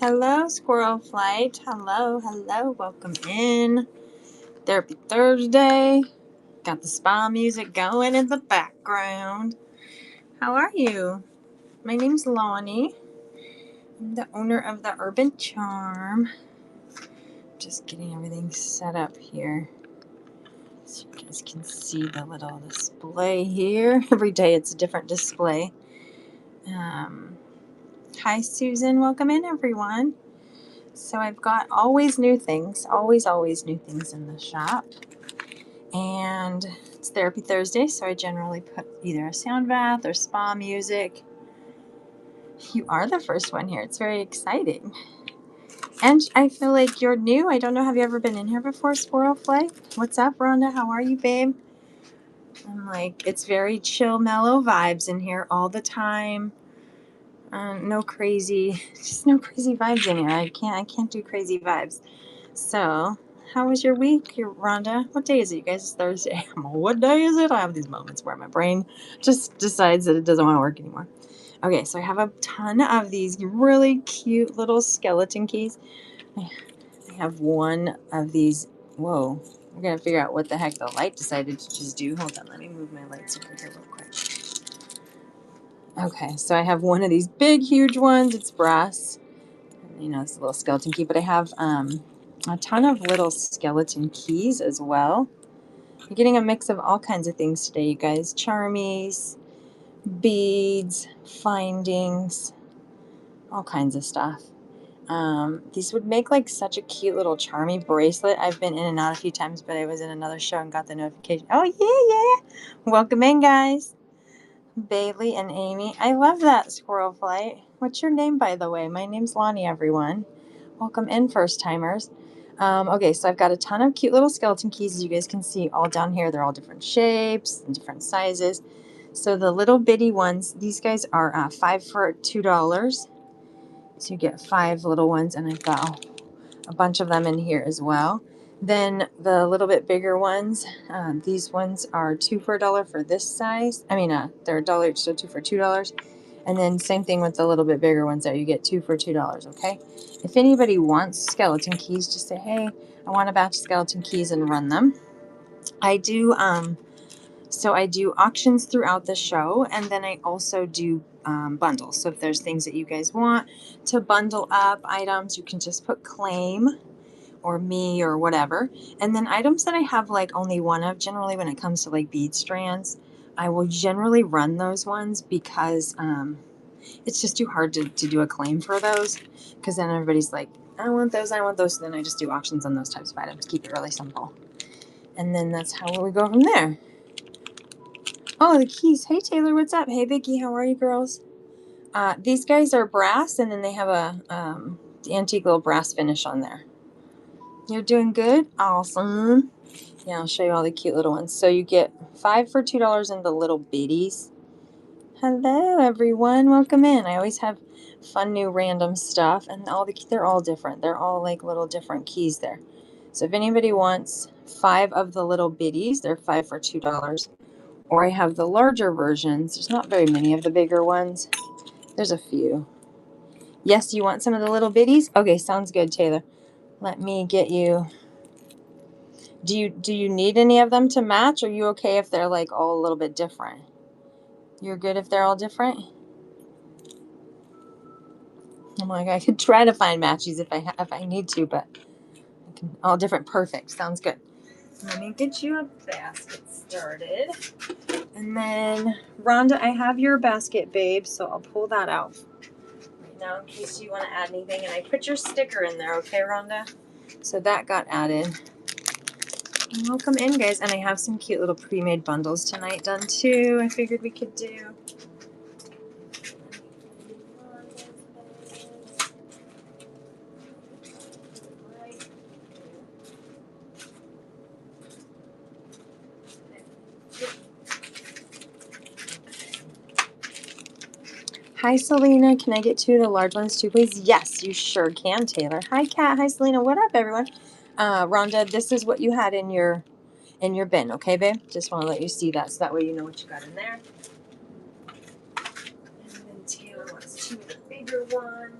Hello, Squirrel Flight. Hello. Welcome in. Therapy Thursday. Got the spa music going in the background. How are you? My name's Lonnie. I'm the owner of the Urban Charm. Just getting everything set up here. So you guys can see the little display here. Every day it's a different display. Hi, Susan. Welcome in, everyone. So I've got always new things in the shop. And it's Therapy Thursday, so I generally put either a sound bath or spa music. You are the first one here. It's very exciting. And I feel like you're new. I don't know, have you ever been in here before, Squirrel Flight? What's up, Rhonda? How are you, babe? I'm like, it's very chill, mellow vibes in here all the time. No crazy vibes in here. I can't do crazy vibes. So, how was your week, Rhonda? What day is it, you guys? It's Thursday. What day is it? I have these moments where my brain just decides that it doesn't want to work anymore. Okay, so I have a ton of these really cute little skeleton keys. I have one of these. Whoa, we're going to figure out what the heck the light decided to just do. Hold on, let me move my lights over here real quick. Okay, so I have one of these big, huge ones. It's brass. You know, it's a little skeleton key, but I have a ton of little skeleton keys as well. You're getting a mix of all kinds of things today, you guys. Charmies, beads, findings, all kinds of stuff. These would make like such a cute little charmy bracelet. I've been in and out a few times, but I was in another show and got the notification. Oh, yeah. Welcome in, guys. Bailey and Amy. I love that, Squirrel Flight. What's your name, by the way? My name's Lonnie, everyone. Welcome in, first timers. Okay, so I've got a ton of cute little skeleton keys, as you guys can see all down here. They're all different shapes and different sizes. So the little bitty ones, these guys are 5 for $2. So you get 5 little ones, and I've got a bunch of them in here as well. Then the little bit bigger ones, these ones are 2 for $1 for this size. I mean, they're $1 each, so 2 for $2. And then same thing with the little bit bigger ones there. You get 2 for $2, okay? If anybody wants skeleton keys, just say, hey, I want a batch of skeleton keys and run them. I do, so I do auctions throughout the show, and then I also do bundles. So if there's things that you guys want to bundle up items, you can just put claim or me or whatever. And then items that I have like only one of, generally when it comes to like bead strands, I will generally run those ones because it's just too hard to do a claim for those, because then everybody's like, I want those. So then I just do auctions on those types of items, keep it really simple. And then that's how we go from there. Oh, the keys. Hey, Taylor, what's up? Hey, Vicky, how are you, girls? These guys are brass, and then they have a antique little brass finish on there. You're doing good? Awesome. Yeah, I'll show you all the cute little ones. So you get 5 for $2 in the little bitties. Hello, everyone. Welcome in. I always have fun new random stuff, and they're all different. They're all like little different keys there. So if anybody wants 5 of the little bitties, they're 5 for $2. Or I have the larger versions. There's not very many of the bigger ones. There's a few. Yes, you want some of the little bitties? Okay, sounds good, Taylor. Let me get you. Do you need any of them to match? Are you okay if they're like all a little bit different? You're good if they're all different? I'm like, I could try to find matches if I need to, but all different. Perfect. Sounds good. Let me get you a basket started. And then, Rhonda, I have your basket, babe, so I'll pull that out right now in case you want to add anything. And I put your sticker in there, okay, Rhonda? So that got added. Welcome in, guys. And I have some cute little pre-made bundles tonight done, too. I figured we could do. Hi, Selena. Can I get 2 of the large ones, too, please? Yes, you sure can, Taylor. Hi, Kat. Hi, Selena. What up, everyone? Rhonda, this is what you had in your bin, okay, babe? Just want to let you see that, so that way you know what you got in there. And then Taylor wants 2 of the bigger ones.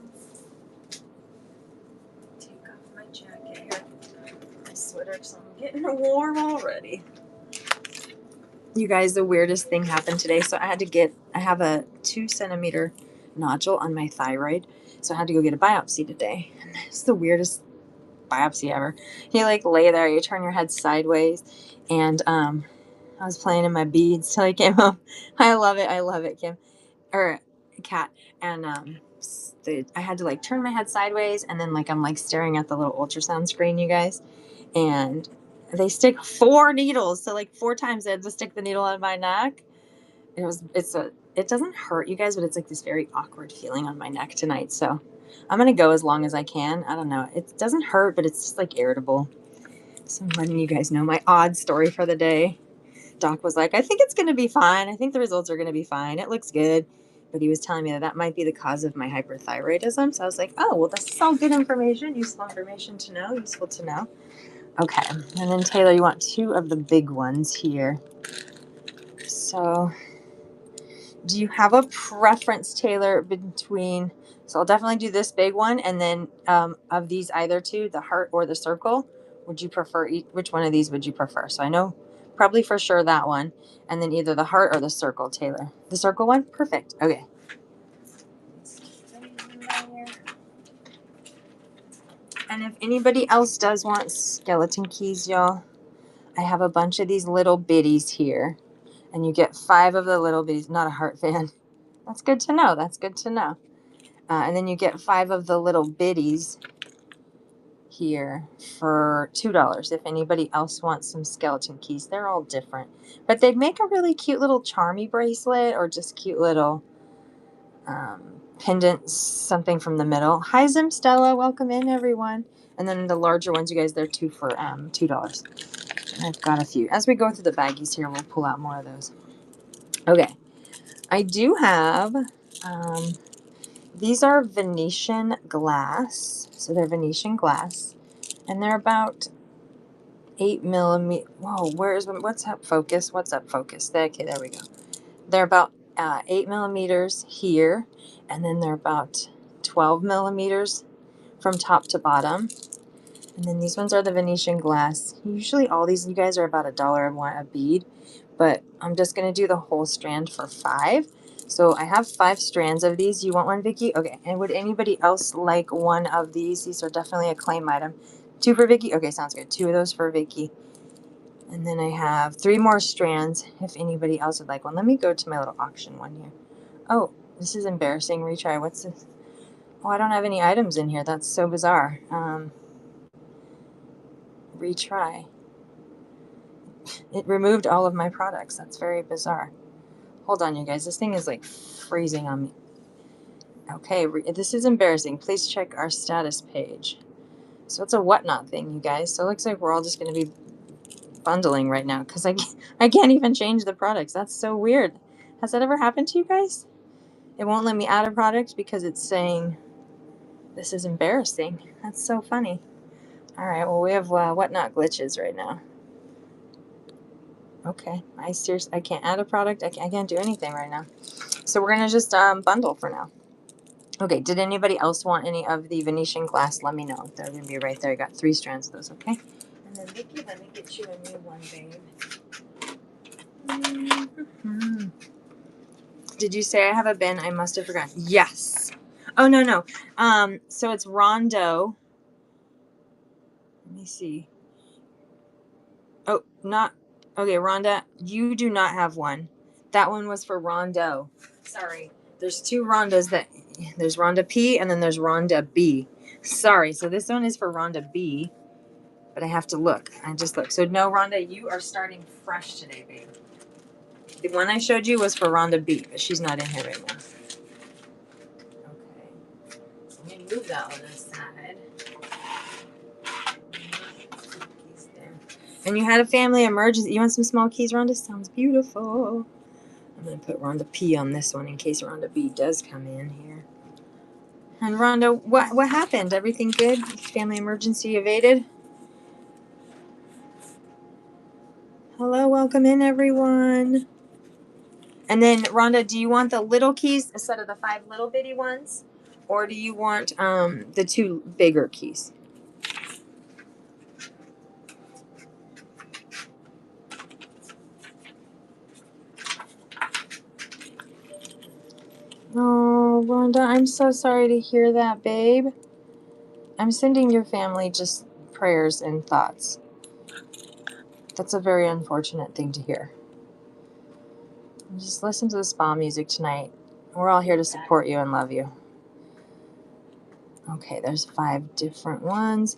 so I'm getting warm already. You guys, the weirdest thing happened today. So I have a 2 centimeter nodule on my thyroid. So I had to go get a biopsy today. And it's the weirdest biopsy ever. You like lay there, you turn your head sideways, and I was playing in my beads till I came home. I love it, Kim. Or Cat. And I had to like turn my head sideways, and then like I'm like staring at the little ultrasound screen, you guys. And they stick 4 needles. So like 4 times they had to stick the needle on my neck. It doesn't hurt, you guys, but it's like this very awkward feeling on my neck tonight. So I'm going to go as long as I can. I don't know. It doesn't hurt, but it's just like irritable. So I'm letting you guys know my odd story for the day. Doc was like, I think it's going to be fine. I think the results are going to be fine. It looks good. But he was telling me that might be the cause of my hyperthyroidism. So I was like, oh, well, this is all good information. Useful information to know. Useful to know. Okay, and then Taylor, you want 2 of the big ones here. So do you have a preference, Taylor, between, so I'll definitely do this big one, and then of these either 2, the heart or the circle, would you prefer, which one of these would you prefer? So I know probably for sure that one, and then either the heart or the circle, Taylor. The circle one? Perfect. Okay. And if anybody else does want skeleton keys, y'all, I have a bunch of these little bitties here. And you get 5 of the little bitties. Not a heart fan. That's good to know. That's good to know. And then you get 5 of the little bitties here for $2. If anybody else wants some skeleton keys, they're all different. But they'd make a really cute little charmy bracelet, or just cute little pendants, something from the middle. Hi, Zim Stella. Welcome in, everyone. And then the larger ones, you guys, they're 2 for $2. I've got a few. As we go through the baggies here, we'll pull out more of those. Okay. I do have, these are Venetian glass. So they're Venetian glass. And they're about 8 millimeter. Whoa, what's up focus? What's up focus? Okay, there we go. They're about 8 millimeters here. And then they're about 12 millimeters from top to bottom. And then these ones are the Venetian glass. Usually all these, you guys, are about $1 a bead. But I'm just going to do the whole strand for $5. So I have 5 strands of these. You want one, Vicky? Okay. And would anybody else like one of these? These are definitely a claim item. 2 for Vicky? Okay, sounds good. 2 of those for Vicky. And then I have 3 more strands if anybody else would like one. Let me go to my little auction one here. Oh, this is embarrassing. Retry. What's this? Oh, I don't have any items in here. That's so bizarre. Retry. It removed all of my products. That's very bizarre. Hold on, you guys. This thing is like freezing on me. Okay, this is embarrassing. Please check our status page. So it's a whatnot thing, you guys. So it looks like we're all just going to be bundling right now because I can't even change the products. That's so weird. Has that ever happened to you guys? It won't let me add a product because it's saying this is embarrassing. That's so funny. All right, well, we have whatnot glitches right now. Okay, I can't add a product. I can't do anything right now. So we're going to just bundle for now. Okay, did anybody else want any of the Venetian glass? Let me know. They're going to be right there. I got 3 strands of those, okay? And then, Vicky, let me get you a new one, babe. Mm-hmm. Did you say I have a bin? I must have forgotten. Yes. Oh, no. So it's Rondo. Let me see. Oh, not. Okay, Rhonda, you do not have one. That one was for Rondo. Sorry. There's 2 Rondas there's Rhonda P and then there's Rhonda B. Sorry. So this one is for Rhonda B, but I have to look. I just looked. So no, Rhonda, you are starting fresh today, babe. The one I showed you was for Rhonda B, but she's not in here right now. Okay. So let me move that one aside. And you had a family emergency. You want some small keys, Rhonda? Sounds beautiful. I'm going to put Rhonda P on this one in case Rhonda B does come in here. And Rhonda, what happened? Everything good? Family emergency evaded? Hello, welcome in, everyone. And then, Rhonda, do you want the little keys instead of the 5 little bitty ones? Or do you want the 2 bigger keys? Rhonda, I'm so sorry to hear that, babe. I'm sending your family just prayers and thoughts. That's a very unfortunate thing to hear. Just listen to the spa music tonight. We're all here to support you and love you. Okay, there's 5 different ones.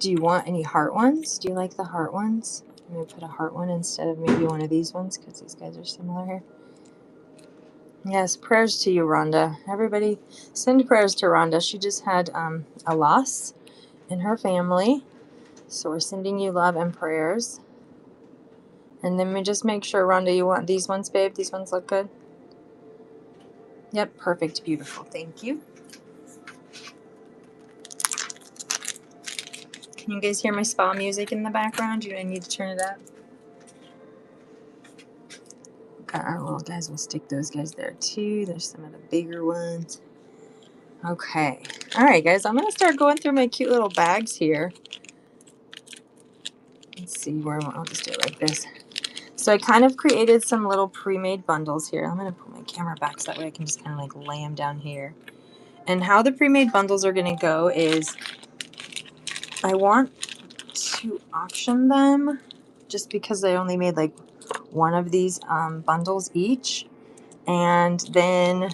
Do you want any heart ones? Do you like the heart ones? I'm going to put a heart one instead of maybe one of these ones because these guys are similar here. Yes, prayers to you, Rhonda. Everybody send prayers to Rhonda. She just had a loss in her family. So we're sending you love and prayers. And then we just make sure, Rhonda, you want these ones, babe? These ones look good? Yep, perfect, beautiful. Thank you. Can you guys hear my spa music in the background? Do I need to turn it up? Got our little guys. We'll stick those guys there too. There's some of the bigger ones. Okay. All right, guys. I'm going to start going through my cute little bags here. Let's see where I'll just do it like this. So I kind of created some little pre-made bundles here. I'm going to put my camera back so that way I can just kind of like lay them down here. And how the pre-made bundles are going to go is I want to auction them just because I only made like one of these bundles each. And then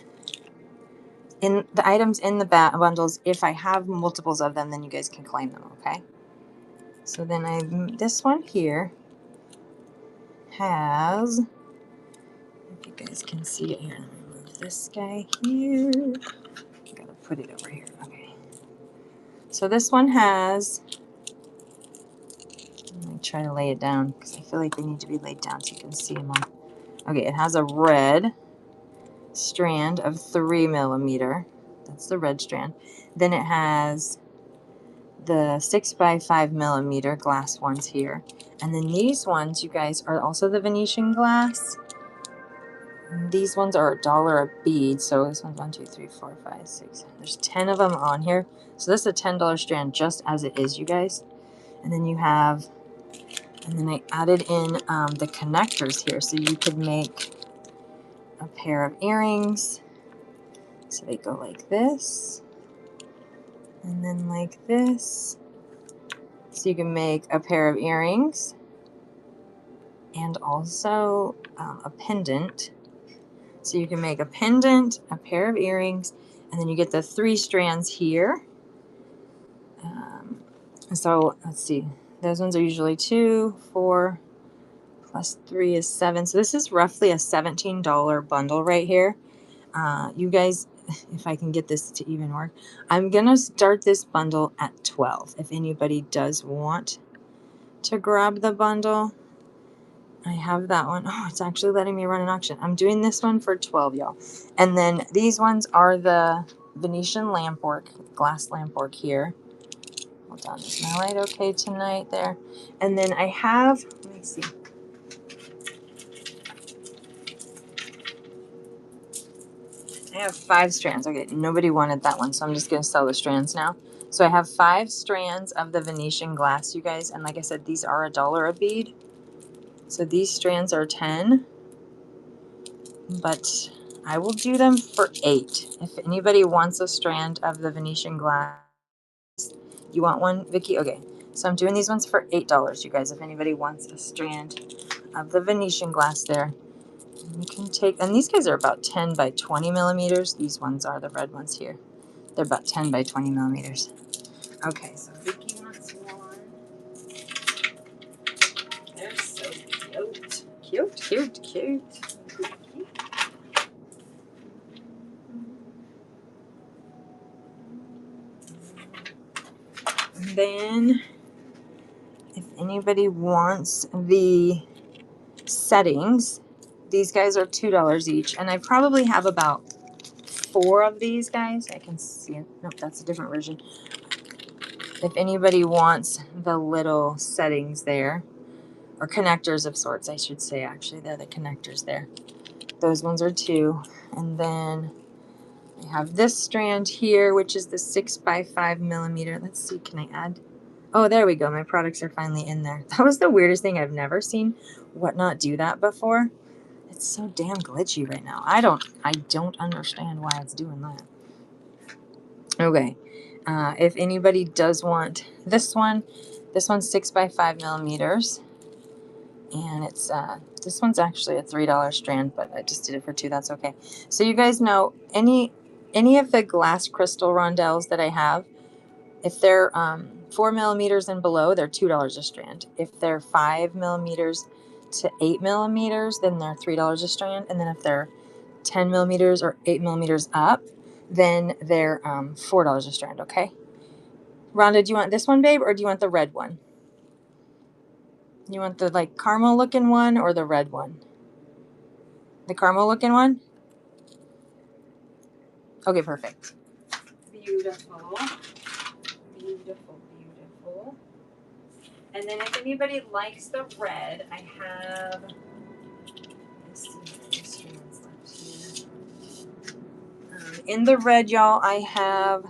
in the items in the bundles, if I have multiples of them, then you guys can claim them, okay? So then this one here has, if you guys can see it here, let me move this guy here. I gotta put it over here, okay. So this one has, let me try to lay it down because I feel like they need to be laid down so you can see them all. Okay, it has a red strand of 3 millimeter. That's the red strand. Then it has the 6x5 millimeter glass ones here. And then these ones, you guys, are also the Venetian glass. These ones are $1 a bead. So this one's 1, 2, 3, 4, 5, 6. There's 10 of them on here. So this is a $10 strand just as it is, you guys. And then you have, and then I added in the connectors here. So you could make a pair of earrings. So they go like this. And then like this. So you can make a pair of earrings and also a pendant. So you can make a pendant, a pair of earrings, and then you get the 3 strands here. So let's see. Those ones are usually 2, 4, plus 3 is 7. So this is roughly a $17 bundle right here. You guys, if I can get this to even work, I'm going to start this bundle at 12. If anybody does want to grab the bundle, I have that one. Oh, it's actually letting me run an auction. I'm doing this one for 12, y'all. And then these ones are the Venetian lamp work, glass lamp work here. Hold on, is my light okay tonight there? And then I have, let me see. I have 5 strands. Okay, nobody wanted that one, so I'm just going to sell the strands now. So I have 5 strands of the Venetian glass, you guys. And like I said, these are $1 a bead. So these strands are 10. But I will do them for 8. If anybody wants a strand of the Venetian glass, you want one, Vicky? Okay. So I'm doing these ones for $8, you guys. If anybody wants a strand of the Venetian glass there, you can take, and these guys are about 10 by 20 millimeters. These ones are the red ones here. They're about 10 by 20 millimeters. Okay, so Vicky wants one. They're so cute. Cute, cute, cute. And then, if anybody wants the settings, these guys are $2 each. And I probably have about 4 of these guys. I can see it. Nope, that's a different version. If anybody wants the little settings there, or connectors of sorts, I should say, actually, they're the connectors there. Those ones are 2. And then I have this strand here, which is the 6x5 millimeter. Let's see, can I add? Oh, there we go. My products are finally in there. That was the weirdest thing. I've never seen Whatnot do that before. It's so damn glitchy right now. I don't understand why it's doing that. Okay. If anybody does want this one's 6 by 5 millimeters, and it's this one's actually a $3 strand, but I just did it for 2. That's okay. So you guys know any of the glass crystal rondelles that I have, if they're 4 millimeters and below, they're $2 a strand. If they're 5 millimeters to 8 millimeters, then they're $3 a strand. And then if they're 10 millimeters or 8 millimeters up, then they're $4 a strand. Okay. Rhonda, do you want this one, babe, or do you want the red one? You want the like caramel looking one or the red one? The caramel looking one? Okay, perfect. Beautiful. Beautiful, beautiful. And then if anybody likes the red, I have, let's see how many strands left here. In the red, y'all, I have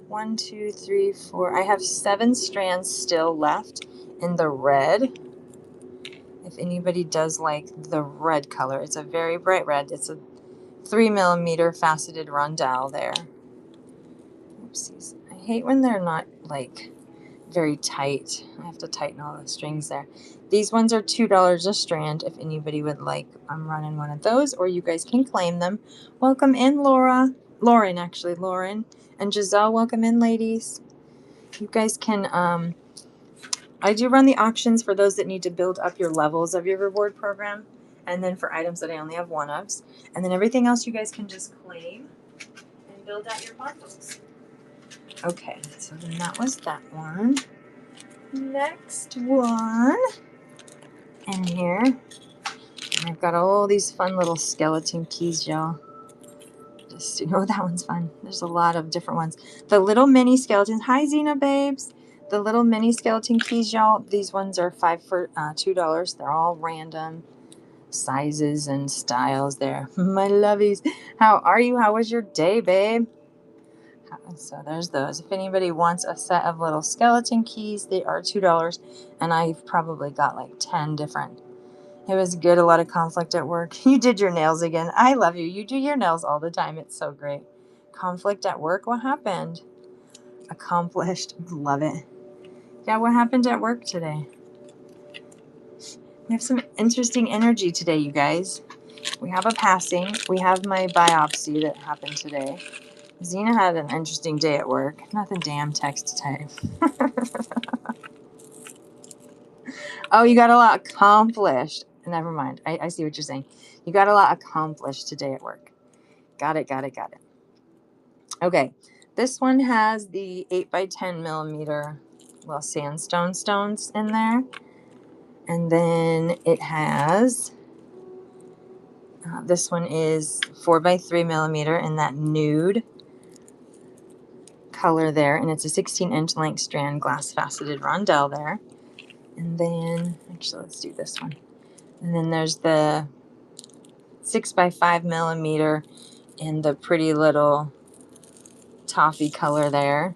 1, 2, 3, 4. I have 7 strands still left in the red. If anybody does like the red color, it's a very bright red. It's a 3 millimeter faceted rondelle there. Oopsies. I hate when they're not like very tight. I have to tighten all the strings there. These ones are $2 a strand if anybody would like. I'm running one of those, or you guys can claim them. Welcome in, Lauren, actually, Lauren. And Giselle, welcome in, ladies. You guys can, I do run the auctions for those that need to build up your levels of your reward program. And then for items that I only have one of. And then everything else you guys can just claim and build out your bundles. Okay, so then that was that one. Next one. In here. And I've got all these fun little skeleton keys, y'all. Just, you know, that one's fun. There's a lot of different ones. The little mini skeletons. Hi, Xena babes. The little mini skeleton keys, y'all. These ones are $5 for $2. They're all random sizes and styles there. My lovies. How are you? How was your day, babe? So there's those. If anybody wants a set of little skeleton keys, they are $2. And I've probably got like 10 different. It was good. A lot of conflict at work. You did your nails again. I love you. You do your nails all the time. It's so great. Conflict at work? What happened? Accomplished. Love it. Yeah, what happened at work today? We have some interesting energy today, you guys. We have a passing. We have my biopsy that happened today. Xena had an interesting day at work. Nothing damn text type. Oh, you got a lot accomplished. Never mind. I see what you're saying. You got a lot accomplished today at work. Got it. Okay. This one has the 8 by 10 millimeter little sandstone stones in there. And then it has, this one is 4 by 3 millimeter in that nude color there. And it's a 16-inch length strand glass faceted rondelle there. And then, actually, let's do this one. And then there's the 6 by 5 millimeter in the pretty little toffee color there.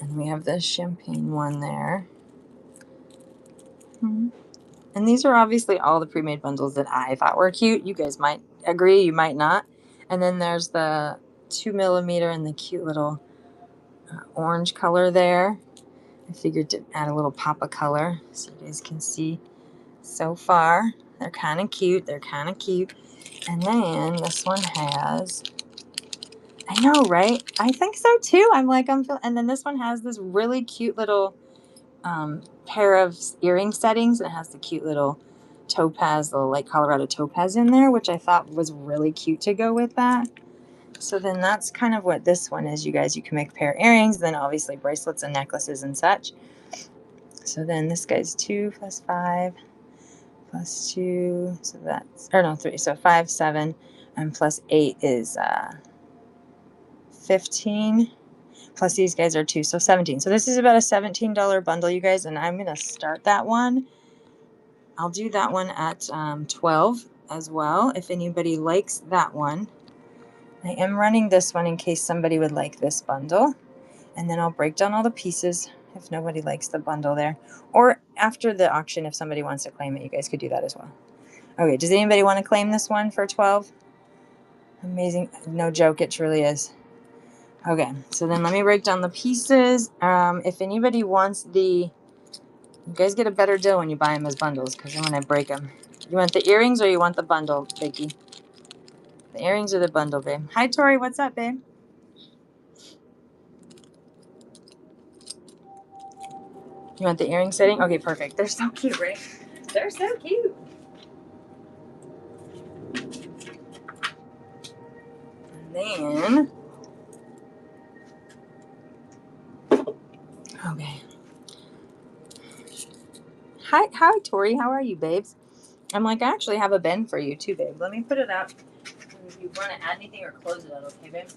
And we have the champagne one there. And these are obviously all the pre-made bundles that I thought were cute. You guys might agree, you might not. And then there's the 2 millimeter and the cute little orange color there. I figured to add a little pop of color so you guys can see so far. They're kind of cute. And then this one has, I know, right? I think so too. And then this one has this really cute little pair of earring settings. It has the cute little topaz, the like Colorado topaz in there, which I thought was really cute to go with that. So then that's kind of what this one is, you guys. You can make a pair of earrings, then obviously bracelets and necklaces and such. So then this guy's 2 plus 5 plus 2, so that's, or no, 3, so 5, 7, and plus 8 is 15. Plus these guys are 2, so 17. So this is about a $17 bundle, you guys, and I'm going to start that one. I'll do that one at 12 as well, if anybody likes that one. I am running this one in case somebody would like this bundle. And then I'll break down all the pieces if nobody likes the bundle there. Or after the auction, if somebody wants to claim it, you guys could do that as well. Okay, does anybody want to claim this one for 12? Amazing. No joke, it truly is. Okay, so then let me break down the pieces. If anybody wants you guys get a better deal when you buy them as bundles, because then when I break them. You want the earrings or you want the bundle, Vicky? The earrings or the bundle, babe? Hi, Tori. What's up, babe? You want the earring setting? Okay, perfect. They're so cute, right? They're so cute. And then, okay. Hi, Tori. How are you, babes? I'm like, I actually have a bin for you too, babe. Let me put it up. And if you want to add anything or close it out, okay, babe?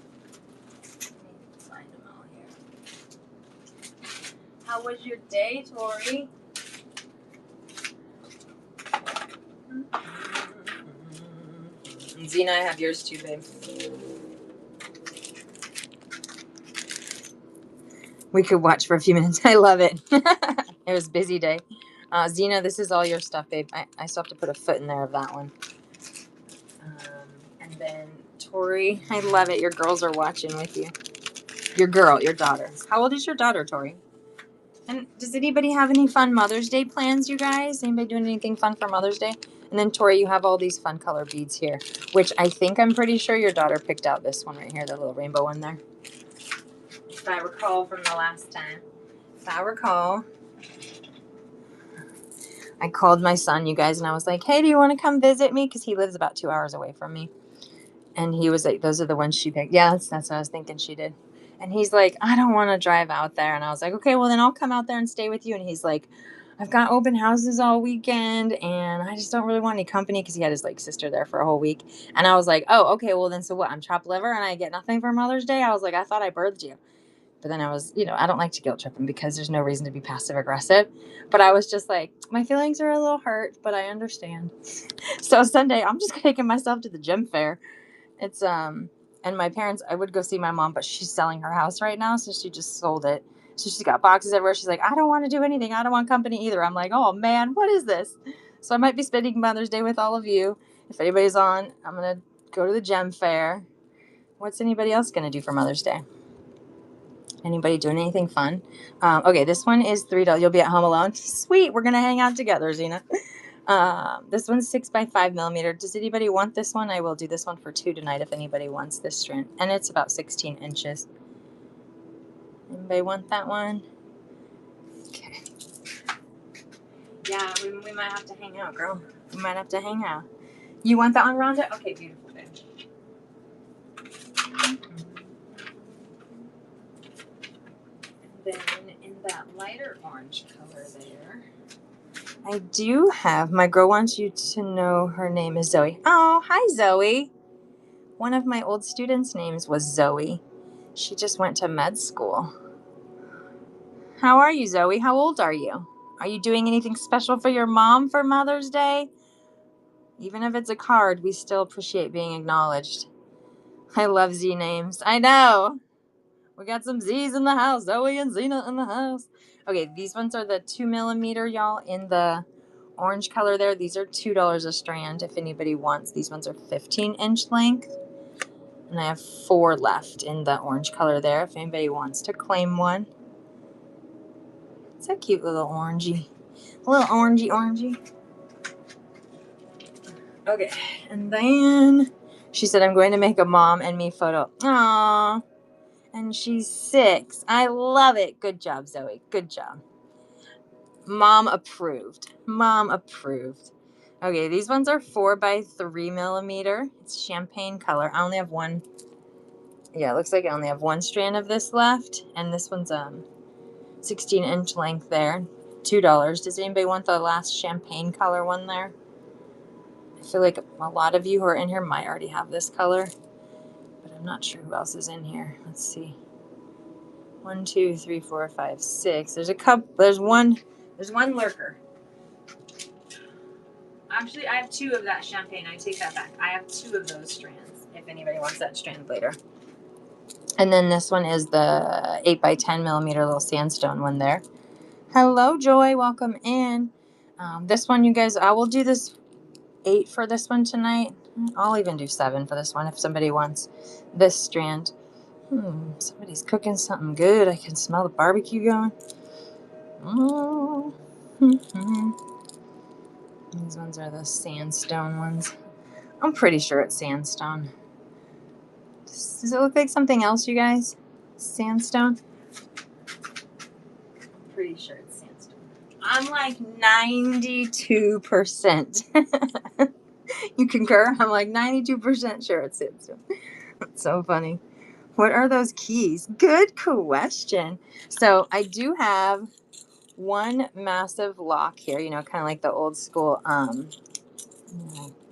Let me find them all here. How was your day, Tori? Zena, I have yours too, babe. We could watch for a few minutes. I love it. It was a busy day. Zena, this is all your stuff, babe. I still have to put a foot in there of that one. And then Tori, I love it. Your girls are watching with you. Your daughter. How old is your daughter, Tori? And does anybody have any fun Mother's Day plans, you guys? Anybody doing anything fun for Mother's Day? And then Tori, you have all these fun color beads here, which I'm pretty sure your daughter picked out this one right here, the little rainbow one there. If I recall from the last time. If I recall. I called my son, you guys, and I was like, hey, do you want to come visit me? Because he lives about 2 hours away from me. And he was like, those are the ones she picked. Yeah, that's what I was thinking she did. And he's like, I don't want to drive out there. And I was like, okay, well, then I'll come out there and stay with you. And he's like, I've got open houses all weekend and I just don't really want any company because he had his like sister there for a whole week. And I was like, oh, okay, well, then so what? I'm chopped liver and I get nothing for Mother's Day? I was like, I thought I birthed you. But then I was, I don't like to guilt trip him because there's no reason to be passive aggressive. But I was just like, my feelings are a little hurt, but I understand. So Sunday, I'm just taking myself to the gym fair. It's and my parents, I would go see my mom, but she's selling her house right now, so she just sold it. So she's got boxes everywhere. She's like, I don't want to do anything. I don't want company either. I'm like, oh man, what is this? So I might be spending Mother's Day with all of you. If anybody's on, I'm gonna go to the gem fair. What's anybody else gonna do for Mother's Day? Anybody doing anything fun? Okay, this one is $3. You'll be at home alone. Sweet, we're gonna hang out together, Zena. This one's 6x5mm. Does anybody want this one? I will do this one for $2 tonight if anybody wants this strand. And it's about 16 inches. Anybody want that one? Okay. Yeah, we might have to hang out, girl. We might have to hang out. You want that one, Rhonda? Okay, beautiful, babe. And then in that lighter orange color there, I do have, my girl wants you to know her name is Zoe. Oh, hi, Zoe. One of my old students' names was Zoe. She just went to med school. How are you, Zoe? How old are you? Are you doing anything special for your mom for Mother's Day? Even if it's a card, we still appreciate being acknowledged. I love Z names. I know. We got some Z's in the house. Zoe and Zena in the house. Okay, these ones are the 2mm, y'all, in the orange color there. These are $2 a strand if anybody wants. These ones are 15-inch length. And I have 4 left in the orange color there if anybody wants to claim one. It's a cute little orangey. A little orangey. Okay, and then she said, I'm going to make a mom and me photo. Aww. And she's 6. I love it. Good job, Zoe. Good job. Mom approved. Okay, these ones are 4x3mm. It's champagne color. I only have one. Yeah, it looks like I only have one strand of this left. And this one's 16-inch length there. $2. Does anybody want the last champagne color one there? I feel like a lot of you who are in here might already have this color, but I'm not sure who else is in here. Let's see. 1, 2, 3, 4, 5, 6. There's a couple. There's one lurker. Actually, I have 2 of that champagne. I take that back. I have 2 of those strands if anybody wants that strand later. And then this one is the 8x10mm little sandstone one there. Hello, Joy. Welcome in. This one, you guys, I will do this 8 for this one tonight. I'll even do 7 for this one if somebody wants this strand. Somebody's cooking something good. I can smell the barbecue going. Oh. These ones are the sandstone ones. I'm pretty sure it's sandstone. Does it look like something else, you guys? Sandstone? I'm pretty sure it's sandstone. I'm like 92%. You concur? I'm like 92% sure it's sandstone. That's so funny. What are those keys? Good question. So I do have one massive lock here, you know, kind of like the old school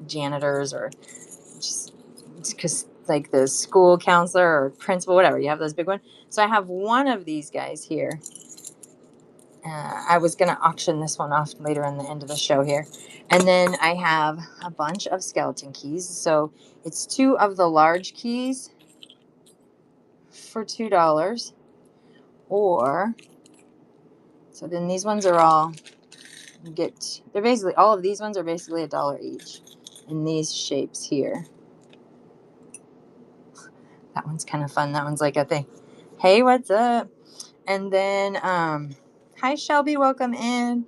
janitors or just because like the school counselor or principal, whatever. You have those big ones. So I have one of these guys here. I was going to auction this one off later in the end of the show here. And then I have a bunch of skeleton keys. So it's two of the large keys for $2. Or, so then these ones are all, they're basically, all of these ones are basically $1 each in these shapes here. That one's kind of fun. That one's like a thing. Hey, what's up? And then, hi Shelby, welcome in.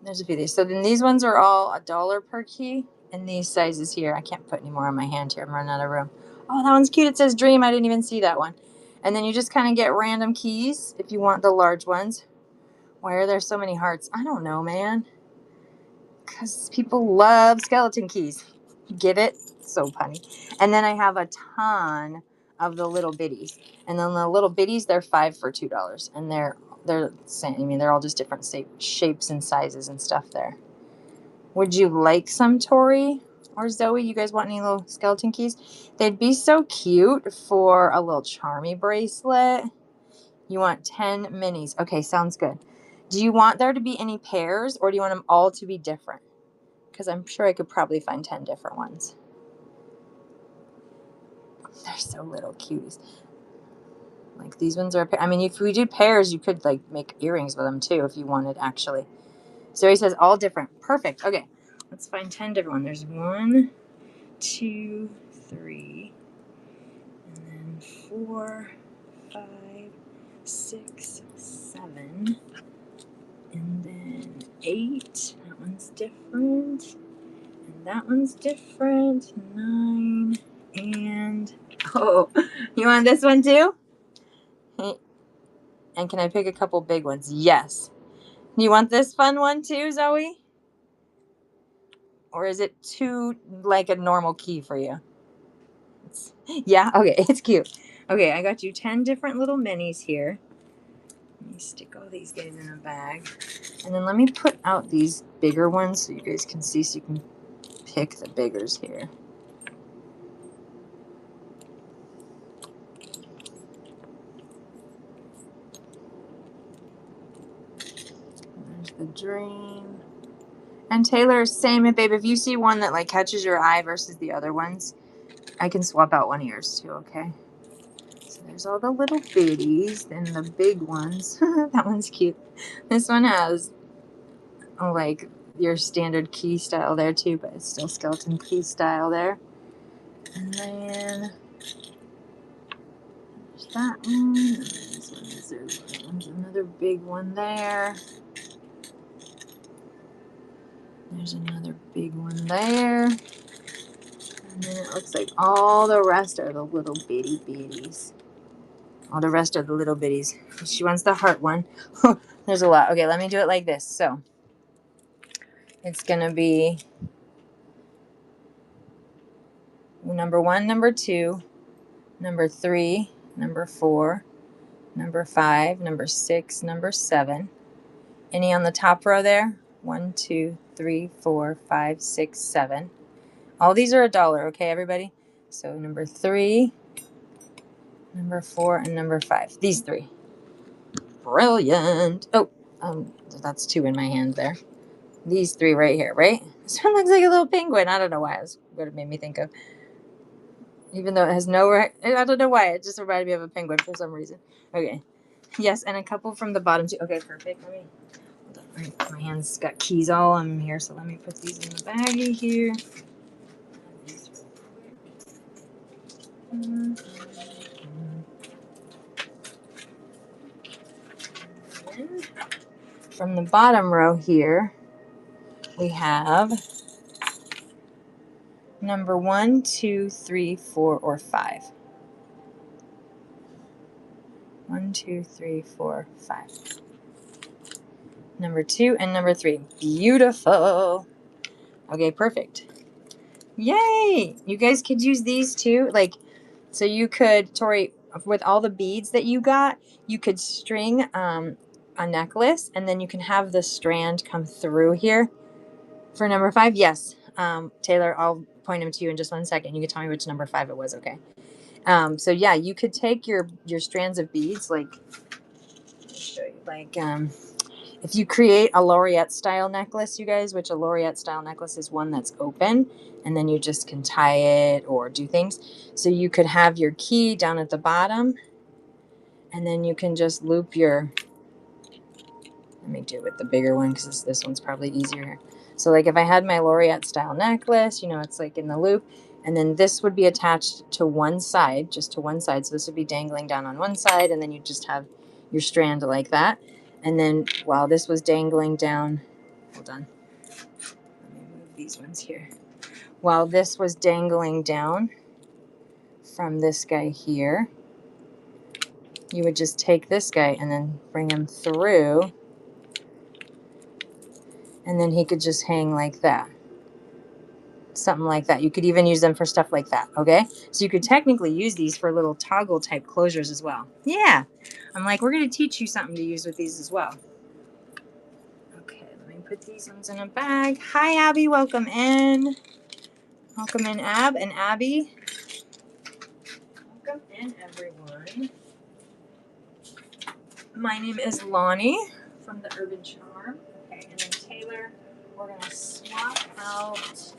There's a few of these. So then these ones are all $1 per key. And these sizes here, I can't put any more on my hand here. I'm running out of room. Oh, that one's cute. It says Dream. I didn't even see that one. And then you just kind of get random keys if you want the large ones. Why are there so many hearts? I don't know, man. Because people love skeleton keys. Get it? So funny. And then I have a ton of the little bitties. And then the little bitties, they're 5 for $2. And they're same. I mean, they're all just different shapes and sizes and stuff there. Would you like some, Tori or Zoe? You guys want any little skeleton keys? They'd be so cute for a little Charmy bracelet. You want 10 minis. Okay, sounds good. Do you want there to be any pairs, or do you want them all to be different? Because I'm sure I could probably find 10 different ones. They're so little cuties. Like these ones are, I mean, if we do pairs, you could like make earrings with them too if you wanted actually. So he says all different. Perfect. Okay, let's find 10 different ones. There's 1, 2, 3, and then 4, 5, 6, 7, and then 8. That one's different. And that one's different. 9, and oh, you want this one too? And can I pick a couple big ones? Yes. You want this fun one too, Zoe? Or is it too like a normal key for you? Yeah? Okay, it's cute. Okay, I got you 10 different little minis here. Let me stick all these guys in a bag. And then let me put out these bigger ones so you guys can see, so you can pick the biggers here. There's the Dream. And Taylor, same, babe. If you see one that like catches your eye versus the other ones, I can swap out one of yours too, okay? So there's all the little bitties, then the big ones. That one's cute. This one has like your standard key style there too, but it's still skeleton key style there. And then there's that one. And this one is there. There's another big one there. There's another big one there. And then it looks like all the rest are the little bitty bitties. All the rest are the little bitties. She wants the heart one. There's a lot. Okay, let me do it like this. So it's going to be number 1, number 2, number 3, number 4, number 5, number 6, number 7. Any on the top row there? 1, 2, 3, 4, 5, 6, 7. All these are $1, okay, everybody? So number 3, number 4, and number 5. These 3. Brilliant. Oh, that's 2 in my hand there. These 3 right here, right? This one looks like a little penguin. I don't know why. That's what it made me think of. Even though it has no, I don't know why. It just reminded me of a penguin for some reason. Okay. Yes, and a couple from the bottom too. Okay, perfect. Let me, hold on. My hand's got keys all in here, so let me put these in the baggie here. from the bottom row here, we have number 1, 2, 3, 4, or 5. 1, 2, 3, 4, 5. Number 2 and number 3. Beautiful. Okay, perfect. Yay! You guys could use these too. Like, so you could, Tori, with all the beads that you got, you could string a necklace, and then you can have the strand come through here for number 5. Yes, Taylor, I'll point them to you in just one second. You can tell me which number 5 it was, okay? So yeah, you could take your strands of beads, like, let me show you, like, if you create a Laureate style necklace, you guys, which a Laureate style necklace is one that's open, and then you just can tie it or do things. So you could have your key down at the bottom, and then you can just loop your, let me do it with the bigger one because this one's probably easier. So like if I had my Laureate style necklace, you know, it's like in the loop, and then this would be attached to one side, just to one side. So this would be dangling down on one side, and then you just have your strand like that. And then while this was dangling down, hold on, let me move these ones here. While this was dangling down from this guy here, you would just take this guy and then bring him through, and then he could just hang like that. Something like that. You could even use them for stuff like that, okay? So you could technically use these for little toggle type closures as well. Yeah. I'm like, we're going to teach you something to use with these as well. Okay, let me put these ones in a bag. Hi, Abby. Welcome in. Welcome in, Ab and Abby. Welcome in, everyone. My name is Lonnie from the Urban Charm. Okay, and then Taylor, we're going to swap out.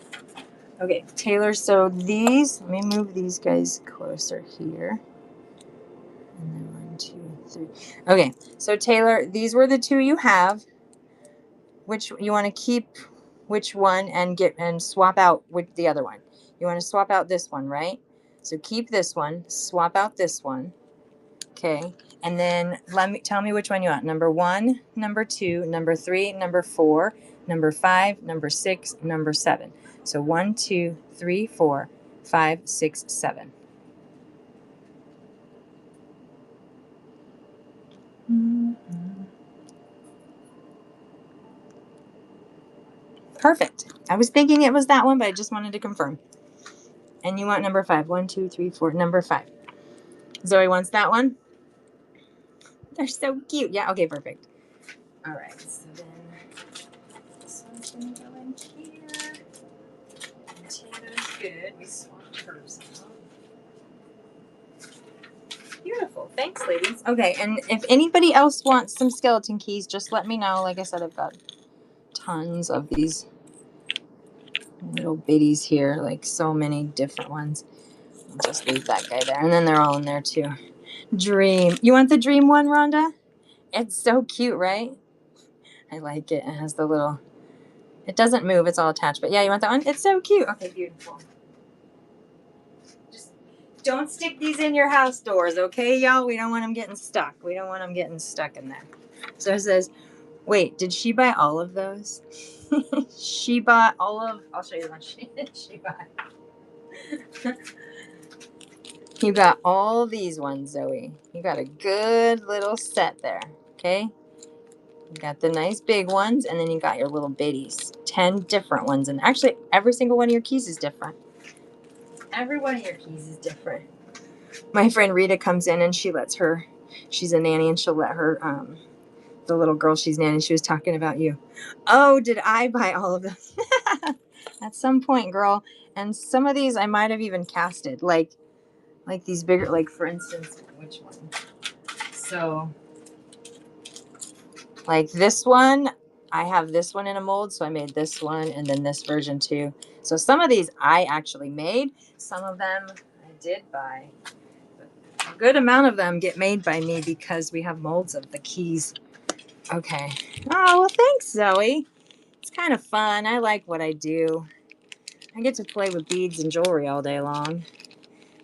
Okay, Taylor, so these, let me move these guys closer here. And then 1, 2, 3. Okay, so Taylor, these were the 2 you have. Which you want to keep which one and swap out with the other one. You want to swap out this one, right? So keep this one, swap out this one. Okay. And then tell me which one you want. Number 1, number 2, number 3, number 4, number 5, number 6, number 7. So 1, 2, 3, 4, 5, 6, 7. Perfect. I was thinking it was that one, but I just wanted to confirm. And you want number 5. 1, 2, 3, 4. Number 5. Zoe wants that one. They're so cute. Yeah, okay, perfect. All right, so then this one's going to go in here. And Taylor's good. We swapped hers out. Beautiful. Thanks, ladies. Okay, and if anybody else wants some skeleton keys, just let me know. Like I said, I've got tons of these little bitties here, like so many different ones. I'll just leave that guy there. And then they're all in there too. Dream. You want the dream one, Rhonda? It's so cute, right? I like it. It has the little, it doesn't move. It's all attached. But yeah, you want that one? It's so cute. Okay, beautiful. Just don't stick these in your house doors, okay, y'all? We don't want them getting stuck. We don't want them getting stuck in there. So it says, wait, did she buy all of those? She bought all of, I'll show you the one she bought. You got all these ones, Zoe. You got a good little set there, okay? You got the nice big ones, and then you got your little bitties. 10 different ones. And actually, every single one of your keys is different. Every one of your keys is different. My friend Rita comes in, and she lets her, she's a nanny, and she'll let her, the little girl she's nanny, she was talking about you. Oh, did I buy all of them? At some point, girl. And some of these I might have even casted. Like these bigger, like for instance, which one? So, like this one, I have this one in a mold, so I made this one and then this version too. So some of these I actually made. Some of them I did buy. But a good amount of them get made by me because we have molds of the keys. Okay. Oh, well, thanks, Zoe. It's kind of fun. I like what I do. I get to play with beads and jewelry all day long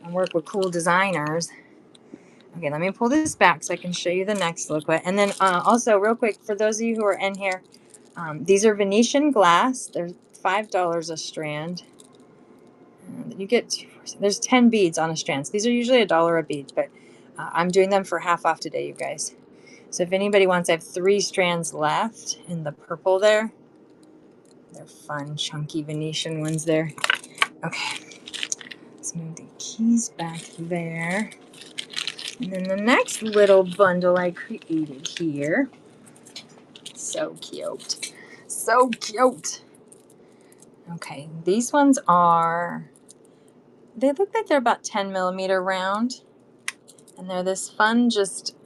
and work with cool designers. Okay, let me pull this back so I can show you the next liquid. And then also, real quick, for those of you who are in here, these are Venetian glass. They're $5 a strand. You get there's 10 beads on a strand. So these are usually $1 a bead, but I'm doing them for half off today, you guys. So if anybody wants, I have 3 strands left in the purple there. They're fun, chunky Venetian ones there. Okay, let's move the keys back there. And then the next little bundle I created here. So cute. So cute. Okay, these ones are, they look like they're about 10 millimeter round. And they're this fun, just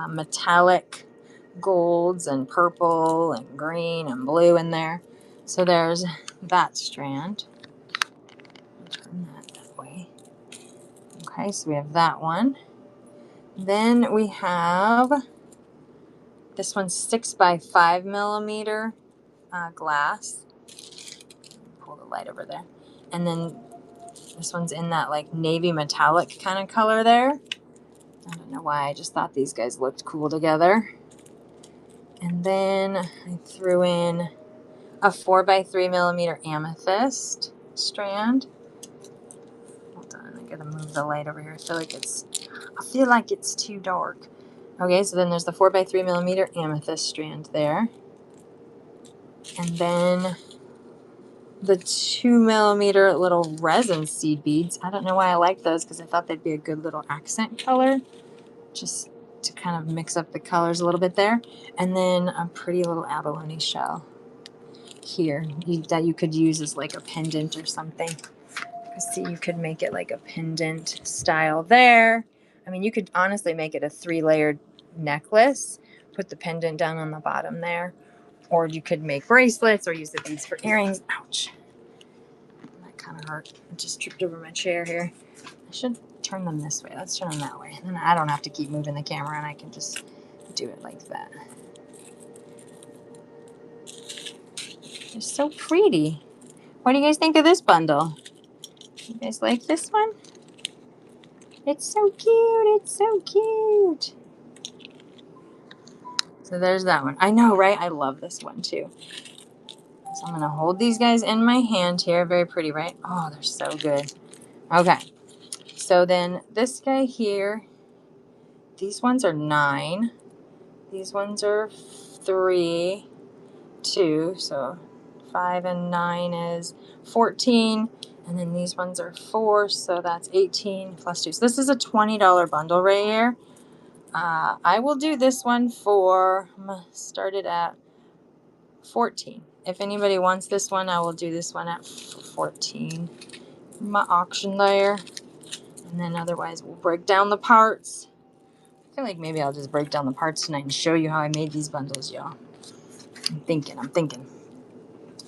metallic golds and purple and green and blue in there. So there's that strand. Turn that way. Okay, so we have that one. Then we have, this one's 6 by 5 millimeter glass. Pull the light over there. And then this one's in that like navy metallic kind of color there. I don't know why, I just thought these guys looked cool together. And then I threw in a 4 by 3 millimeter amethyst strand. Hold on, I gotta move the light over here. I feel like it's too dark. Okay, so then there's the 4 by 3 millimeter amethyst strand there. And then the 2 millimeter little resin seed beads. I don't know why I like those, because I thought they'd be a good little accent color, just to kind of mix up the colors a little bit there. And then a pretty little abalone shell here that you could use as like a pendant or something. See, you could make it like a pendant style there. I mean, you could honestly make it a 3-layered necklace, put the pendant down on the bottom there, or you could make bracelets or use the beads for earrings. Ouch. That kind of hurt. I just tripped over my chair here. I should turn them this way. Let's turn them that way. Then I don't have to keep moving the camera, and I can just do it like that. They're so pretty. What do you guys think of this bundle? You guys like this one? It's so cute. It's so cute. So there's that one. I know, right? I love this one too. So I'm going to hold these guys in my hand here. Very pretty, right? Oh, they're so good. Okay. So then this guy here, these ones are 9. These ones are 3, 2. So 5 and 9 is 14. And then these ones are 4. So that's 18 plus 2. So this is a $20 bundle right here. I will do this one for, I'm going to start it at 14. If anybody wants this one, I will do this one at 14. My auction there. And then otherwise we'll break down the parts. I feel like maybe I'll just break down the parts tonight and show you how I made these bundles, y'all. I'm thinking.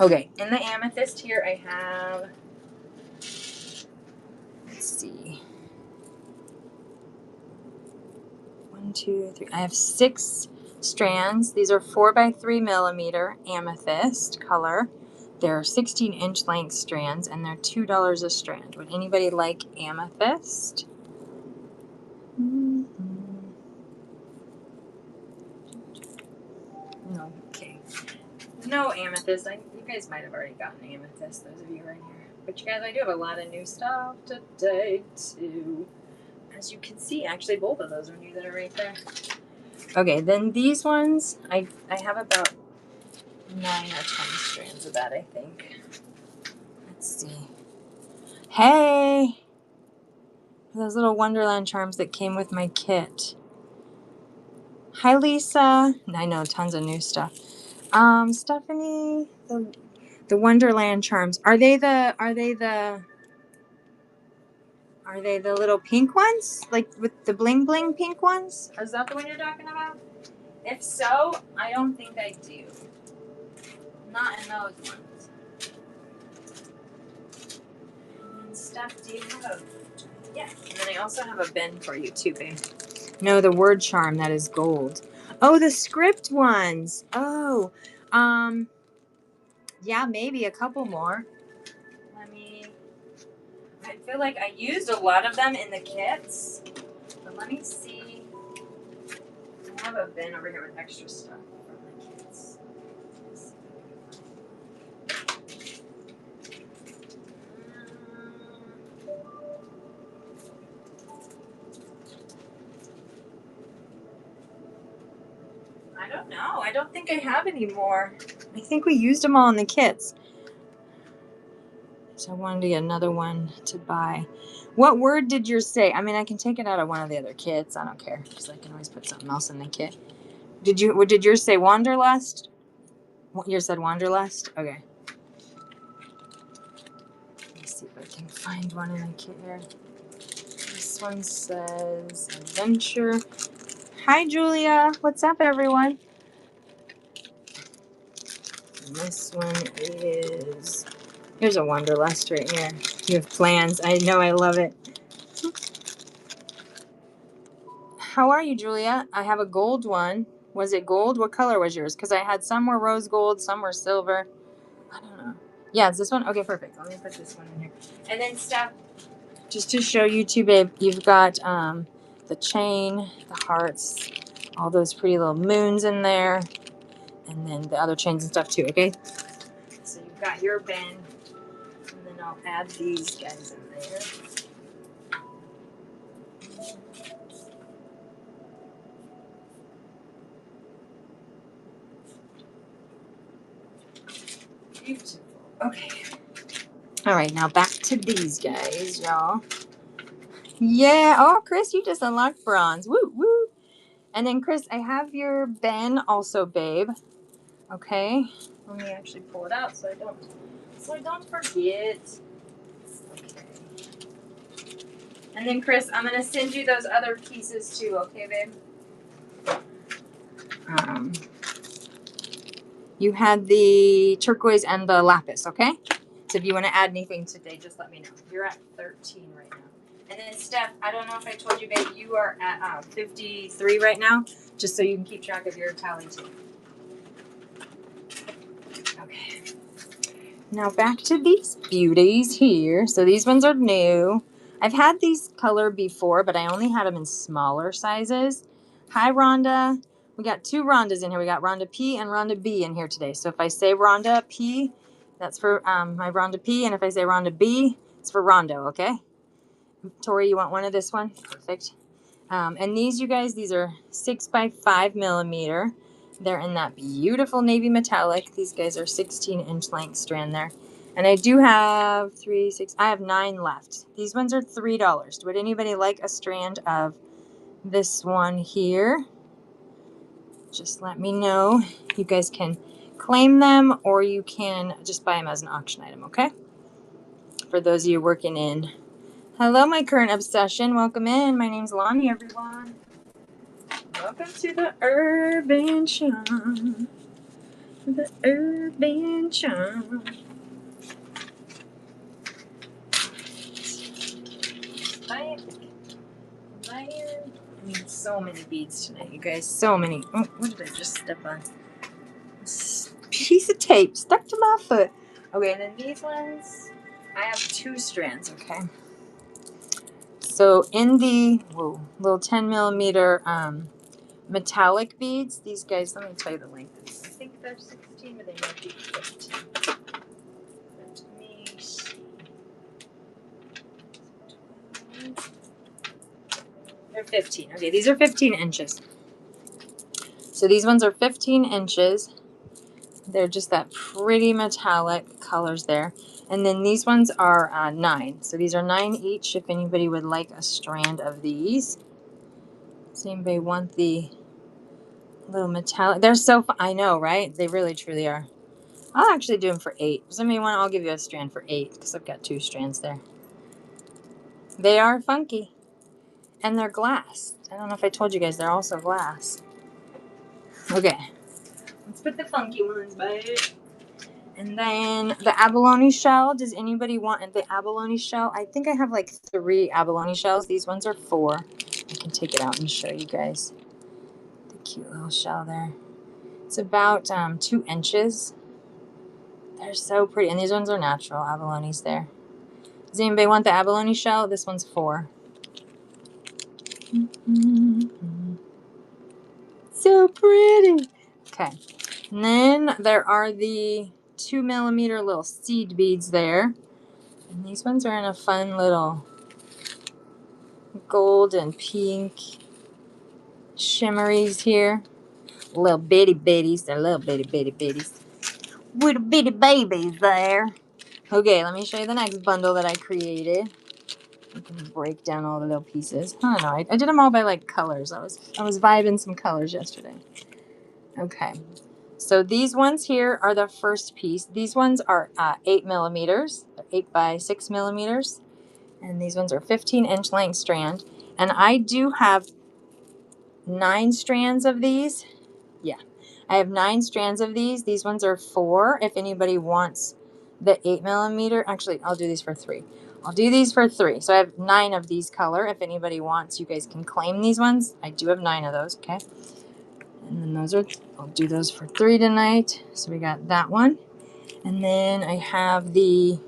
Okay, in the amethyst here I have, let's see, 1, 2, 3. I have 6 strands. These are 4 by 3 millimeter amethyst color. They're 16-inch length strands, and they're $2 a strand. Would anybody like amethyst? No, okay. No amethyst. You guys might have already gotten amethyst, those of you who are in here. But you guys, I do have a lot of new stuff today, too. As you can see, actually, both of those are new that are right there. Okay, then these ones, I have about 9 or 10 strands of that, I think. Let's see. Hey! Those little Wonderland charms that came with my kit. Hi, Lisa. I know, tons of new stuff. Stephanie, the Wonderland charms. Are they the little pink ones? Like with the bling bling pink ones? Is that the one you're talking about? If so, I don't think I do. Not in those ones. And Steph, do you have a... Yeah. And then I also have a bin for you too, babe. No, the word charm, that is gold. Oh, the script ones. Oh, yeah, maybe a couple more. I feel like I used a lot of them in the kits, but let me see. a bin over here with extra stuff for my kids. I don't know. I don't think I have any more. I think we used them all in the kits. So I wanted to get another one to buy. What word did yours say? I mean, I can take it out of one of the other kits. I don't care because I can always put something else in the kit. What did yours say? Wanderlust? Yours said Wanderlust? Okay. Let's see if I can find one in the kit here. This one says Adventure. Hi, Julia. What's up, everyone? And this one is... Here's a Wanderlust right here. You have plans. I know. I love it. How are you, Julia? I have a gold one. Was it gold? What color was yours? Because I had some were rose gold, some were silver. I don't know. Yeah, it's this one? Okay, perfect. Let me put this one in here. And then, Steph, just to show you too, babe, you've got the chain, the hearts, all those pretty little moons in there, and then the other chains and stuff too, okay? So you've got your bin, and then I'll add these guys in there. Beautiful. Okay. All right, now back to these guys, y'all. Yeah. Oh, Chris, you just unlocked bronze. Woo, woo. And then, Chris, I have your Ben also, babe. Okay. Let me actually pull it out so I don't forget. Okay. And then, Chris, I'm gonna send you those other pieces too. Okay, babe. You had the turquoise and the lapis. Okay. So if you want to add anything today, just let me know. You're at 13 right now. And then, Steph, I don't know if I told you, babe, you are at 53 right now, just so you can keep track of your tally too. Okay. Now back to these beauties here. So these ones are new. I've had these color before, but I only had them in smaller sizes. Hi, Rhonda. We got two Rhondas in here. We got Rhonda P and Rhonda B in here today. So if I say Rhonda P, that's for my Rhonda P. And if I say Rhonda B, it's for Rondo, okay? Tori, you want one of this one? Perfect. And these, you guys, these are 6 by 5 millimeter. They're in that beautiful navy metallic. These guys are 16-inch length strand there. And I do have 9 left. These ones are $3. Would anybody like a strand of this one here? Just let me know. You guys can claim them or you can just buy them as an auction item, okay? For those of you working in. Hello, my current obsession. Welcome in. My name's Lonnie, everyone. Welcome to the Urban Charm. The Urban Charm. I need so many beads tonight, you guys. So many. Oh, what did I just step on? This piece of tape stuck to my foot. Okay, and then these ones, I have 2 strands, okay? So in the little 10 millimeter metallic beads, these guys, let me tell you the length of these. I think they're 16, but they might be 15. Let me see. They're 15. Okay, these are 15 inches. So these ones are 15 inches. They're just that pretty metallic colors there. And then these ones are 9. So these are 9 each if anybody would like a strand of these. Does anybody want the little metallic? They're so fun. I know, right? They really, truly are. I'll actually do them for 8. Does anybody want? I'll give you a strand for 8 because I've got 2 strands there. They are funky. And they're glass. I don't know if I told you guys, they're also glass. Okay. Let's put the funky ones back. And then the abalone shell. Does anybody want the abalone shell? I think I have like 3 abalone shells. These ones are 4. I can take it out and show you guys the cute little shell there. It's about 2 inches. They're so pretty. And these ones are natural abalones there. Does anybody want the abalone shell? This one's 4. So Okay. And then there are the 2mm little seed beads there. And these ones are in a fun little gold and pink shimmeries here. Little bitty bitties. They're little bitty bitty bitties. Little bitty babies there. Okay, let me show you the next bundle that I created. I can break down all the little pieces. I don't know. I did them all by like colors. I was vibing some colors yesterday. Okay. So these ones here are the first piece. These ones are 8mm. They're 8 by 6mm. And these ones are 15-inch length strand. And I do have 9 strands of these. Yeah. I have 9 strands of these. These ones are 4. If anybody wants the 8mm. Actually, I'll do these for 3. I'll do these for 3. So I have 9 of these color. If anybody wants, you guys can claim these ones. I do have 9 of those. Okay. And then those are, I'll do those for 3 tonight. So we got that one. And then I have the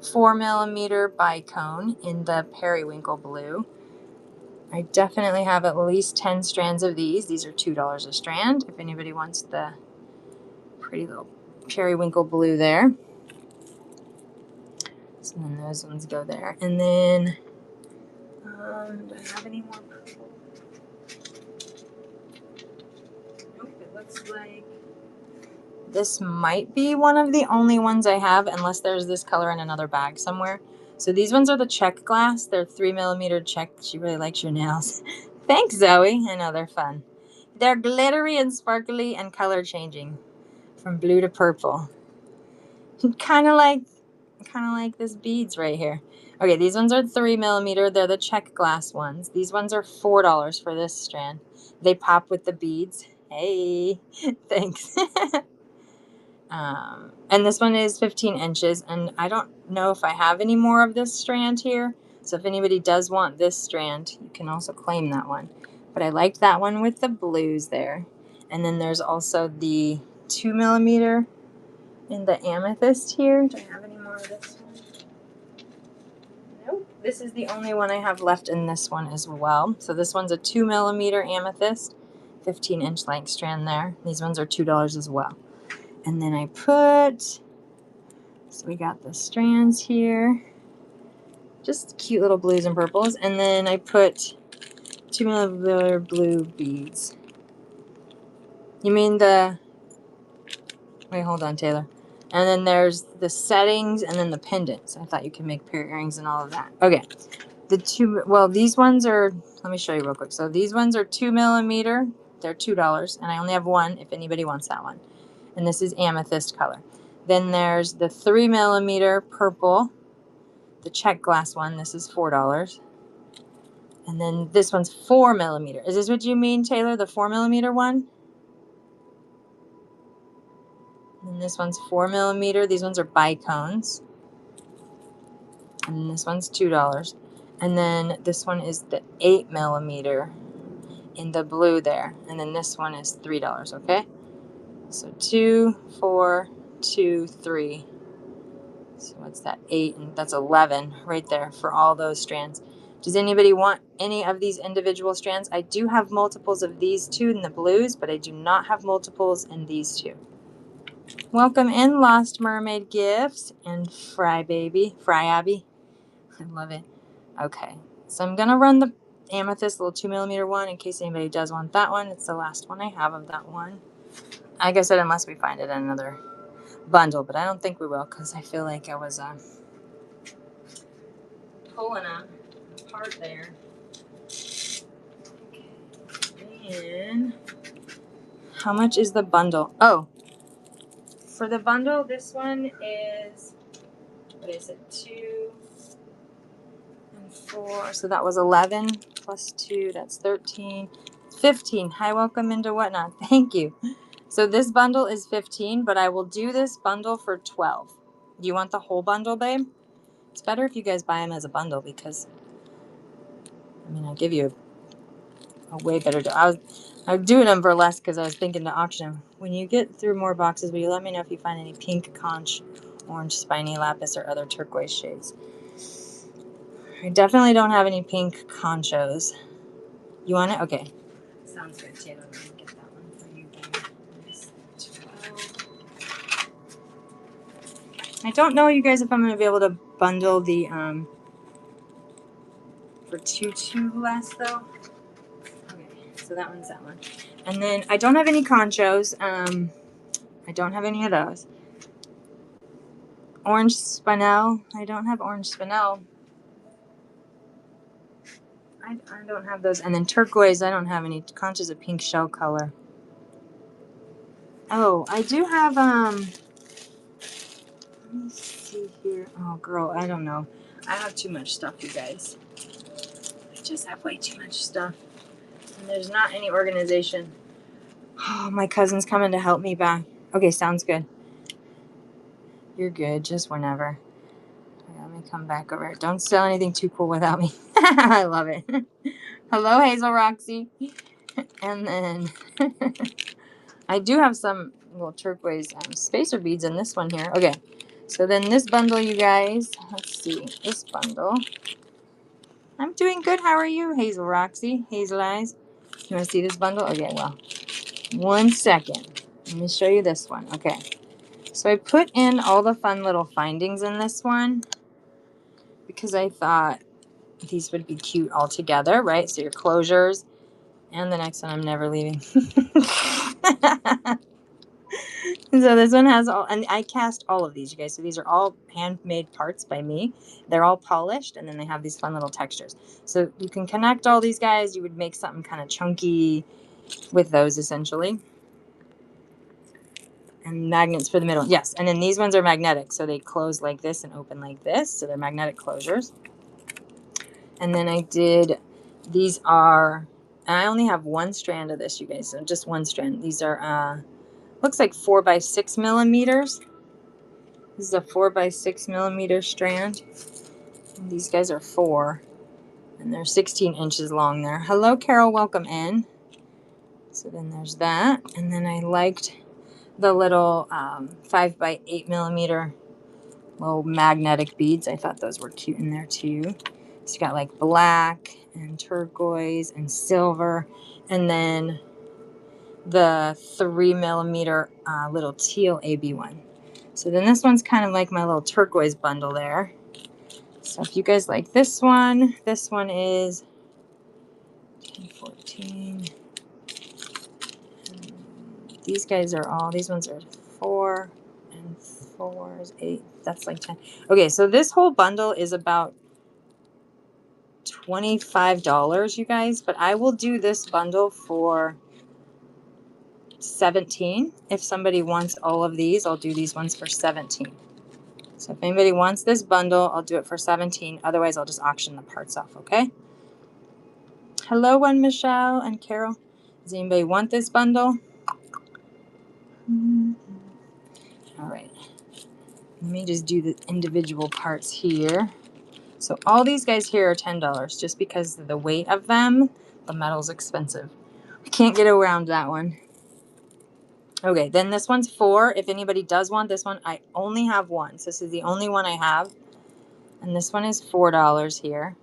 4mm bicone in the periwinkle blue. I definitely have at least 10 strands of these. These are $2 a strand. If anybody wants the pretty little periwinkle blue there. So then those ones go there. And then, do I have any more purple? Nope, it looks like this might be one of the only ones I have, unless there's this color in another bag somewhere. So these ones are the check glass. They're 3mm check. She really likes your nails. Thanks, Zoe. I know they're fun. They're glittery and sparkly and color changing from blue to purple. kind of like this beads right here. Okay, these ones are 3mm. They're the check glass ones. These ones are $4 for this strand. They pop with the beads. Hey, thanks. And this one is 15 inches, and I don't know if I have any more of this strand here. So if anybody does want this strand, you can also claim that one. But I liked that one with the blues there. And then there's also the 2mm in the amethyst here. Do I have any more of this one? Nope. This is the only one I have left in this one as well. So this one's a 2mm amethyst, 15-inch length strand there. These ones are $2 as well. And then I put, so we got the strands here, just cute little blues and purples. And then I put 2mm blue beads. You mean the, wait, hold on, Taylor. And then there's the settings and then the pendants. I thought you could make pair earrings and all of that. Okay. Well, these ones are, let me show you real quick. So these ones are 2mm. They're $2. And I only have one if anybody wants that one. And this is amethyst color. Then there's the 3mm purple, the check glass one. This is $4. And then this one's 4mm. Is this what you mean, Taylor? The 4mm one? And this one's 4mm. These ones are bicones. And this one's $2. And then this one is the 8mm in the blue there. And then this one is $3, okay? So 2, 4, 2, 3. So what's that? 8, and that's 11 right there for all those strands. Does anybody want any of these individual strands? I do have multiples of these two in the blues, but I do not have multiples in these two. Welcome in, Lost Mermaid Gifts and Fry Abby. I love it. Okay, so I'm gonna run the amethyst little 2mm one in case anybody does want that one. It's the last one I have of that one. I guess it unless we find it in another bundle, but I don't think we will because I feel like I was pulling them apart there. And how much is the bundle? Oh, for the bundle, this one is, what is it, 2 and 4. So that was 11 plus 2, that's 13. 15. Hi, welcome into Whatnot. Thank you. So this bundle is 15, but I will do this bundle for 12. Do you want the whole bundle, babe? It's better if you guys buy them as a bundle because, I mean, I'll give you a way better deal. I was doing them for less because I was thinking to auction them. When you get through more boxes, will you let me know if you find any pink conch, orange spiny lapis, or other turquoise shades? I definitely don't have any pink conchos. You want it? Okay. Sounds good, Taylor. Let me get that one for you, babe. I don't know, you guys, if I'm going to be able to bundle the, for 2 less, though. Okay, so that one's that one. And then I don't have any conchos. I don't have any of those. Orange spinel. I don't have orange spinel. I don't have those. And then turquoise, I don't have any. Concha's a pink shell color. Oh, I do have, let me see here. Oh, girl, I don't know. I have too much stuff, you guys. I just have way too much stuff. And there's not any organization. Oh, my cousin's coming to help me back. Okay, sounds good. You're good, just whenever. Okay, let me come back over here. Don't sell anything too cool without me. I love it. Hello, Hazel Roxy. And then I do have some little turquoise spacer beads in this one here. Okay, so then this bundle, you guys. Let's see, this bundle. I'm doing good. How are you, Hazel Roxy? Hazel Eyes. You want to see this bundle? Okay, well, 1 second. Let me show you this one. Okay, so I put in all the fun little findings in this one because I thought these would be cute all together, right? So your closures. And the next one, I'm never leaving. So this one has all, and I cast all of these, you guys. So these are all handmade parts by me. They're all polished, and then they have these fun little textures. So you can connect all these guys. You would make something kind of chunky with those, essentially. And magnets for the middle. Yes, and then these ones are magnetic. So they close like this and open like this. So they're magnetic closures. And then I did, these are, and I only have one strand of this, you guys. So just one strand. These are, looks like 4 by 6 millimeters. This is a 4 by 6 millimeter strand. And these guys are 4, and they're 16 inches long there. Hello, Carol. Welcome in. So then there's that. And then I liked the little 5 by 8 millimeter little magnetic beads. I thought those were cute in there too. So you got like black and turquoise and silver, and then the 3 millimeter little teal AB one. So then this one's kind of like my little turquoise bundle there. So if you guys like this one is 10, 14. These guys are all, these ones are 4 and 4 is 8. That's like 10. Okay, so this whole bundle is about $25, you guys, but I will do this bundle for $17. If somebody wants all of these, I'll do these ones for $17. So if anybody wants this bundle, I'll do it for $17. Otherwise, I'll just auction the parts off, okay? Hello, one Michelle and Carol. Does anybody want this bundle? All right. Let me just do the individual parts here. So all these guys here are $10 just because of the weight of them. The metal's expensive. I can't get around that one. Okay, then this one's 4. If anybody does want this one, I only have one. So this is the only one I have. And this one is $4 here.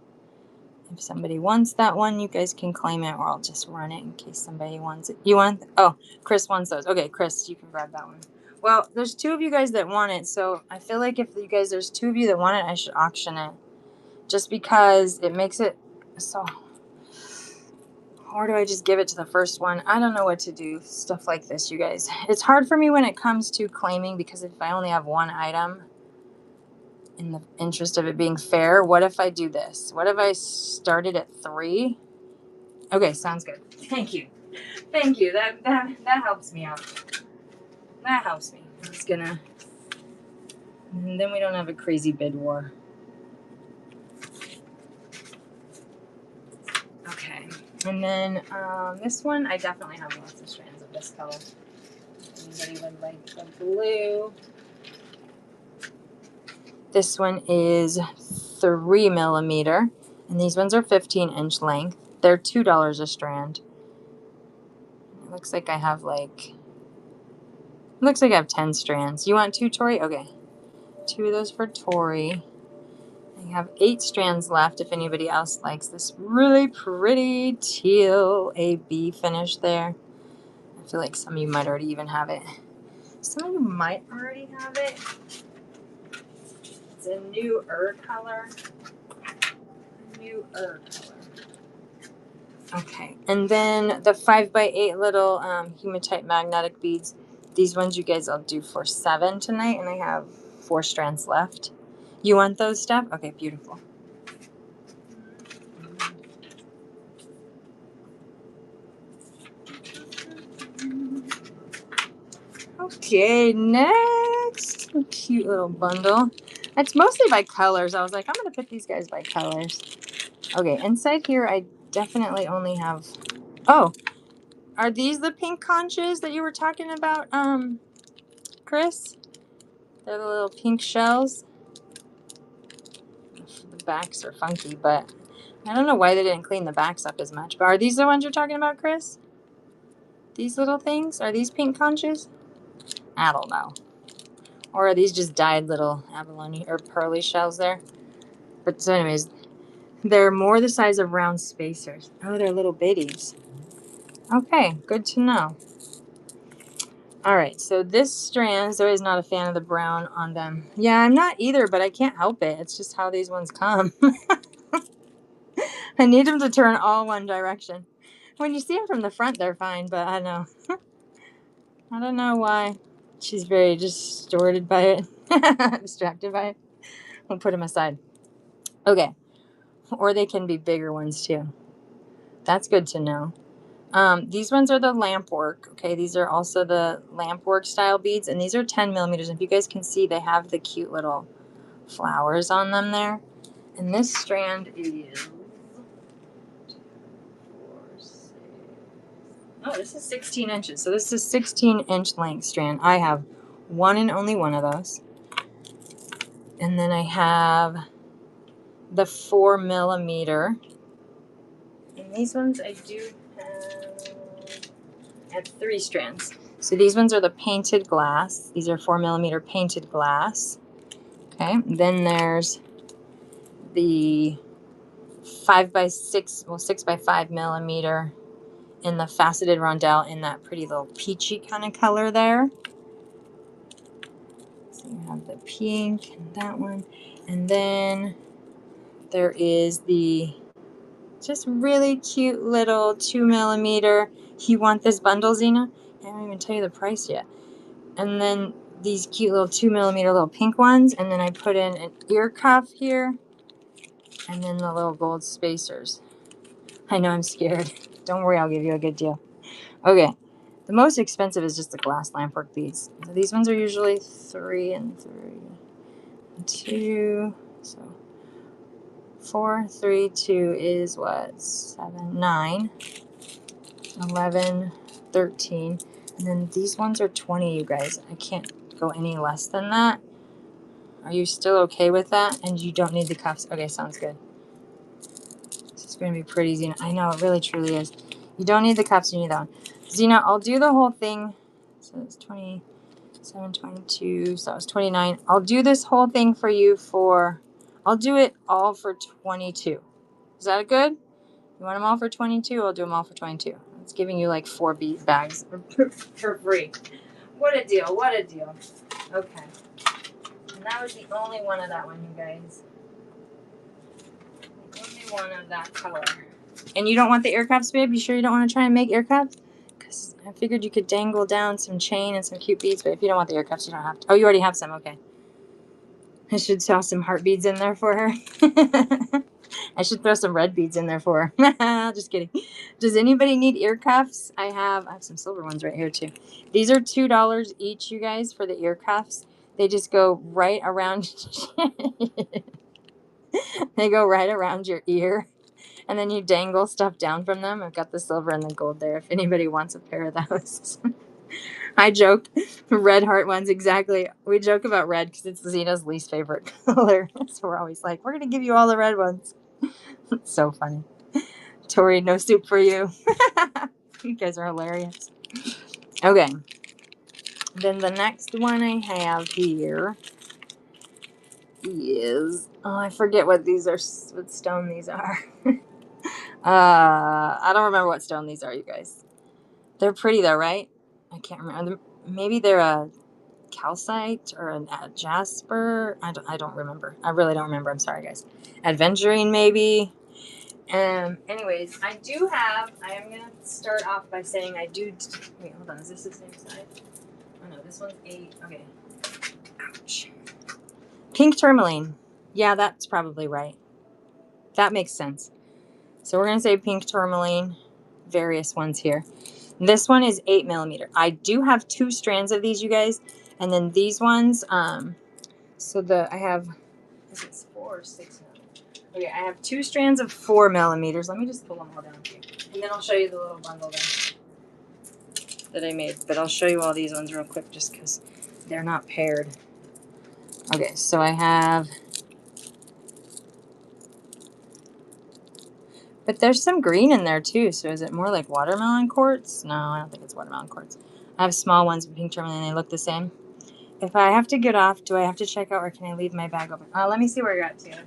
If somebody wants that one, you guys can claim it, or I'll just run it in case somebody wants it. You want? Oh, Chris wants those. Okay, Chris, you can grab that one. Well, there's 2 of you guys that want it, so I feel like if you guys, there's 2 of you that want it, I should auction it. Just because it makes it so... Or do I just give it to the first one? I don't know what to do. Stuff like this, you guys. It's hard for me when it comes to claiming, because if I only have one item, in the interest of it being fair, what if I do this? What if I started at 3? Okay, sounds good. Thank you. Thank you. That helps me out. That helps me. I'm just gonna... And then we don't have a crazy bid war. Okay. And then this one, I definitely have lots of strands of this color. Anybody would like the blue? This one is 3 millimeter, and these ones are 15-inch length. They're $2 a strand. It looks like I have like... Looks like I have 10 strands. You want 2, Tori? Okay. 2 of those for Tori. I have 8 strands left if anybody else likes this really pretty teal AB finish there. I feel like some of you might already even have it. Some of you might already have it. It's a newer color. Newer color. Okay, and then the 5x8 little hematite magnetic beads. These ones you guys I'll do for $7 tonight, and I have 4 strands left. You want those, Steph? Okay, beautiful. Okay, next. A cute little bundle. It's mostly by colors. I was like, I'm going to pick these guys by colors. Okay, inside here I definitely only have... Oh, are these the pink conches that you were talking about, Chris? They're the little pink shells. The backs are funky, but I don't know why they didn't clean the backs up as much. But are these the ones you're talking about, Chris? These little things? Are these pink conches? I don't know. Or are these just dyed little abalone or pearly shells there? But so anyways, they're more the size of round spacers. Oh, they're little bitties. Okay, good to know. All right, so this strand, Zoe's not a fan of the brown on them. Yeah, I'm not either, but I can't help it. It's just how these ones come. I need them to turn all one direction. When you see them from the front, they're fine, but I know. I don't know why. She's very distorted by it, distracted by it. We'll put them aside. Okay, or they can be bigger ones too. That's good to know. These ones are the lamp work. Okay, these are also the lamp work style beads, and these are 10 millimeters. If you guys can see, they have the cute little flowers on them there. And this strand is... Oh, this is 16 inches. So this is 16-inch length strand. I have one and only one of those. And then I have the 4 millimeter. And these ones I do have... I have 3 strands. So these ones are the painted glass. These are 4 millimeter painted glass. Okay. Then there's the 5x6, well, 6x5 millimeter in the faceted rondelle in that pretty little peachy kind of color there. So you have the pink and that one. And then there is the just really cute little 2 millimeter. You want this bundle, Zena? I haven't even tell you the price yet. And then these cute little 2 millimeter little pink ones. And then I put in an ear cuff here. And then the little gold spacers. I know I'm scared. Don't worry, I'll give you a good deal. Okay. The most expensive is just the glass lampwork beads. So these ones are usually 3 and 3. 2. So 4, 3, 2 is what? 7, 9, 11, 13. And then these ones are 20, you guys. I can't go any less than that. Are you still okay with that? And you don't need the cuffs? Okay, sounds good. This is going to be pretty, Zena. I know, it really truly is. You don't need the cuffs, you need that one. Zena, I'll do the whole thing. So it's 27, 22, so that was 29. I'll do this whole thing for you for, I'll do it all for 22. Is that good? You want them all for 22? I'll do them all for 22. It's giving you like 4 bead bags for free. What a deal, what a deal. Okay. And that was the only one of that one, you guys. The only one of that color. And you don't want the ear cuffs, babe? You sure you don't want to try and make ear cuffs? Because I figured you could dangle down some chain and some cute beads, but if you don't want the ear cuffs, you don't have to. Oh, you already have some, okay. I should toss some heart beads in there for her. I should throw some red beads in there for her. Just kidding. Does anybody need ear cuffs? I have some silver ones right here too. These are $2 each, you guys, for the ear cuffs. They just go right around. They go right around your ear. And then you dangle stuff down from them. I've got the silver and the gold there if anybody wants a pair of those. I joke. Red heart ones, exactly. We joke about red because it's Zena's least favorite color. So we're always like, we're going to give you all the red ones. It's so funny. Tori, no soup for you. You guys are hilarious. Okay. Then the next one I have here is... Oh, I forget what these are, what stone these are. I don't remember what stone these are, you guys. They're pretty though, right? I can't remember. Maybe they're a calcite or a jasper. I don't remember. I really don't remember. I'm sorry, guys. Aventurine, maybe. Anyways, I am going to start off by saying I do. Wait, hold on. Is this the same side? Oh, no. This one's 8. Okay. Ouch. Pink tourmaline. Yeah, that's probably right. That makes sense. So we're going to say pink tourmaline. Various ones here. This one is 8 millimeter. I do have 2 strands of these, you guys. And then these ones, I have, is it 4 or 6 millimeters? Okay, I have 2 strands of 4 millimeters. Let me just pull them all down here. And then I'll show you the little bundle that I made. But I'll show you all these ones real quick just because they're not paired. Okay, so I have, but there's some green in there too. So is it more like watermelon quartz? No, I don't think it's watermelon quartz. I have small ones with pink tourmaline. They look the same. If I have to get off, do I have to check out or can I leave my bag open? Let me see where you're at, Taylor.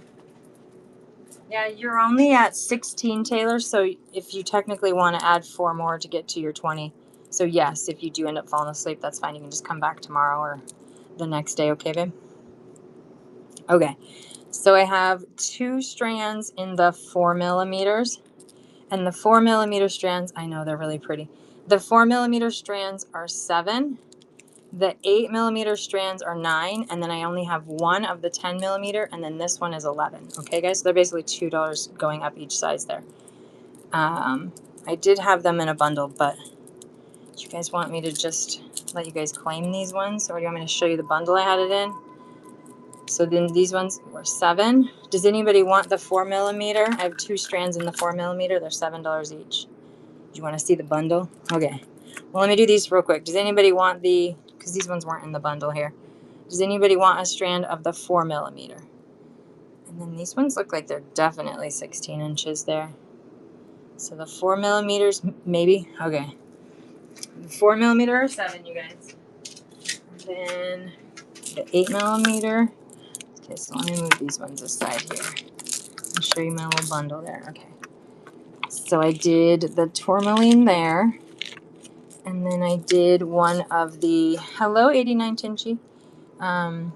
Yeah, you're only at 16, Taylor, so if you technically want to add 4 more to get to your 20. So yes, if you do end up falling asleep, that's fine. You can just come back tomorrow or the next day, okay, babe? Okay, so I have 2 strands in the 4 millimeters. And the 4 millimeter strands, I know they're really pretty. The 4 millimeter strands are 7. The 8 millimeter strands are 9, and then I only have 1 of the 10 millimeter, and then this one is 11. Okay, guys, so they're basically $2 going up each size there. I did have them in a bundle, but do you guys want me to just let you guys claim these ones, or do you want me to show you the bundle I had it in? So then these ones were 7. Does anybody want the 4 millimeter? I have 2 strands in the 4 millimeter. They're $7 each. Do you want to see the bundle? Okay. Well, let me do these real quick. Does anybody want because these ones weren't in the bundle here. Does anybody want a strand of the 4 millimeter? And then these ones look like they're definitely 16 inches there. So the 4 millimeters, maybe? Okay. The 4 millimeter or 7, you guys. And then the 8 millimeter. Okay, so let me move these ones aside here. I'll show you my little bundle there. Okay. So I did the tourmaline there. And then I did one of the Hello 89 Tinchy. The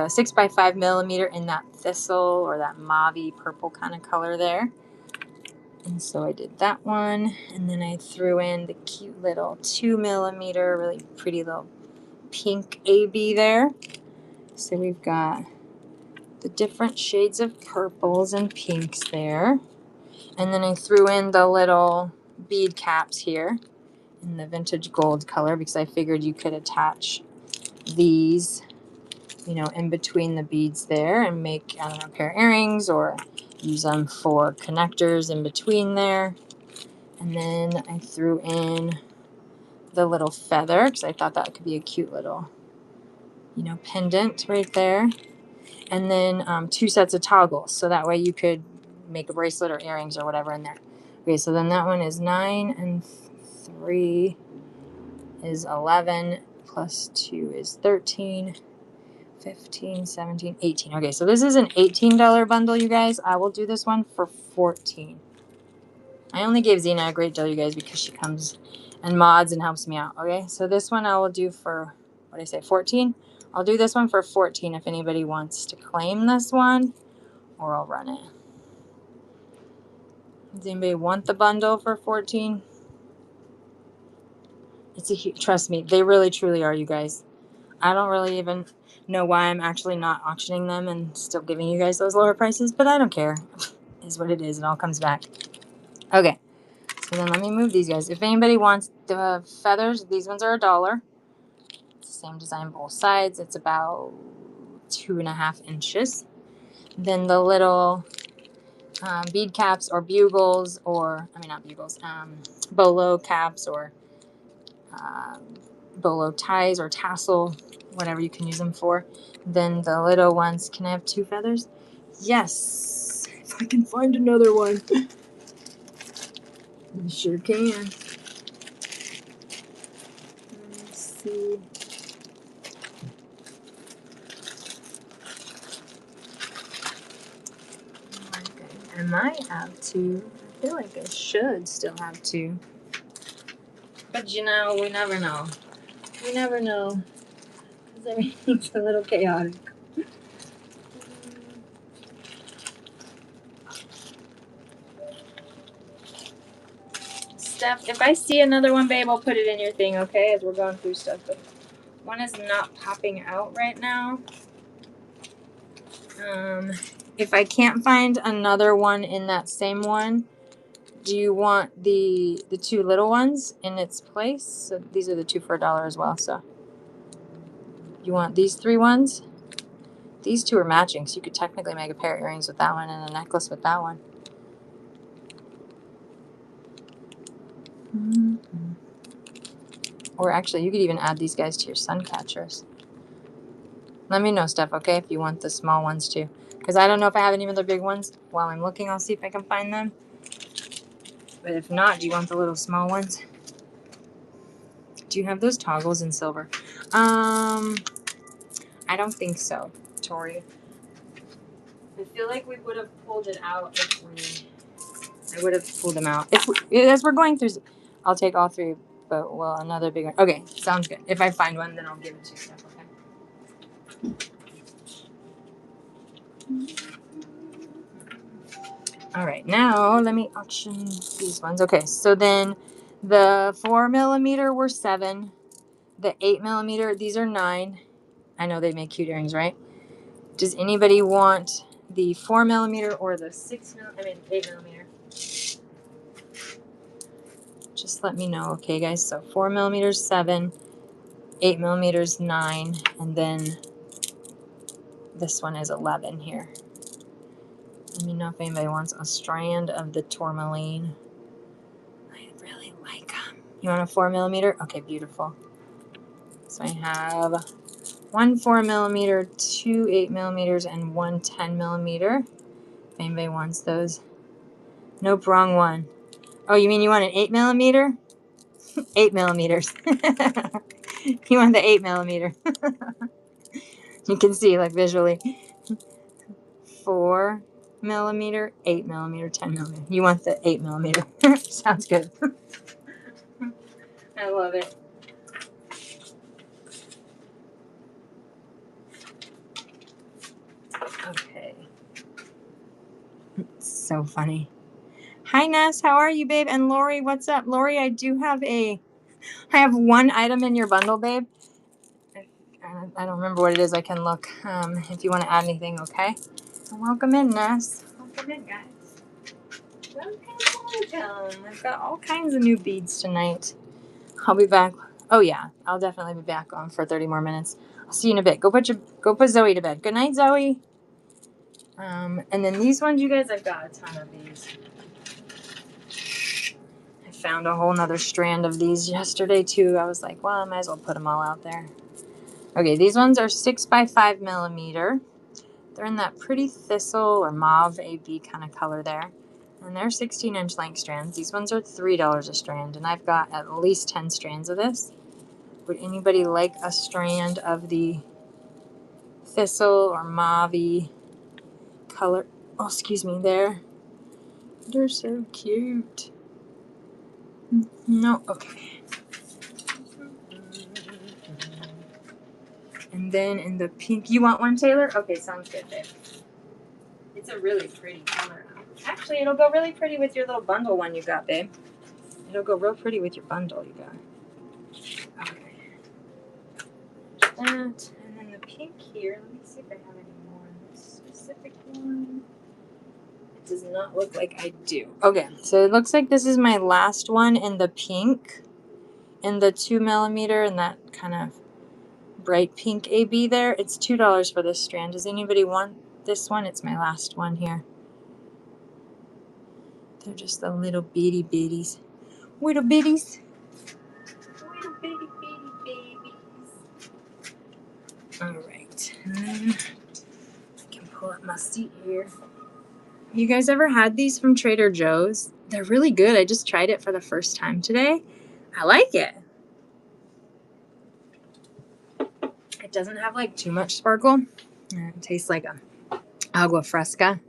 6x5 millimeter in that thistle or that mauve purple kind of color there. And so I did that one. And then I threw in the cute little 2 millimeter, really pretty little pink AB there. So we've got the different shades of purples and pinks there. And then I threw in the little bead caps here in the vintage gold color because I figured you could attach these, in between the beads there and make, I don't know, a pair of earrings or use them for connectors in between there. And then I threw in the little feather because I thought that could be a cute little, pendant right there. And then 2 sets of toggles. So that way you could make a bracelet or earrings or whatever in there. Okay, so then that one is 9 and 3 is 11 plus 2 is 13, 15, 17, 18. Okay, so this is an $18 bundle, you guys. I will do this one for 14. I only gave Zena a great deal, you guys, because she comes and mods and helps me out. Okay, so this one I will do for, what did I say, 14? I'll do this one for 14 if anybody wants to claim this one, or I'll run it. Does anybody want the bundle for 14? It's a huge, trust me, they really truly are, you guys. I don't really even know why I'm actually not auctioning them and still giving you guys those lower prices, but I don't care. Is what it is. It all comes back. Okay. So then let me move these guys. If anybody wants the feathers, these ones are $1. It's the same design both sides. It's about 2.5 inches. Then the little bead caps or bugles, or, I mean, not bugles, bolo caps or bolo ties or tassel, whatever you can use them for. Then the little ones, can I have 2 feathers? Yes, if I can find another one. You sure can. Let's see. I might have 2. I feel like I should still have 2. But we never know. We never know. Everything's a little chaotic. Steph, if I see another one, babe, I'll put it in your thing, okay? As we're going through stuff. But one is not popping out right now. If I can't find another one in that same one, do you want the two little ones in its place? So these are the 2 for $1 as well. So you want these 3 ones? These 2 are matching, so you could technically make a pair of earrings with that one and a necklace with that one. Mm-hmm. Or actually, you could even add these guys to your sun catchers. Let me know, Steph, okay, if you want the small ones too. Because I don't know if I have any other big ones. While I'm looking, I'll see if I can find them. But if not, do you want the little small ones? Do you have those toggles in silver? I don't think so, Tori. I feel like we would have pulled it out if I would have pulled them out. As we're going through, I'll take all 3, but well, another big one. Okay, sounds good. If I find one, then I'll give it to you, Steph, okay? All right, now let me auction these ones. Okay, so then the 4mm were 7. The 8mm, these are 9. I know they make cute earrings, right? Does anybody want the 4mm or the 8mm? Just let me know, okay, guys? So 4mm 7, 8mm 9, and then this one is 11 here. Let me know if anybody wants a strand of the tourmaline. I really like them. You want a 4mm? Okay, beautiful. So I have 1 4mm, 2 8mm, and 1 10mm. If anybody wants those. Nope, wrong one. Oh, you mean you want an 8mm? 8mm. You want the 8mm. You can see, like, visually. 4mm, 8mm, 10mm. You want the 8mm. Sounds good. I love it. Okay. It's so funny. Hi, Ness. How are you, babe? And Lori, what's up? Lori, I have 1 item in your bundle, babe. I don't remember what it is. I can look if you want to add anything, okay? Welcome in, Ness. Welcome in, guys. Welcome. I've got all kinds of new beads tonight. I'll be back. Oh, yeah. I'll definitely be back on for 30 more minutes. I'll see you in a bit. Go put Zoe to bed. Good night, Zoe. And then these ones, you guys, I've got a ton of these. I found a whole nother strand of these yesterday, too. I was like, well, I might as well put them all out there. Okay, these ones are 6 by 5mm. They're in that pretty thistle or mauve AB kind of color there. And they're 16-inch length strands. These ones are $3 a strand, and I've got at least 10 strands of this. Would anybody like a strand of the thistle or mauve color? Oh, excuse me, there. They're so cute. No, okay. And then in the pink, you want one, Taylor? Okay, sounds good, babe. It's a really pretty color. Actually, it'll go really pretty with your little bundle one you got, babe. It'll go real pretty with your bundle you got. Okay. That, and then the pink here. Let me see if I have any more in this specific one. It does not look like I do. Okay, so it looks like this is my last one in the pink, in the 2mm, and that kind of bright pink AB there. It's $2 for this strand. Does anybody want this one? It's my last one here. They're just the little bitty bitties. Little bitties. Little bitty bitty babies. Alright. And then I can pull up my seat here. You guys ever had these from Trader Joe's? They're really good. I just tried it for the first time today. I like it. It doesn't have like too much sparkle. It tastes like a agua fresca.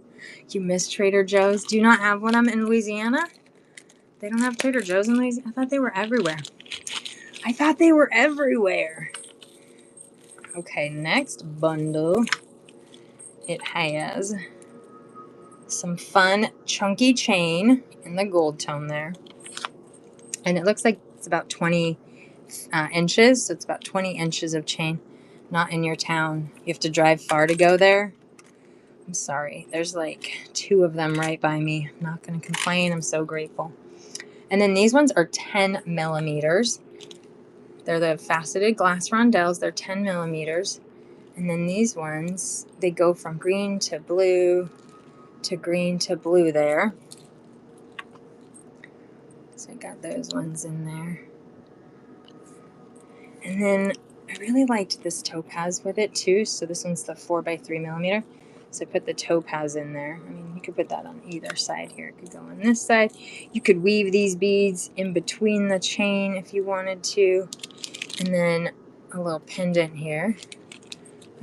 You miss Trader Joe's? Do you not have one of them in Louisiana? They don't have Trader Joe's in Louisiana? I thought they were everywhere. Okay, next bundle. It has some fun chunky chain in the gold tone there. And it looks like it's about 20 inches. So it's about 20 inches of chain. Not in your town. You have to drive far to go there. I'm sorry. There's like 2 of them right by me. I'm not going to complain. I'm so grateful. And then these ones are 10 millimeters. They're the faceted glass rondelles. They're 10 millimeters. And then these ones, they go from green to blue to green to blue there. So I got those ones in there. And then I really liked this topaz with it too. So this one's the 4x3 millimeter. So I put the topaz in there. I mean, you could put that on either side here. It could go on this side. You could weave these beads in between the chain if you wanted to. And then a little pendant here.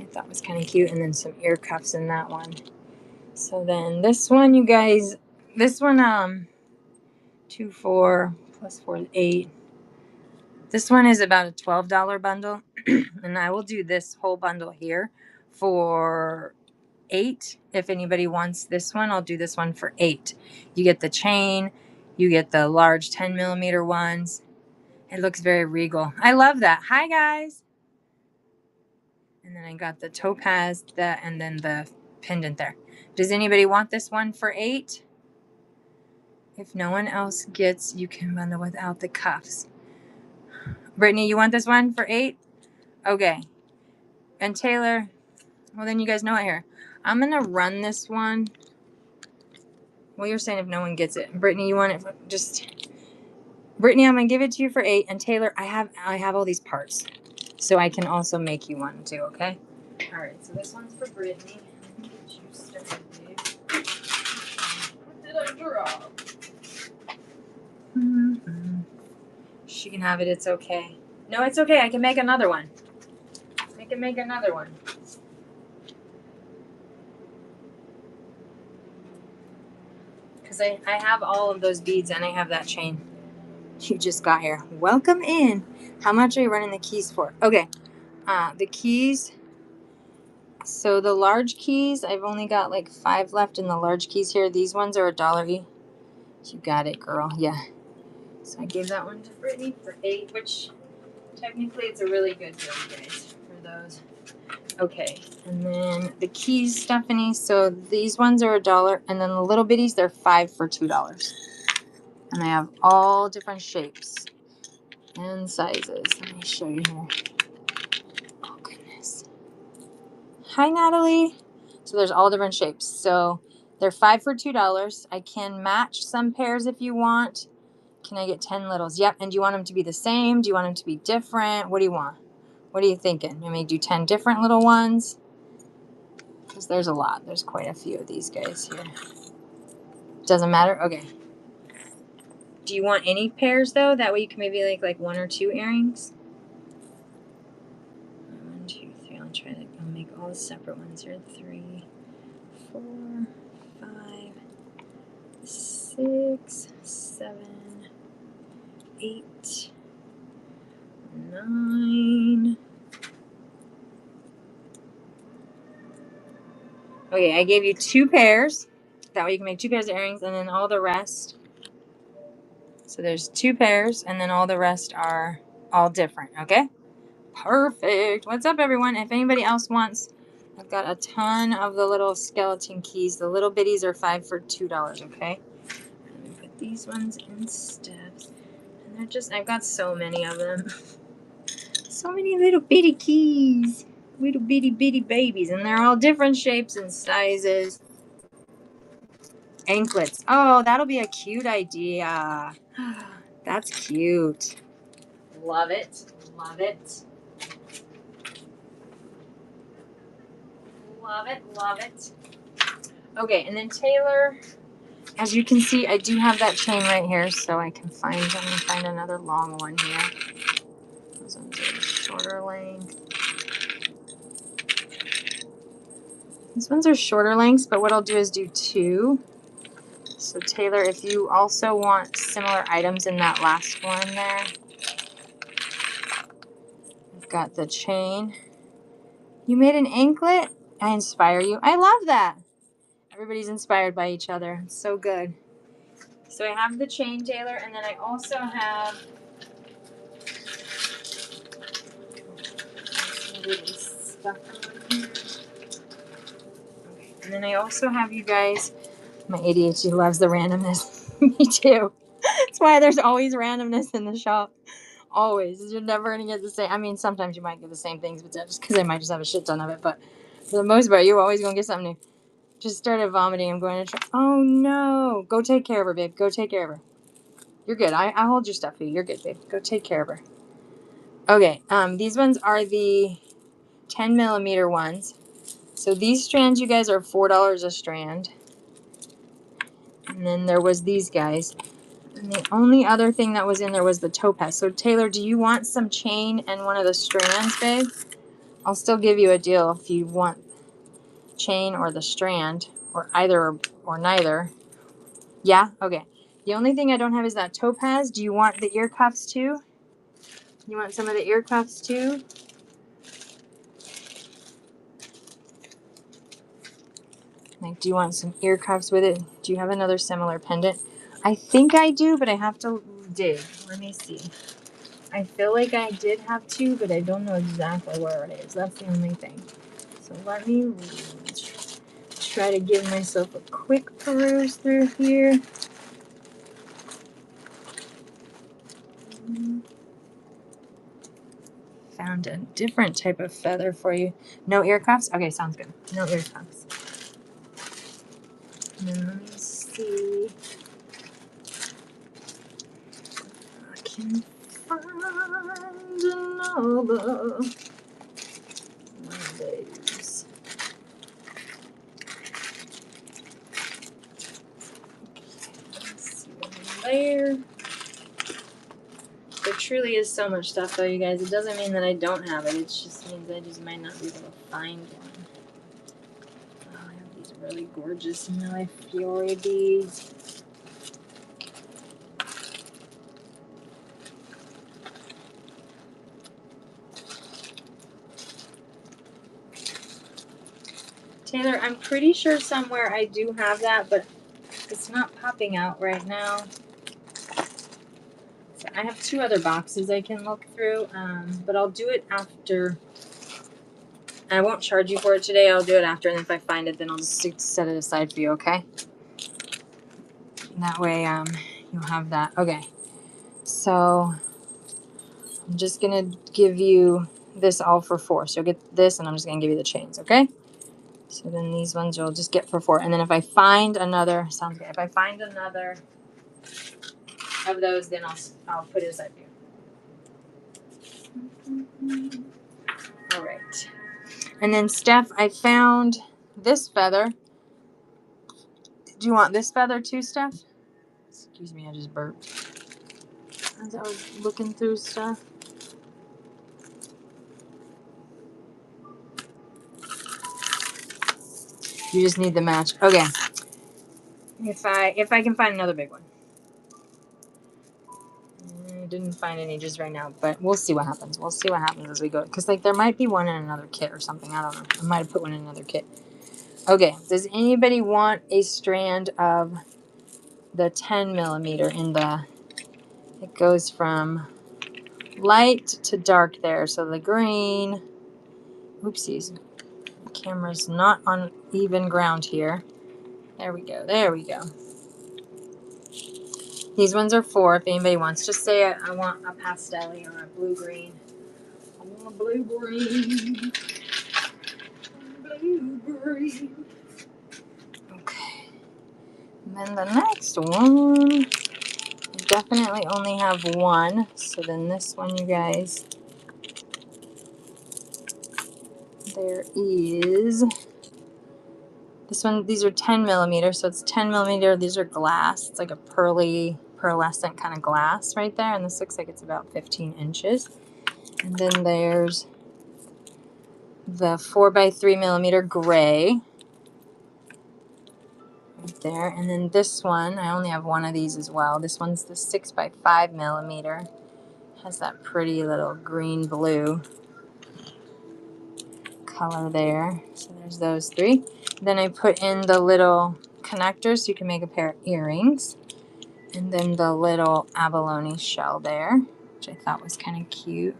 I thought was kind of cute. And then some ear cuffs in that one. So then this one, you guys, this one, 2, 4 plus 4 is 8. This one is about a $12 bundle. And I will do this whole bundle here for $8. If anybody wants this one, I'll do this one for $8. You get the chain, you get the large 10 millimeter ones. It looks very regal. I love that. Hi guys. And then I got the topaz, and then the pendant there. Does anybody want this one for $8? If no one else gets, you can bundle without the cuffs. Brittany, you want this one for $8? Okay. And Taylor, well then you guys know it here. I'm going to run this one. Well, you're saying if no one gets it. Brittany, you want it for Brittany, I'm going to give it to you for $8. And Taylor, I have all these parts. So I can also make you one too, okay? All right, so this one's for Brittany. Let me get you started, babe. What did I drop? She can have it. It's okay. No, it's okay. I can make another one. I can make another one. Because I have all of those beads and I have that chain. You just got here. Welcome in. How much are you running the keys for? Okay. The keys. So the large keys, I've only got like 5 left in the large keys here. These ones are $1 each. You got it, girl. Yeah. So I gave that one to Brittany for $8, which technically it's a really good deal, guys, for those. Okay, and then the keys, Stephanie. So these ones are $1, and then the little bitties, they're 5 for $2. And I have all different shapes and sizes. Let me show you here. Oh, goodness. Hi, Natalie. So there's all different shapes. So they're 5 for $2. I can match some pairs if you want. Can I get 10 littles? Yep. And do you want them to be the same? Do you want them to be different? What do you want? What are you thinking? You may do 10 different little ones? Because there's a lot. There's quite a few of these guys here. Doesn't matter? Okay. Do you want any pairs, though? That way you can maybe like 1 or 2 earrings. 1, 2, 3. I'll try to make all the separate ones here. 3, 4, 5, 6, 7, 8, 9. Okay, I gave you 2 pairs. That way you can make 2 pairs of earrings, and then all the rest. So there's 2 pairs, and then all the rest are all different, okay? Perfect. What's up, everyone? If anybody else wants, I've got a ton of the little skeleton keys. The little bitties are 5 for $2, okay? Let me put these ones in steps. And they're just, I've got so many of them. So many little bitty keys. Little bitty bitty babies. And they're all different shapes and sizes. Anklets. Oh, that'll be a cute idea. That's cute. Love it. Love it. Love it. Love it. Okay, and then Taylor, as you can see, I do have that chain right here, so I can find another long one here. Those ones are shorter length. These ones are shorter lengths, but what I'll do is do 2. So Taylor, if you also want similar items in that last one there, I've got the chain You made an anklet? I inspire you. I love that. Everybody's inspired by each other. It's so good. So I have the chain, Taylor, and then I also have stuff. Okay. And then I also have, you guys, my ADHD loves the randomness. Me too. That's why there's always randomness in the shop. Always. You're never going to get the same. I mean, sometimes you might get the same things, but that's just because I might just have a shit ton of it. But for the most part, you're always going to get something new. Just started vomiting. I'm going to try. Oh, no. Go take care of her, babe. Go take care of her. You're good. I hold your stuff for you. You're good, babe. Go take care of her. Okay. These ones are the 10 millimeter ones. So these strands, you guys, are $4 a strand. And then there was these guys. And the only other thing that was in there was the topaz. So Taylor, do you want some chain and one of the strands, babe? I'll still give you a deal if you want chain or the strand, or either or neither. Yeah? Okay. The only thing I don't have is that topaz. Do you want the ear cuffs too? You want some of the ear cuffs too? Like, do you want some ear cuffs with it? Do you have another similar pendant? I think I do, but I have to dig. Let me see. I feel like I did have two, but I don't know exactly where it is. That's the only thing. So let me try to give myself a quick peruse through here. Found a different type of feather for you. No ear cuffs? Okay, sounds good. No ear cuffs. And then let me see if I can find another one of those. Let's see what's there. There truly is so much stuff, though, you guys. It doesn't mean that I don't have it. It just means I just might not be able to find one. Oh, I have these really gorgeous Mille Fiori beads. Taylor, I'm pretty sure somewhere I do have that, but it's not popping out right now. So I have two other boxes I can look through, but I'll do it after. I won't charge you for it today. I'll do it after, and if I find it, then I'll just set it aside for you, okay? That way, you'll have that. Okay. So I'm just gonna give you this all for $4. So you'll get this, and I'm just gonna give you the chains, okay? So then these ones you'll just get for $4. And then if I find another, sounds good. If I find another of those, then I'll put it aside for you. All right. And then Steph, I found this feather. Do you want this feather too, Steph? Excuse me, I just burped. As I was looking through stuff. You just need the match. Okay. If I can find another big one. I didn't find any just right now, but we'll see what happens. We'll see what happens as we go. Because, like, there might be one in another kit or something. I don't know. I might have put one in another kit. Okay. Does anybody want a strand of the 10 millimeter in the... It goes from light to dark there. So the green... Oopsies. The camera's not on even ground here. There we go. There we go. These ones are $4 if anybody wants. Just say I want a pastel or a blue-green. I want a blue-green. Blue-green. Okay. And then the next one, I definitely only have one. So then this one, you guys, there is... This one, these are 10 millimeter, so it's 10 millimeter. These are glass. It's like a pearlescent kind of glass right there. And this looks like it's about 15 inches. And then there's the 4x3 millimeter gray right there. And then this one, I only have one of these as well. This one's the 6x5 millimeter. Has that pretty little green blue. color there. So there's those 3. Then I put in the little connectors so you can make a pair of earrings. And then the little abalone shell there, which I thought was kind of cute.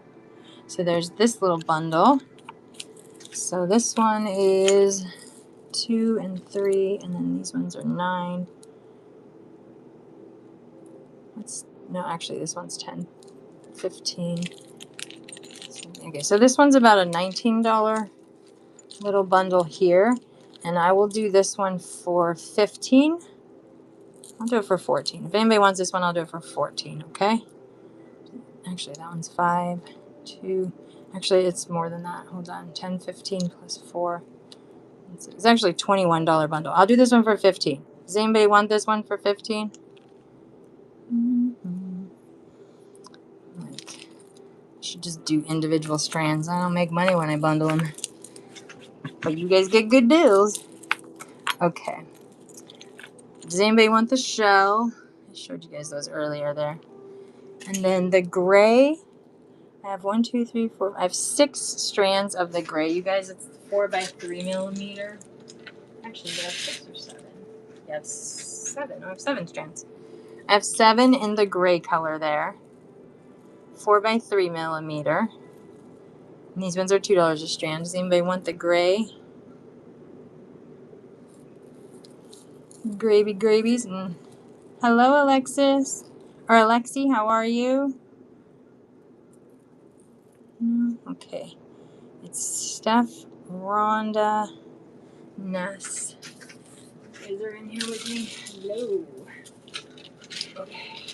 So there's this little bundle. So this one is 2 and 3, and then these ones are 9. No, actually this one's 10, 15. Okay, so this one's about a $19 little bundle here, and I will do this one for 15. I'll do it for 14. If anybody wants this one, I'll do it for 14, okay? Actually, that one's 5, 2. Actually, it's more than that. Hold on. 10, 15 plus 4. It's actually a $21 bundle. I'll do this one for 15. Does anybody want this one for 15? Like, I should just do individual strands. I don't make money when I bundle them. But you guys get good deals. Okay. Does anybody want the shell? I showed you guys those earlier there. And then the gray, I have 1, 2, 3, 4. I have 6 strands of the gray. You guys, it's 4 by 3 millimeter. Actually, do I have 6 or 7? You have 7. I have 7 strands. I have 7 in the gray color there. 4 by 3 millimeter. And these ones are $2 a strand. Does anybody want the gray? Gravies. And hello, Alexis. Or Alexi, how are you? Okay. It's Steph, Rhonda, Ness. You guys are in here with me? Hello. Okay.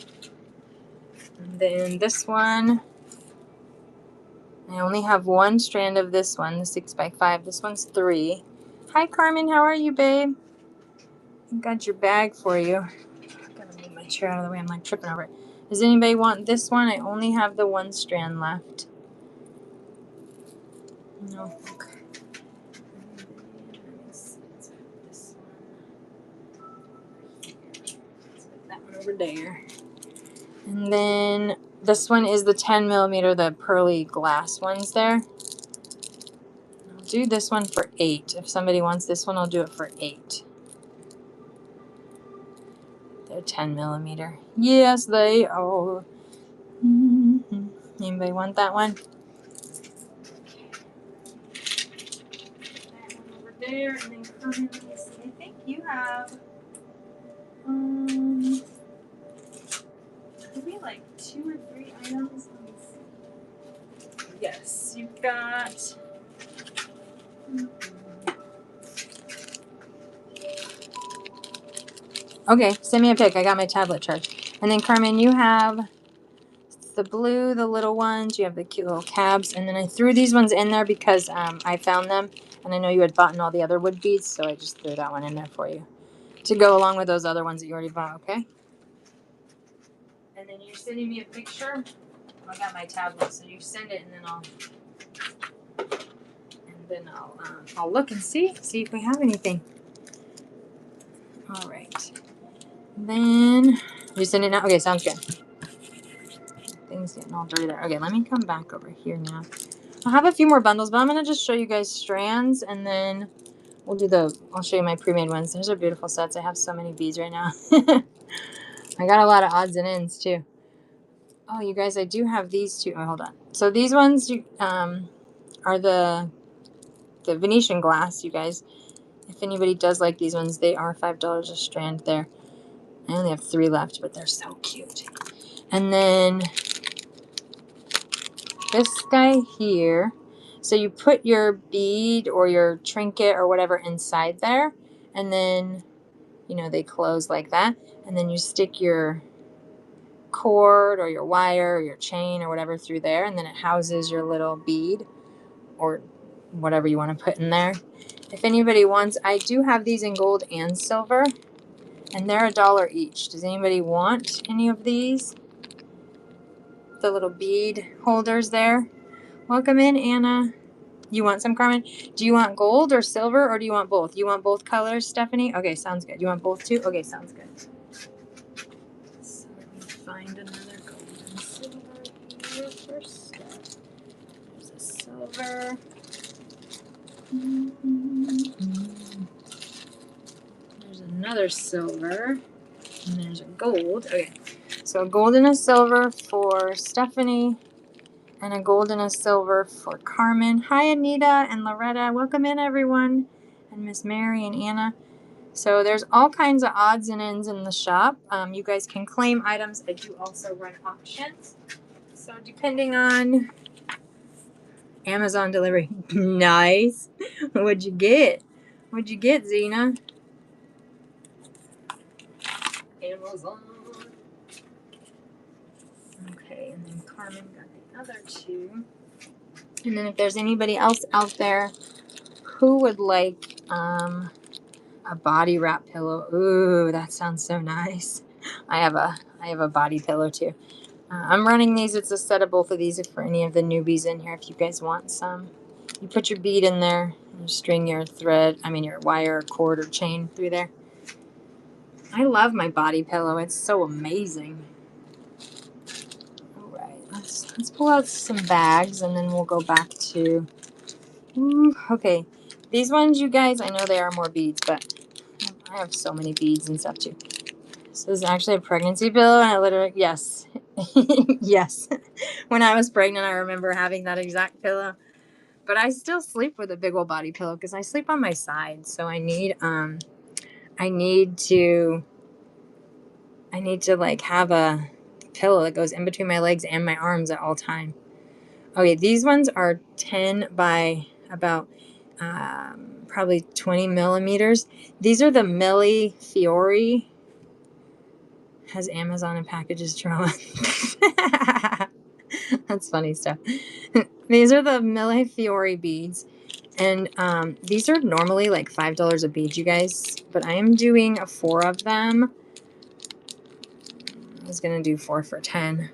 And then this one, I only have 1 strand of this one, the 6 by 5. This one's 3. Hi, Carmen. How are you, babe? I got your bag for you. Gotta move my chair out of the way. I'm like tripping over it. Does anybody want this one? I only have the 1 strand left. No. Okay. Let's put that one over there. And then this one is the 10 millimeter, the pearly glass ones there. I'll do this one for 8. If somebody wants this one, I'll do it for 8. They're 10 millimeter. Yes, they are. Mm-hmm. Anybody want that one? That one over there, and then Carmen, let me see. I think you have maybe like 2 or 3 items. Let me see. Yes, you've got. Okay, send me a pic. I got my tablet charged. And then Carmen, you have the blue, the little ones. You have the cute little cabs. And then I threw these ones in there because I found them. And I know you had bought in all the other wood beads, so I just threw that one in there for you to go along with those other ones that you already bought, okay? And then you're sending me a picture. I got my tablet, so you send it, and then I'll look and see if we have anything. All right. Then you send it now. Okay, sounds good. Things getting all dirty there. Okay, let me come back over here now. I have a few more bundles, but I'm gonna just show you guys strands, and then I'll show you my pre-made ones. Those are beautiful sets. I have so many beads right now. I got a lot of odds and ends too. Oh, you guys, I do have these two. Oh, hold on. So these ones are the Venetian glass, you guys. If anybody does like these ones, they are $5 a strand there. I only have 3 left, but they're so cute. And then this guy here. So you put your bead or your trinket or whatever inside there, and then, you know, they close like that. And then you stick your cord or your wire or your chain or whatever through there, and then it houses your little bead or whatever you want to put in there. If anybody wants, I do have these in gold and silver, and they're $1 each. Does anybody want any of these? The little bead holders there. Welcome in, Anna. You want some, Carmen? Do you want gold or silver, or do you want both? You want both colors, Stephanie? Okay, sounds good. You want both too? Okay, sounds good. So let me find another gold and silver here for Steph. There's a silver. There's another silver. And there's a gold. Okay. So a gold and a silver for Stephanie. And a gold and a silver for Carmen. Hi, Anita and Loretta. Welcome in, everyone. And Miss Mary and Anna. So there's all kinds of odds and ends in the shop. You guys can claim items. I do also run auctions. So depending on Amazon delivery. Nice. What'd you get? What'd you get, Zena? Amazon. Okay, and then Carmen got the other two. And then if there's anybody else out there who would like a body wrap pillow. Ooh, that sounds so nice. I have a body pillow too. I'm running these. It's a set of both of these for any of the newbies in here if you guys want some. You put your bead in there, and you string your your wire, cord, or chain through there. I love my body pillow. It's so amazing. All right, let's pull out some bags, and then we'll go back to. Ooh, okay, these ones, you guys, I know they are more beads, but I have so many beads and stuff too. So this is actually a pregnancy pillow, and I literally, yes, yes. When I was pregnant, I remember having that exact pillow. But I still sleep with a big old body pillow because I sleep on my side. So I need to like have a pillow that goes in between my legs and my arms at all time. Okay, these ones are 10 by about probably 20 millimeters. These are the Milli Fiore. Has Amazon and packages trauma. That's funny stuff. These are the Milli Fiore beads. And these are normally like $5 a bead, you guys. But I am doing 4 of them. I was going to do 4 for 10.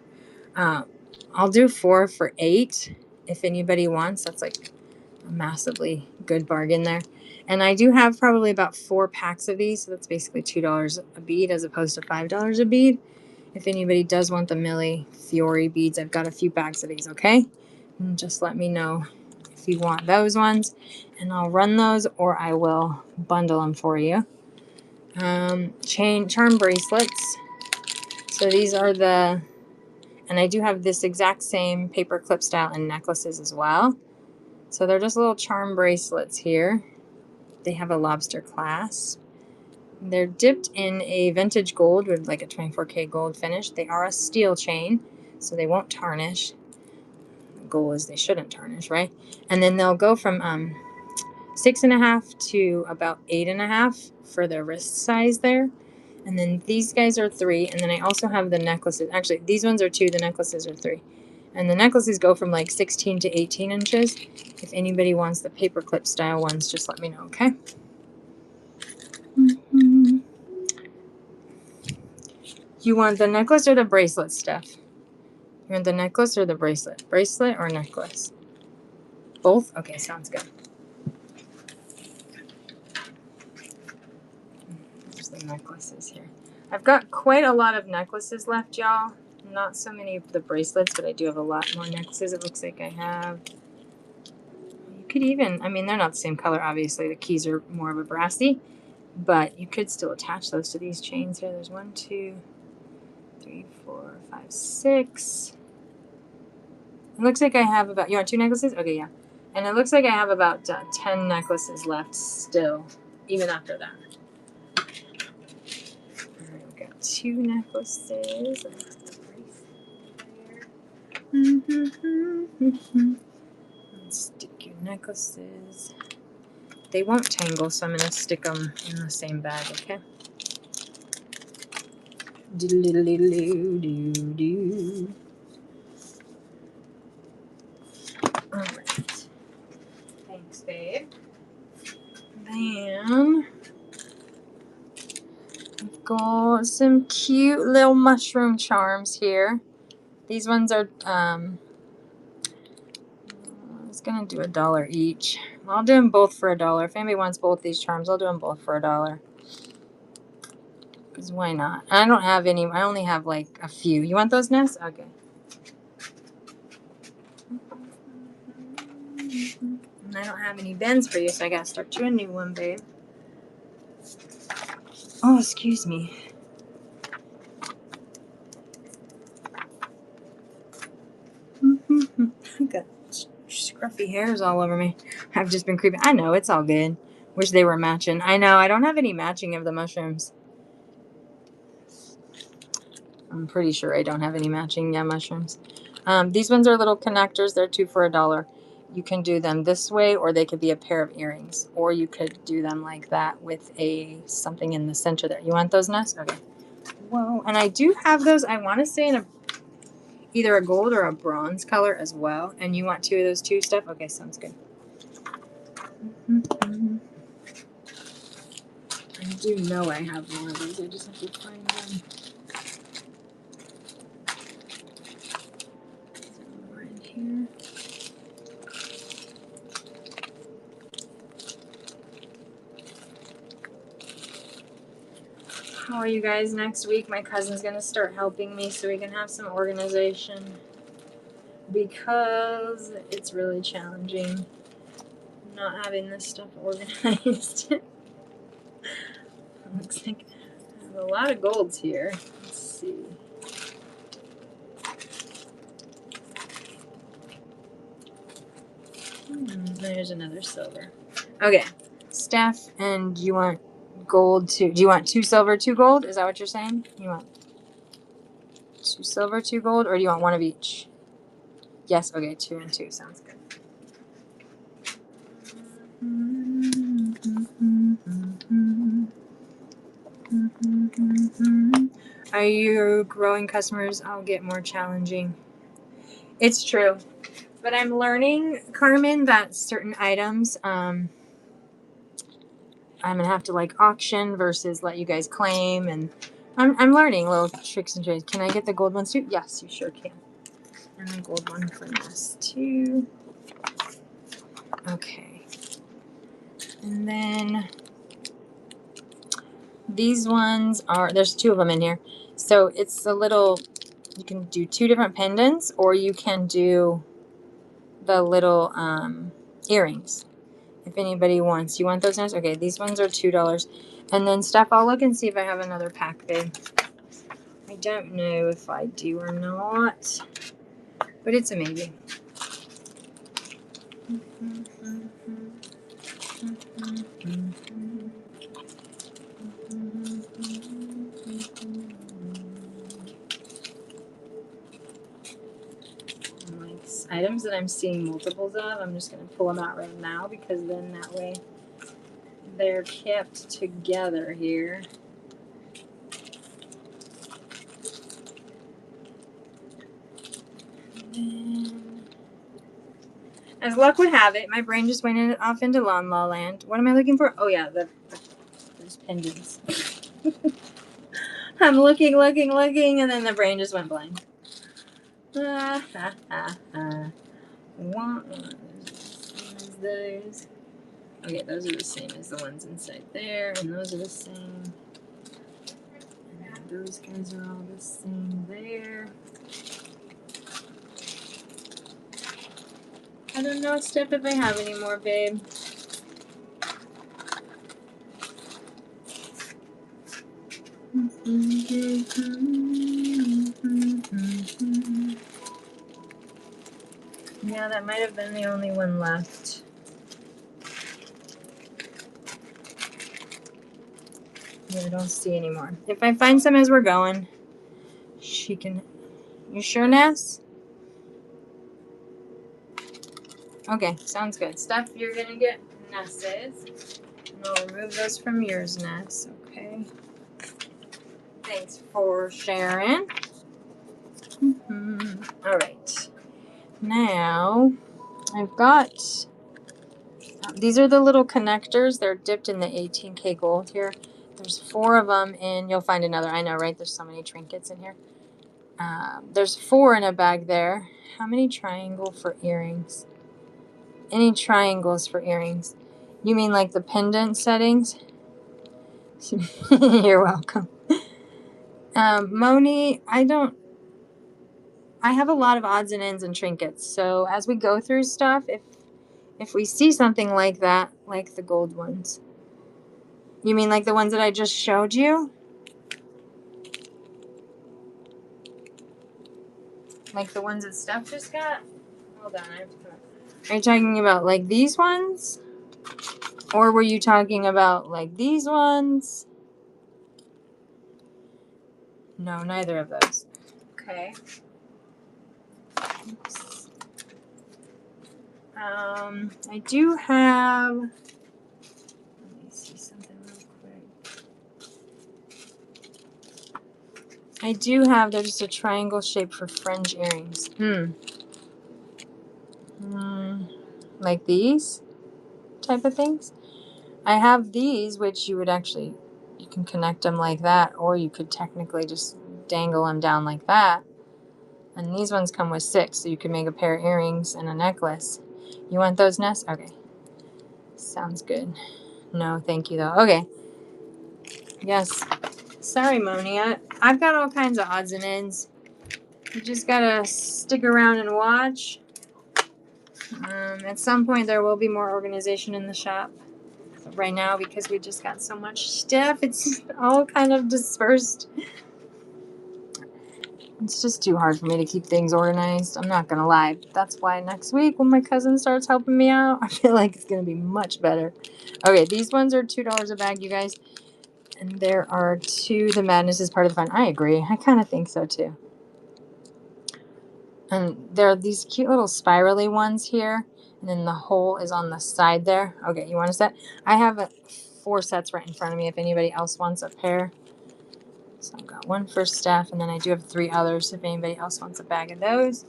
I'll do 4 for 8 if anybody wants. That's like a massively good bargain there. And I do have probably about 4 packs of these. So that's basically $2 a bead as opposed to $5 a bead. If anybody does want the Milli Fiore beads, I've got a few bags of these, okay? And just let me know if you want those ones, and I'll run those, or I will bundle them for you. Charm bracelets. So these are and I do have this exact same paper clip style and necklaces as well. So they're just little charm bracelets here. They have a lobster clasp. They're dipped in a vintage gold with like a 24K gold finish. They are a steel chain, so they won't tarnish. The goal is they shouldn't tarnish, right? And then they'll go from 6.5 to about 8.5 for the wrist size there. And then these guys are 3. And then I also have the necklaces. Actually, these ones are 2. The necklaces are 3. And the necklaces go from like 16 to 18 inches. If anybody wants the paperclip style ones, just let me know, okay? Mm-hmm. You want the necklace or the bracelet, Steph? You want the necklace or the bracelet? Bracelet or necklace? Both? Okay, sounds good. There's the necklaces here. I've got quite a lot of necklaces left, y'all. Not so many of the bracelets, but I do have a lot more necklaces. It looks like I have. You could even, they're not the same color, obviously. The keys are more of a brassy, but you could still attach those to these chains here. There's 1, 2, 3, 4, 5, 6. It looks like I have about, you want 2 necklaces? Okay, yeah. And it looks like I have about 10 necklaces left still, even after that. All right, we've got 2 necklaces. Let's stick your necklaces. They won't tangle, so I'm going to stick them in the same bag, okay? Do-do-do-do-do-do. All right. Thanks, babe. Then I've got some cute little mushroom charms here. These ones are, I was going to do $1 each. I'll do them both for $1. If anybody wants both these charms, I'll do them both for $1. Because why not? I don't have any. I only have like a few. You want those, Ness? Okay. And I don't have any bins for you, so I gotta start you a new one, babe. Oh, excuse me. I've got scruffy hairs all over me. I've just been creeping. I know, it's all good. Wish they were matching. I know, I don't have any matching of the mushrooms. I'm pretty sure I don't have any matching, mushrooms. These ones are little connectors. They're 2 for $1. You can do them this way, or they could be a pair of earrings, or you could do them like that with something in the center there. You want those, Ness? Okay. Whoa. And I do have those, I want to say, in either a gold or a bronze color as well. And you want 2 of those too, Steph? Okay, sounds good. I do know I have more of these. I just have to find them. Is there more in here? How are you guys next week? My cousin's going to start helping me so we can have some organization, because it's really challenging not having this stuff organized. Looks like I have a lot of golds here. Let's see. There's another silver. Okay, Steph, and you want gold too? Do you want 2 silver, 2 gold? Is that what you're saying? You want 2 silver, 2 gold, or do you want 1 of each? Yes. Okay, 2 and 2 sounds good. Are you growing customers? I'll get more challenging. It's true. But I'm learning, Carmen, that certain items, I'm going to have to like auction versus let you guys claim. And I'm learning little tricks and trades. Can I get the gold ones too? Yes, you sure can. And the gold one for this too. Okay. And then these ones are, there's 2 of them in here. So it's a little, you can do 2 different pendants, or you can do the little earrings. If anybody wants. You want those now? Okay, these ones are $2. And then Steph, I'll look and see if I have another pack, babe. I don't know if I do or not, but it's a maybe. Items that I'm seeing multiples of, I'm just going to pull them out right now, because then that way they're kept together here. And as luck would have it, my brain just went off into La La Land. What am I looking for? Oh yeah, those pendants. I'm looking, and then the brain just went blank. What is those? Okay, those are the same as the ones inside there, and those are the same. And those guys are all the same there. I don't know, Steph, if I have any more, babe. Yeah, that might have been the only one left. Yeah, I don't see any more. If I find some as we're going, she can... You sure, Ness? Okay, sounds good. Steph, you're gonna get Ness's. And I'll remove those from yours, Ness. Okay. Thanks for sharing. All right. Now, I've got... these are the little connectors. They're dipped in the 18K gold here. There's 4 of them, and you'll find another. I know, right? There's so many trinkets in here. There's 4 in a bag there. How many triangle for earrings? Any triangles for earrings? You mean like the pendant settings? You're welcome. Moni, I have a lot of odds and ends and trinkets. So as we go through stuff, if we see something like that, like the gold ones. You mean like the ones that I just showed you? Like the ones that Steph just got? Hold on, I have to come up. Are you talking about like these ones? Or were you talking about like these ones? No, neither of those. Okay. Oops. I do have. Let me see something real quick. I do have. They're just a triangle shape for fringe earrings. Like these type of things. I have these, which you can connect them like that, or you could technically just dangle them down like that. And these ones come with 6, so you could make a pair of earrings and a necklace. You want those, Ness? Okay. Sounds good. No, thank you, though. Okay. Yes. Sorry, Moni. I've got all kinds of odds and ends. You just gotta stick around and watch. At some point, there will be more organization in the shop. But right now, because we just got so much stuff, it's all kind of dispersed. It's just too hard for me to keep things organized. I'm not gonna lie. That's why next week when my cousin starts helping me out, I feel like it's gonna be much better. Okay, these ones are $2 a bag, you guys. And there are 2. The madness is part of the fun. I agree. I kind of think so too. And there are these cute little spirally ones here. And then the hole is on the side there. Okay, you want a set? I have 4 sets right in front of me if anybody else wants a pair. So I've got 1 for Steph, and then I do have 3 others if anybody else wants a bag of those.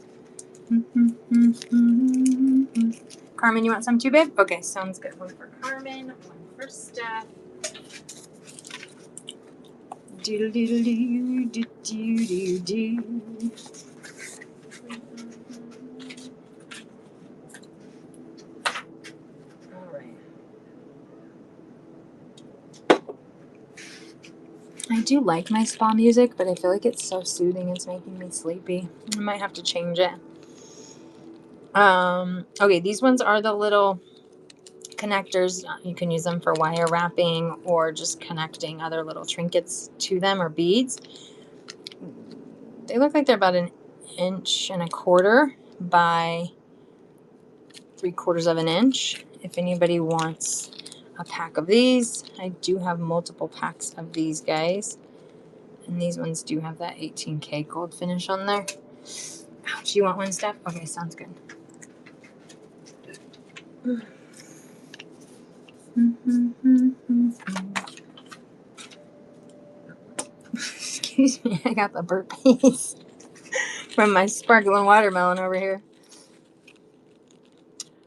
Carmen, you want some too, babe? Okay, sounds good. 1 for Carmen, 1 for Steph. Doodle doodle doo doo doo doo doo. I do like my spa music, but I feel like it's so soothing. It's making me sleepy. I might have to change it. Okay, these ones are the little connectors. You can use them for wire wrapping or just connecting other little trinkets to them or beads. They look like they're about 1.25 inches by 3/4 of an inch. If anybody wants a pack of these, I do have multiple packs of these guys. And these ones do have that 18K gold finish on there. Ouch, you want one, Steph? Okay, sounds good. Excuse me, I got the burpees from my sparkling watermelon over here.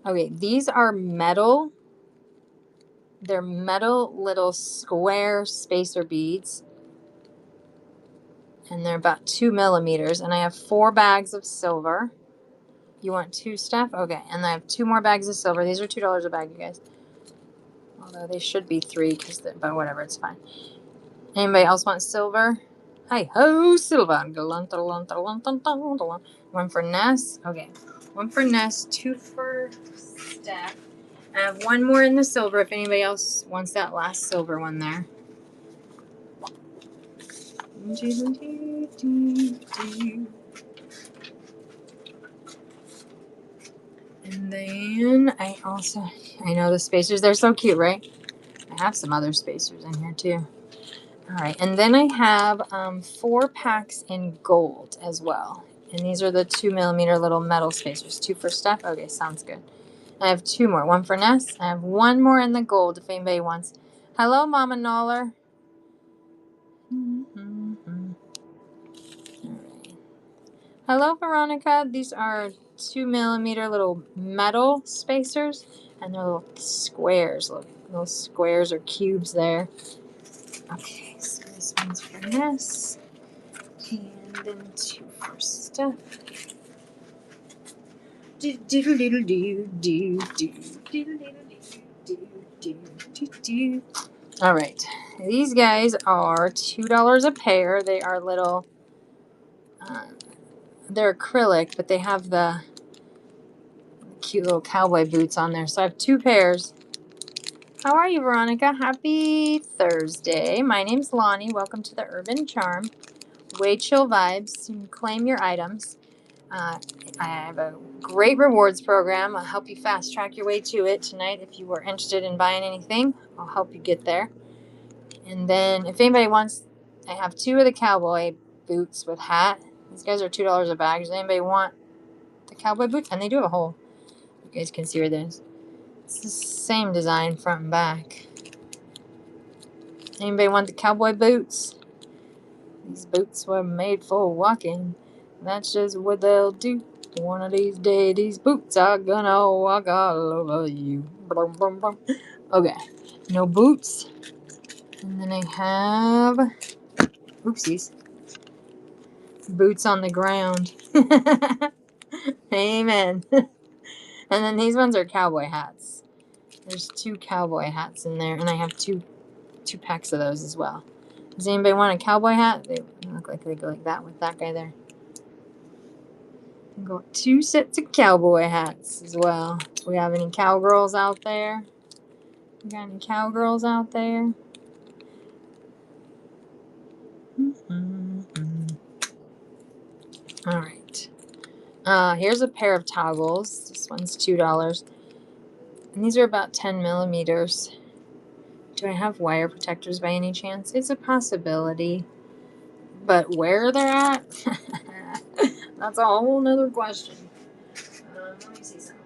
Okay, these are metal. They're metal little square spacer beads. And they're about 2 millimeters. And I have 4 bags of silver. You want 2, Steph? Okay, and I have 2 more bags of silver. These are $2 a bag, you guys. Although they should be 3, but whatever, it's fine. Anybody else want silver? Hi ho, silver. 1 for Ness. Okay, 1 for Ness, 2 for Steph. I have 1 more in the silver if anybody else wants that last silver one there. And then I know the spacers, they're so cute, right? I have some other spacers in here too. All right, and then I have 4 packs in gold as well. And these are the 2 millimeter little metal spacers. 2 for Steph. Okay, sounds good. I have 2 more. 1 for Ness. I have 1 more in the gold if anybody wants. Hello, Mama Noller. All right. Hello, Veronica. These are 2 millimeter little metal spacers, and they're little squares. Little squares or cubes there. Okay, so this one's for Ness. And then 2 for Steph. All right, these guys are $2 a pair. They are little, they're acrylic, but they have the cute little cowboy boots on there. So I have 2 pairs. How are you, Veronica? Happy Thursday. My name's Lonnie. Welcome to the Urban Charm. Way chill vibes. You can claim your items. I have a great rewards program. I'll help you fast track your way to it tonight. If you were interested in buying anything, I'll help you get there. And then if anybody wants, I have 2 of the cowboy boots with hat. These guys are $2 a bag. Does anybody want the cowboy boots? And they do have a hole. You guys can see where this. It's the same design front and back. Anybody want the cowboy boots? These boots were made for walking. That's just what they'll do. One of these days, these boots are gonna walk all over you. Brum, brum, brum. Okay, no boots. And then I have, oopsies, boots on the ground. Amen. And then these ones are cowboy hats. There's 2 cowboy hats in there, and I have two packs of those as well. Does anybody want a cowboy hat? They look like they go like that with that guy there. I got 2 sets of cowboy hats as well. Do we have any cowgirls out there? We got any cowgirls out there? All right. Here's a pair of toggles. This one's $2. And these are about 10 millimeters. Do I have wire protectors by any chance? It's a possibility. But where they're at? That's a whole nother question. Let me see something.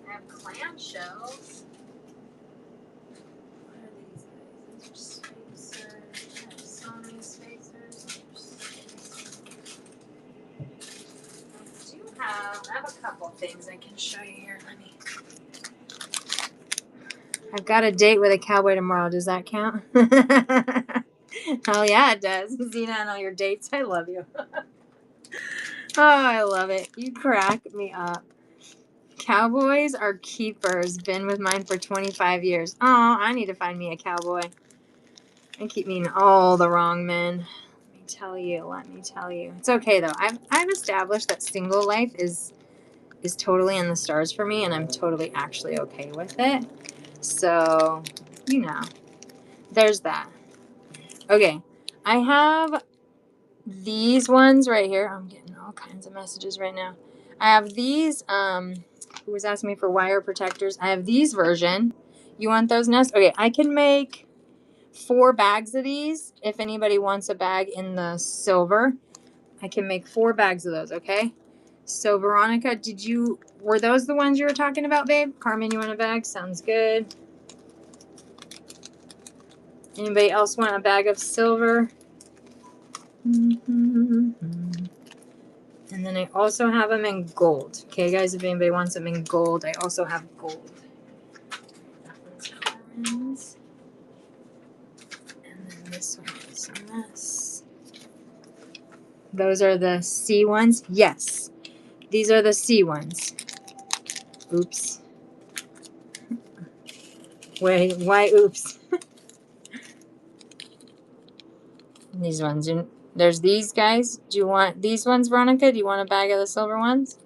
I have clamshells. What are these guys? These are spacers. I have so many spacers. I have a couple things I can show you here. I've got a date with a cowboy tomorrow. Does that count? Oh, yeah, it does. Zena and all your dates. I love you. Oh, I love it. You crack me up. Cowboys are keepers. Been with mine for 25 years. Oh, I need to find me a cowboy. I keep meeting all the wrong men. Let me tell you. It's okay, though. I've established that single life is totally in the stars for me, and I'm totally actually okay with it. So, there's that. Okay, I have these ones right here. I'm getting all kinds of messages right now. I have these, who was asking me for wire protectors. I have these version. You want those, Nest? Okay, I can make 4 bags of these. If anybody wants a bag in the silver, I can make 4 bags of those, okay? So, Veronica, were those the ones you were talking about, babe? Carmen, you want a bag? Sounds good. Anybody else want a bag of silver? And then I also have them in gold. Okay, guys, if anybody wants them in gold, I also have gold. That one's Carmen's. And then this one is a mess. Those are the C ones? Yes. These are the C ones. Oops. Wait, why oops? These ones. There's these guys. Do you want these ones, Veronica? Do you want a bag of the silver ones?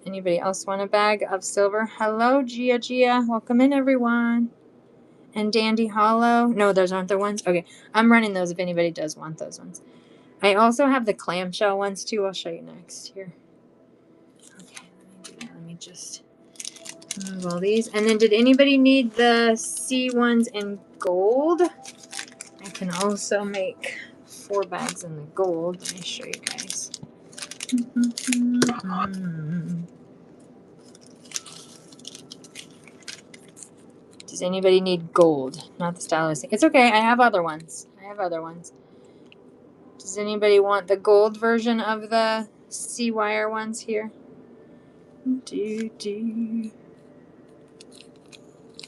Anybody else want a bag of silver? Hello, Gia. Welcome in, everyone. And Dandy Hollow. No, those aren't the ones. Okay, I'm running those if anybody does want those ones. I also have the clamshell ones, too. I'll show you next here. Okay, let me just move all these. And then did anybody need the C ones in gold? I can also make 4 bags in the gold. Let me show you guys. Does anybody need gold? Not the stylus. It's okay. I have other ones. Does anybody want the gold version of the C-wire ones here?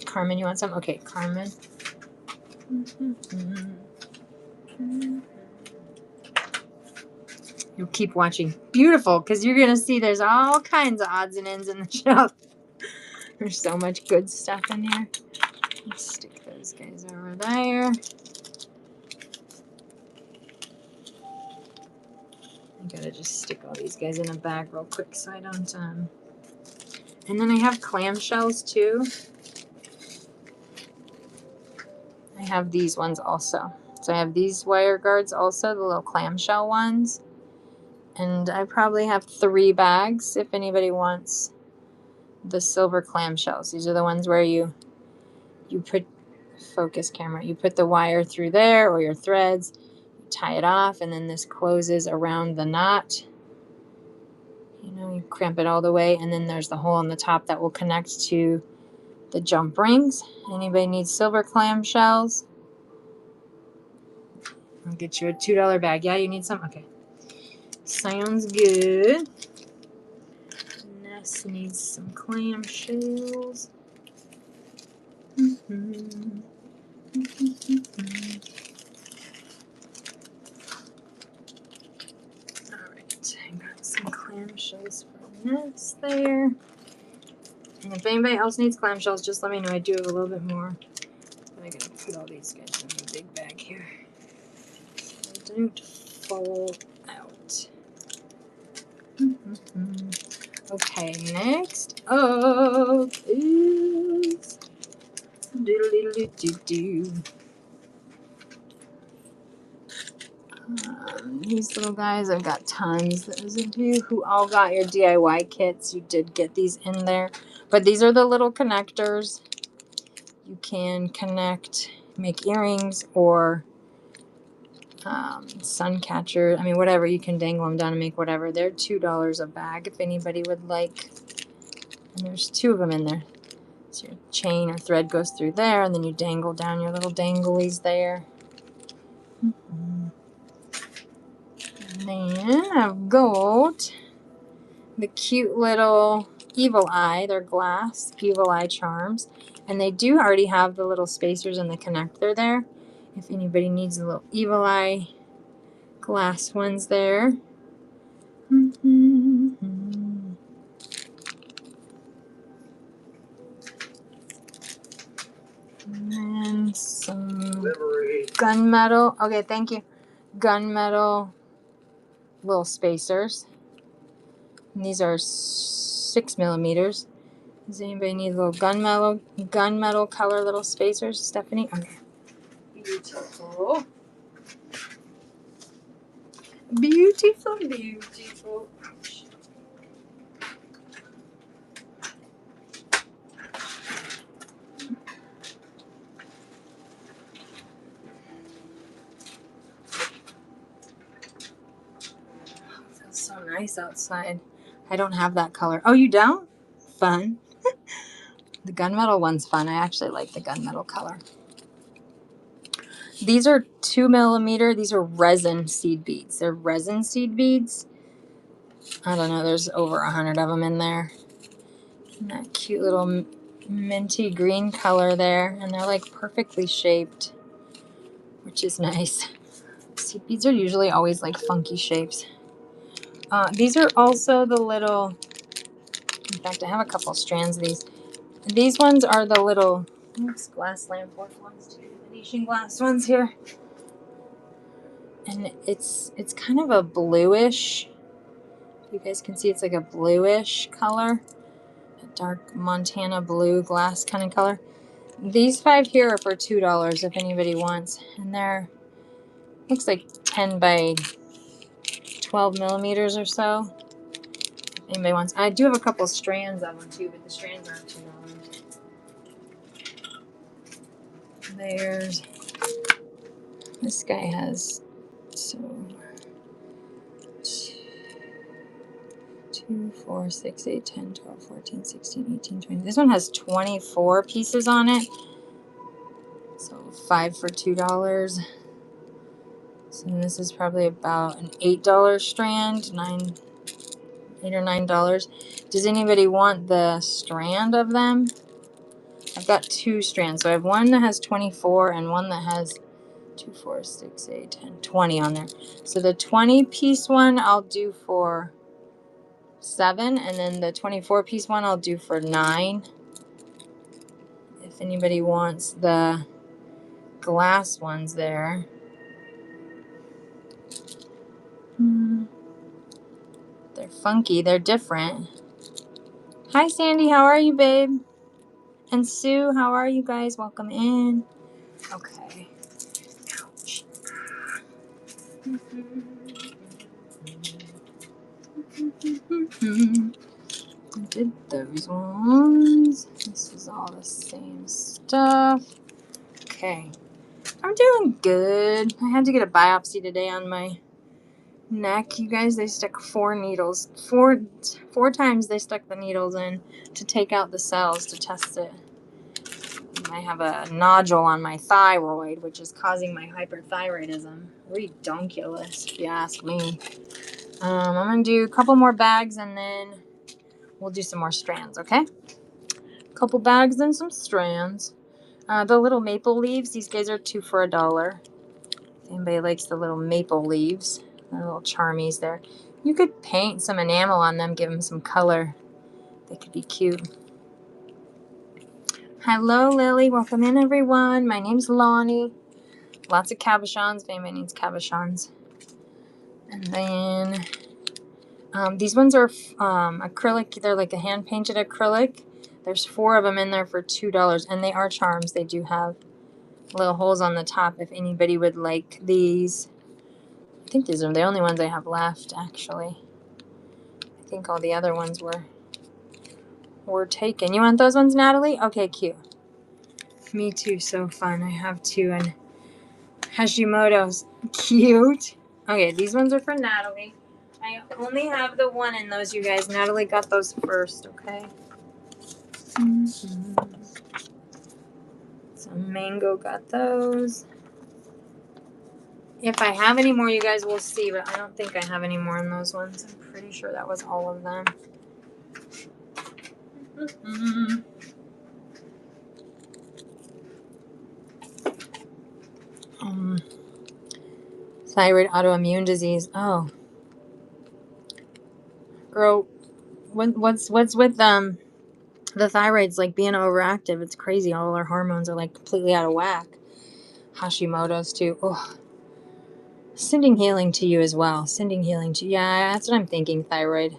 Carmen, you want some? Okay, Carmen. You'll keep watching. Beautiful, because you're going to see there's all kinds of odds and ends in the shelf. There's so much good stuff in here. Let's stick those guys over there. I gotta just stick all these guys in a bag real quick so I don't, and then I have clamshells too. I have these ones also. So I have these wire guards also, the little clamshell ones. And I probably have 3 bags if anybody wants the silver clamshells. These are the ones where you put, focus camera, you put the wire through there or your threads, tie it off, and then this closes around the knot. You know, you cramp it all the way, and then there's the hole on the top that will connect to the jump rings. Anybody needs silver clamshells? I'll get you a $2 bag. Yeah, you need some? Okay. Sounds good. Ness needs some clamshells. Alright, I got some clamshells for Ness there. And if anybody else needs clamshells, just let me know. I do have a little bit more. But I gotta put all these guys in a big bag here. So they don't fall out. Okay, next up is these little guys. I've got tons. Those of you who all got your DIY kits, you did get these in there. But these are the little connectors. You can connect, make earrings or sun catcher. I mean, whatever. You can dangle them down and make whatever. They're $2 a bag if anybody would like. And there's 2 of them in there. So your chain or thread goes through there, and then you dangle down your little danglies there. And then I've got the cute little evil eye. They're glass evil eye charms. And they do already have the little spacers and the connector there. If anybody needs the little evil eye glass ones there. And then some gunmetal. Okay, thank you. Gunmetal little spacers. And these are 6 millimeters. Does anybody need little gunmetal color little spacers? Stephanie? Okay. Beautiful. Beautiful, beautiful. Feels so nice outside. I don't have that color. Oh, you don't? Fun. The gunmetal one's fun. I actually like the gunmetal color. These are 2 millimeter. These are resin seed beads. They're resin seed beads. I don't know. There's over 100 of them in there. And that cute little minty green color there. And they're like perfectly shaped, which is nice. Seed beads are usually always like funky shapes. These are also the little, in fact, I have a couple strands of these. These ones are the little, oops, glass lamp work ones too. Venetian glass ones here. And it's kind of a bluish, you guys can see it's like a bluish color. A dark Montana blue glass kind of color. These 5 here are for $2 if anybody wants. And they're, looks like 10 by 12 millimeters or so. If anybody wants. I do have a couple strands of them too, but the strands aren't $2. There's, this guy has, so 2, 4, 6, 8, 10, 12, 14, 16, 18, 20. This one has 24 pieces on it. So 5 for $2. So this is probably about an $8 strand, $8 or $9. Does anybody want the strand of them? I've got 2 strands. So I have one that has 24 and one that has 2, 4, 6, 8, 10, 20 on there. So the 20 piece one I'll do for $7, and then the 24 piece one I'll do for $9. If If anybody wants the glass ones there. They're funky. They're different. Hi, Sandy. How are you, babe? And Sue, how are you guys? Welcome in. Okay. Ouch. I did those ones. This is all the same stuff. Okay. I'm doing good. I had to get a biopsy today on my neck. You guys, they stuck 4 needles. Four times they stuck the needles in to take out the cells to test it. I have a nodule on my thyroid, which is causing my hyperthyroidism. Redonkulous, if you ask me. I'm going to do a couple more bags and then we'll do some more strands, okay? Couple bags and some strands. The little maple leaves, these guys are 2 for $1. If anybody likes the little maple leaves, the little charmies there. You could paint some enamel on them, give them some color. They could be cute. Hello, Lily. Welcome in, everyone. My name's Lonnie. Lots of cabochons if anybody needs cabochons. And then these ones are acrylic. They're like a hand-painted acrylic. There's 4 of them in there for $2, and they are charms. They do have little holes on the top if anybody would like these. I think these are the only ones I have left, actually. I think all the other ones were taken. You want those ones, Natalie? Okay, cute. Me too. So fun. I have 2 and Hashimoto's. Cute. Okay, these ones are for Natalie. I only have the 1 in those, you guys. Natalie got those first, okay? So Mango got those. If I have any more, you guys will see, but I don't think I have any more in those ones. I'm pretty sure that was all of them. Thyroid autoimmune disease. Oh, girl, what's with the thyroid's like being overactive? It's crazy. All our hormones are like completely out of whack. Hashimoto's too. Oh, sending healing to you as well. Sending healing to you. Yeah, that's what I'm thinking. Thyroid.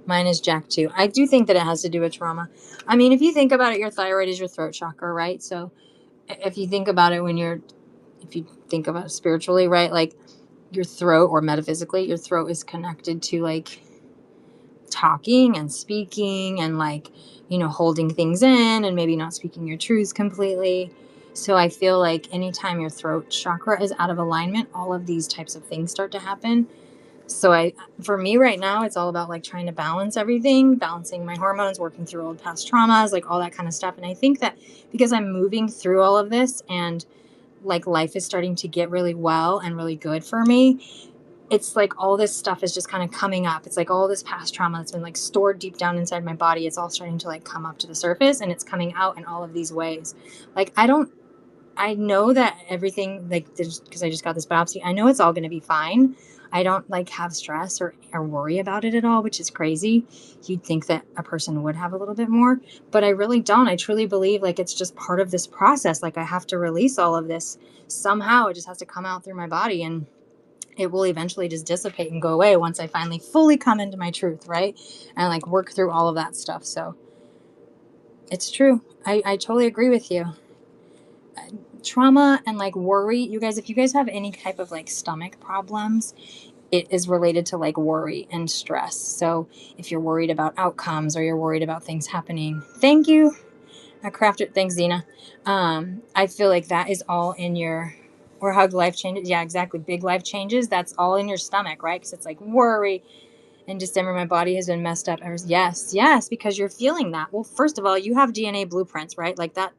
Mine is Jack too. I do think that it has to do with trauma. I mean, if you think about it, your thyroid is your throat chakra, right? So if you think about it if you think about it spiritually, right? Like your throat, or metaphysically, your throat is connected to like talking and speaking and like, holding things in and maybe not speaking your truths completely. So I feel like anytime your throat chakra is out of alignment, all of these types of things start to happen. So for me right now, it's all about like trying to balance everything, balancing my hormones, working through old past traumas, like all that kind of stuff. And I think that because I'm moving through all of this and like life is starting to get really well and really good for me, it's like all this stuff is just kind of coming up. It's like all this past trauma that's been like stored deep down inside my body. It's all starting to like come up to the surface, and it's coming out in all of these ways. Like I know that everything, like, because I just got this biopsy, I know it's all going to be fine. I don't like have stress or worry about it at all, which is crazy. You'd think that a person would have a little bit more, but I really don't. I truly believe like it's just part of this process. Like I have to release all of this somehow. It just has to come out through my body, and it will eventually just dissipate and go away once I finally fully come into my truth, right? And like work through all of that stuff. So it's true. I totally agree with you. Trauma and like worry, you guys, if you guys have any type of like stomach problems, it is related to like worry and stress. So if you're worried about outcomes or you're worried about things happening, thank you. I crafted, thanks, Zena. I feel like that is all in your, or hug life changes. Yeah, exactly. Big life changes. That's all in your stomach, right? Because it's like worry. In December, my body has been messed up. Yes, because you're feeling that. Well, first of all, you have DNA blueprints, right? Like that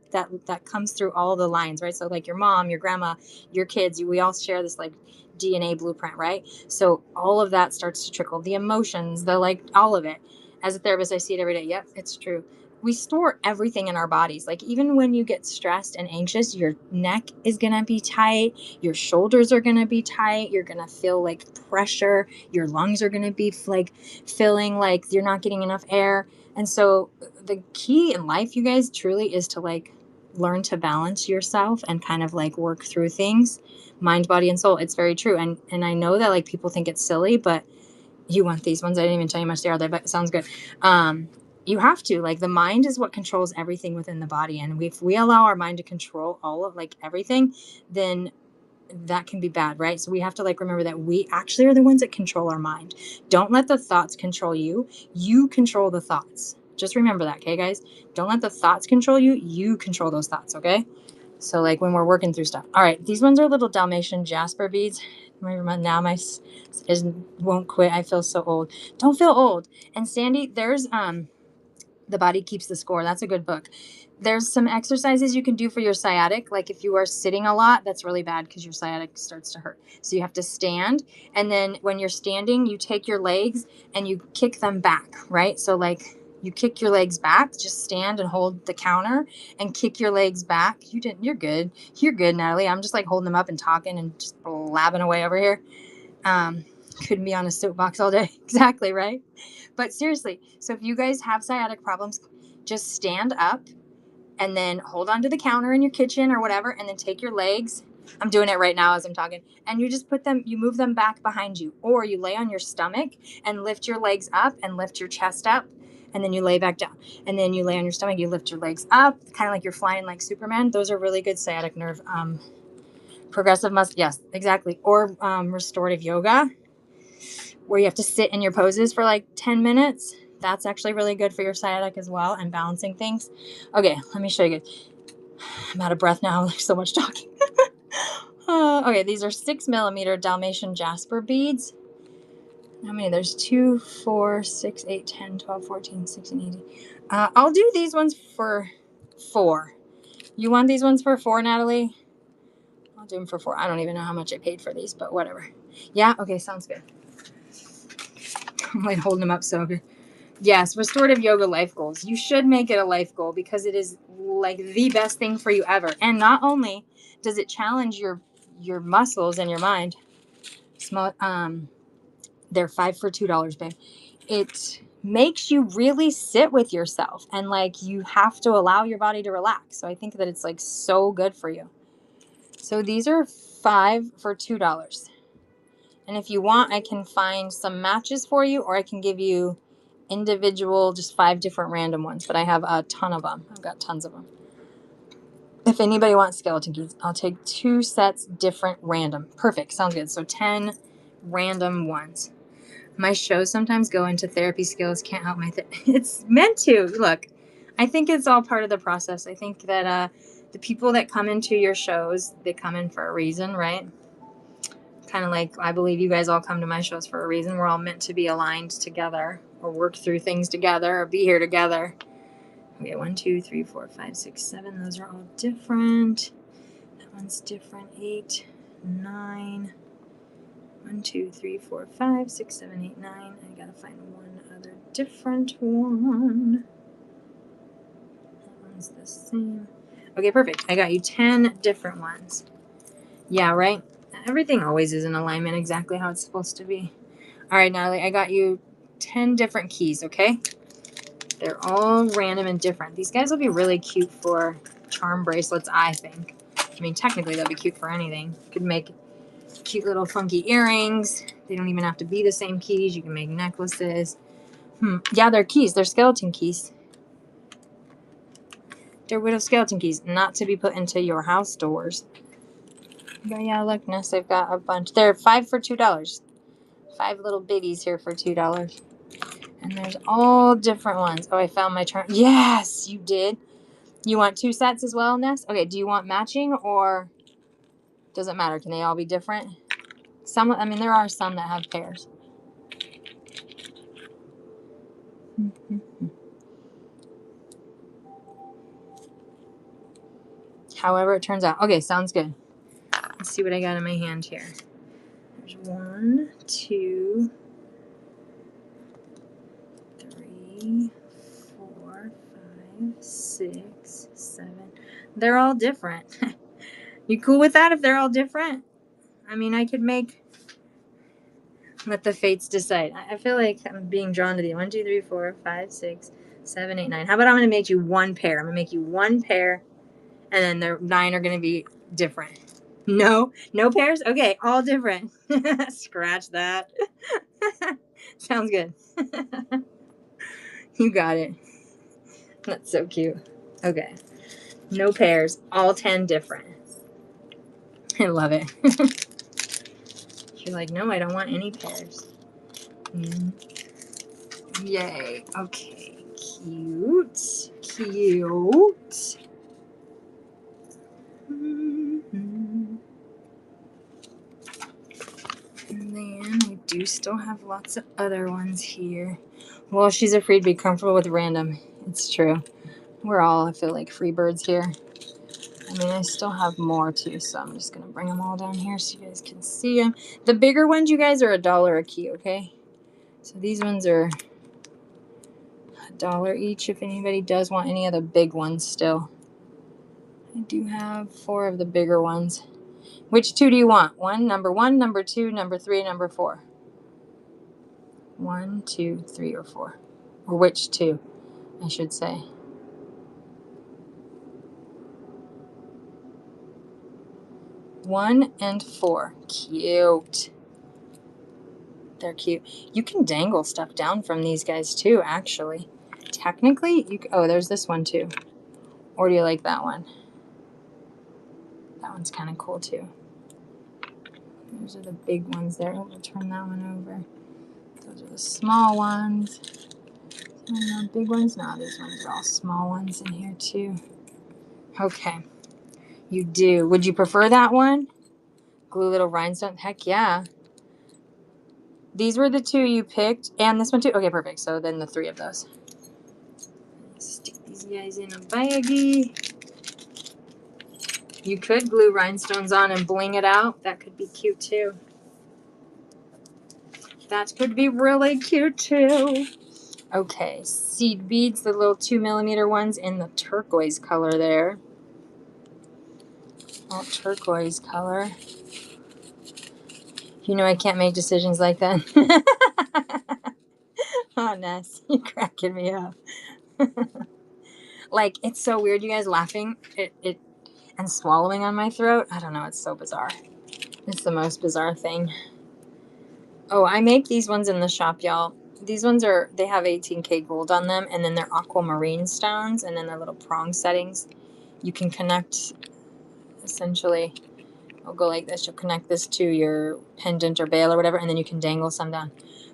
comes through all the lines, right? So like your mom, your grandma, your kids, we all share this like DNA blueprint, right? So all of that starts to trickle. The emotions, the like all of it. As a therapist, I see it every day. Yep, it's true. We store everything in our bodies. Like even when you get stressed and anxious, your neck is going to be tight. Your shoulders are going to be tight. You're going to feel like pressure. Your lungs are going to be like feeling like you're not getting enough air. And so the key in life, you guys, truly is to like learn to balance yourself and kind of like work through things, mind, body, and soul. It's very true. And I know that like people think it's silly, but you want these ones. I didn't even tell you how much they are there, but it sounds good. You have to, like, the mind is what controls everything within the body. And if we allow our mind to control all of like everything, then that can be bad, right? So we have to like remember that we actually are the ones that control our mind. Don't let the thoughts control you. You control the thoughts. Just remember that, okay, guys? Don't let the thoughts control you. You control those thoughts, okay? So like when we're working through stuff. All right, these ones are little Dalmatian jasper beads. Now my won't quit. I feel so old. Don't feel old. And Sandy, there's The Body Keeps the Score. That's a good book. There's some exercises you can do for your sciatic. Like if you are sitting a lot, that's really bad because your sciatic starts to hurt. So you have to stand. And then when you're standing, you take your legs and you kick them back, right? So like you kick your legs back, just stand and hold the counter and kick your legs back. You're good. You're good, Natalie. I'm just like holding them up and talking and just blabbing away over here. Couldn't be on a soapbox all day. Exactly, right? But seriously, so if you guys have sciatic problems, just stand up and then hold on to the counter in your kitchen or whatever, and then take your legs. I'm doing it right now as I'm talking. And you just you move them back behind you, or you lay on your stomach and lift your legs up and lift your chest up, and then you lay back down. And then you lay on your stomach, you lift your legs up, kind of like you're flying like Superman. Those are really good sciatic nerve, progressive muscle. Yes, exactly. Or restorative yoga, where you have to sit in your poses for like 10 minutes. That's actually really good for your sciatic as well, and balancing things. Okay, let me show you guys. I'm out of breath now. There's so much talking. Okay, these are 6mm Dalmatian jasper beads. How many? There's 2, 4, 6, 8, 10, 12, 14, 16, 18. I'll do these ones for 4. You want these ones for 4, Natalie? I'll do them for 4. I don't even know how much I paid for these, but whatever. Yeah? Okay, sounds good. I'm like holding them up so good. Yes, restorative yoga life goals. You should make it a life goal because it is like the best thing for you ever. And not only does it challenge your muscles and your mind. Small they're 5 for $2, babe. It makes you really sit with yourself, and like you have to allow your body to relax. So I think that it's like so good for you. So these are 5 for $2. And if you want, I can find some matches for you, or I can give you individual, just 5 different random ones, but I have a ton of them. I've got tons of them. If anybody wants skeleton keys, I'll take 2 sets different random. Perfect. Sounds good. So 10 random ones. My shows sometimes go into therapy skills. Can't help it's meant to. Look, I think it's all part of the process. I think that the people that come into your shows, they come in for a reason, right? Kind of like I believe you guys all come to my shows for a reason. We're all meant to be aligned together, or work through things together, or be here together. Okay, 1, 2, 3, 4, 5, 6, 7. Those are all different. That one's different. 8, 9. 1, 2, 3, 4, 5, 6, 7, 8, 9. I gotta find one other different one. That one's the same. Okay, perfect. I got you 10 different ones. Yeah, right? Everything always is in alignment exactly how it's supposed to be. All right, Natalie, I got you 10 different keys, okay? They're all random and different. These guys will be really cute for charm bracelets, I think. I mean, technically, they'll be cute for anything. You could make cute little funky earrings. They don't even have to be the same keys. You can make necklaces. Yeah, they're keys. They're skeleton keys. They're widow skeleton keys, not to be put into your house doors. But yeah, look, Ness, I've got a bunch. They're 5 for $2. 5 little biggies here for $2. And there's all different ones. Oh, I found my charm. Yes, you did. You want 2 sets as well, Ness? Okay, do you want matching, or does it matter? Can they all be different? I mean, there are some that have pairs. However it turns out. Okay, sounds good. Let's see what I got in my hand here. There's 1, 2, 3, 4, 5, 6, 7. They're all different. You cool with that if they're all different? I mean, I could let the fates decide. I feel like I'm being drawn to the 1, 2, 3, 4, 5, 6, 7, 8, 9. How about I'm going to make you 1 pair? I'm going to make you 1 pair. And then the 9 are going to be different. No pairs? Okay, all different. Scratch that. Sounds good. You got it. That's so cute. Okay. No pairs, all 10 different. I love it. You're like, no, I don't want any pairs. Yay. Okay. Cute. Cute. And then we do still have lots of other ones here. Well, she's afraid to be comfortable with random. It's true. We're all, I feel like, free birds here. I mean, I still have more too, so I'm just going to bring them all down here so you guys can see them. The bigger ones, you guys, are $1 a key, okay? So these ones are $1 each if anybody does want any of the big ones still. I do have 4 of the bigger ones. Which 2 do you want? Number 1, number 2, number 3, number 4. 1, 2, 3, or 4. Or which 2, I should say. One and 4. Cute. They're cute. You can dangle stuff down from these guys too, actually. Technically, you oh, there's this one too. Or do you like that one? That one's kind of cool too. Those are the big ones there. Oh, we'll turn that one over. Those are the small ones. And the big ones? No, these ones are all small ones in here too. Okay. You do. Would you prefer that one? Glue little rhinestone? Heck yeah. These were the 2 you picked, and this one too? Okay, perfect. So then the 3 of those. Stick these guys in a baggie. You could glue rhinestones on and bling it out. That could be cute too. That could be really cute too. Okay, seed beads, the little 2mm ones in the turquoise color there. All turquoise color. You know I can't make decisions like that. Oh, Ness, you're cracking me up. Like, it's so weird, you guys laughing it and swallowing on my throat. I don't know, it's so bizarre. It's the most bizarre thing. Oh, I make these ones in the shop, y'all. These ones they have 18K gold on them, and then they're aquamarine stones, and then they're little prong settings. You can connect, essentially, I'll go like this. You'll connect this to your pendant or veil or whatever, and then you can dangle some down.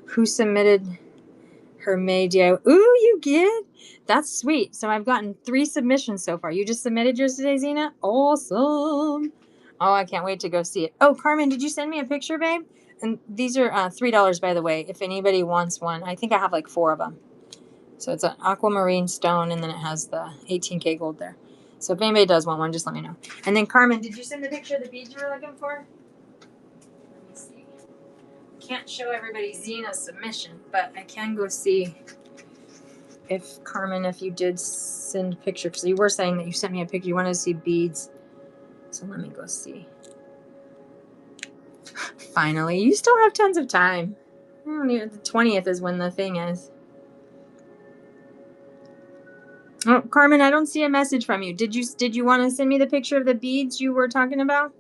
Who submitted her May DIY? Ooh, you get? That's sweet. So I've gotten 3 submissions so far. You just submitted yours today, Zena? Awesome. Oh, I can't wait to go see it. Oh, Carmen, did you send me a picture, babe? And these are $3, by the way, if anybody wants one. I think I have like 4 of them. So it's an aquamarine stone, and then it has the 18K gold there. So if anybody does want one, just let me know. And then, Carmen, did you send the picture of the beads you were looking for? Let me see. Can't show everybody Zena's submission, but I can go see if, Carmen, if you did send a picture. Because you were saying that you sent me a picture. You wanted to see beads. So let me go see. Finally, you still have tons of time. The 20th is when the thing is. Oh, Carmen, I don't see a message from you. Did you want to send me the picture of the beads you were talking about?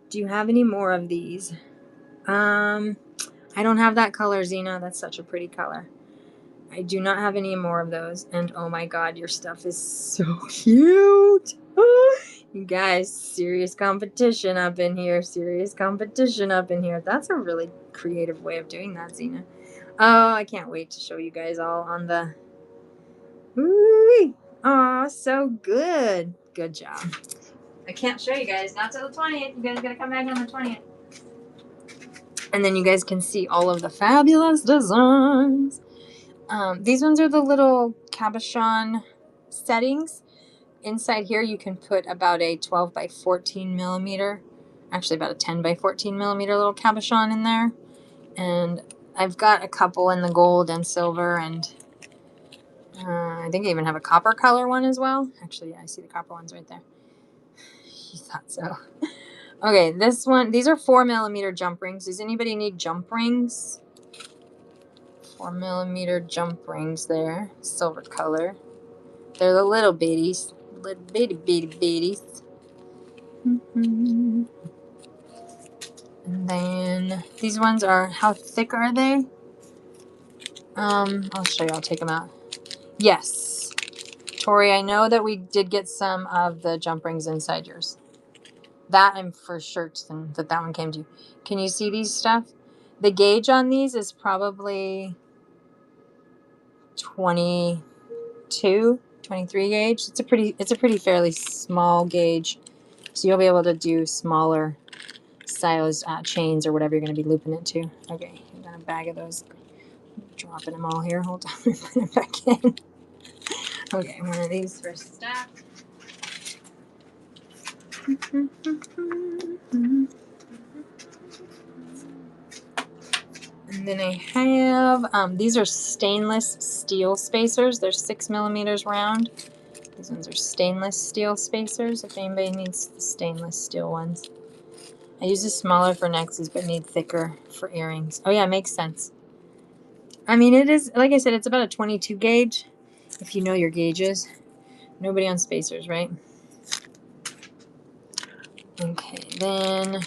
Do you have any more of these? I don't have that color, Zena. That's such a pretty color. I do not have any more of those. And oh my God, your stuff is so cute. You guys, serious competition up in here. Serious competition up in here. That's a really creative way of doing that, Zena. Oh, I can't wait to show you guys all on the... Ooh, aw, so good. Good job. I can't show you guys. Not till the 20th. You guys gotta come back on the 20th. And then you guys can see all of the fabulous designs. These ones are the little cabochon settings. Inside here you can put about a 12 by 14 millimeter, actually about a 10 by 14 millimeter little cabochon in there. And I've got a couple in the gold and silver, and I think I even have a copper color one as well. Actually, yeah, I see the copper ones right there. You thought so. Okay, this one, these are 4 millimeter jump rings. Does anybody need jump rings? 4mm jump rings there, silver color. They're the little bitties, little bitty bitties. And then these ones are, how thick are they? I'll show you. I'll take them out. Yes, Tori, I know that we did get some of the jump rings inside yours. That I'm for certain that one came to you. Can you see these stuff? The gauge on these is probably 22, 23 gauge. It's a pretty fairly small gauge. So you'll be able to do smaller size chains or whatever you're going to be looping it to. Okay, I got a bag of those. Dropping them all here. Hold on, let me put it back in. Okay, one of these for stack. And then I have, these are stainless steel spacers. They're 6mm round. These ones are stainless steel spacers, if anybody needs the stainless steel ones. I use the smaller for necklaces, but need thicker for earrings. Oh yeah, it makes sense. I mean, it is, like I said, it's about a 22 gauge, if you know your gauges. Nobody on spacers, right? Okay, then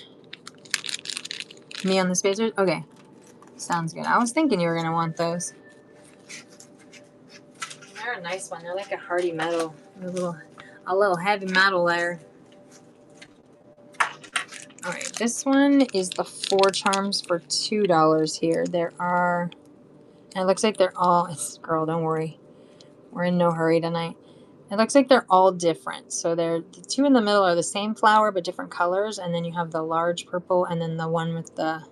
me on the spacers? Okay, sounds good. I was thinking you were going to want those. They're a nice one. They're like a hardy metal. A little heavy metal there. Alright, this one is the 4 charms for $2 here. There are, and it looks like they're all, girl, don't worry. We're in no hurry tonight. It looks like they're all different. So the 2 in the middle are the same flower but different colors. And then you have the large purple and then the one with the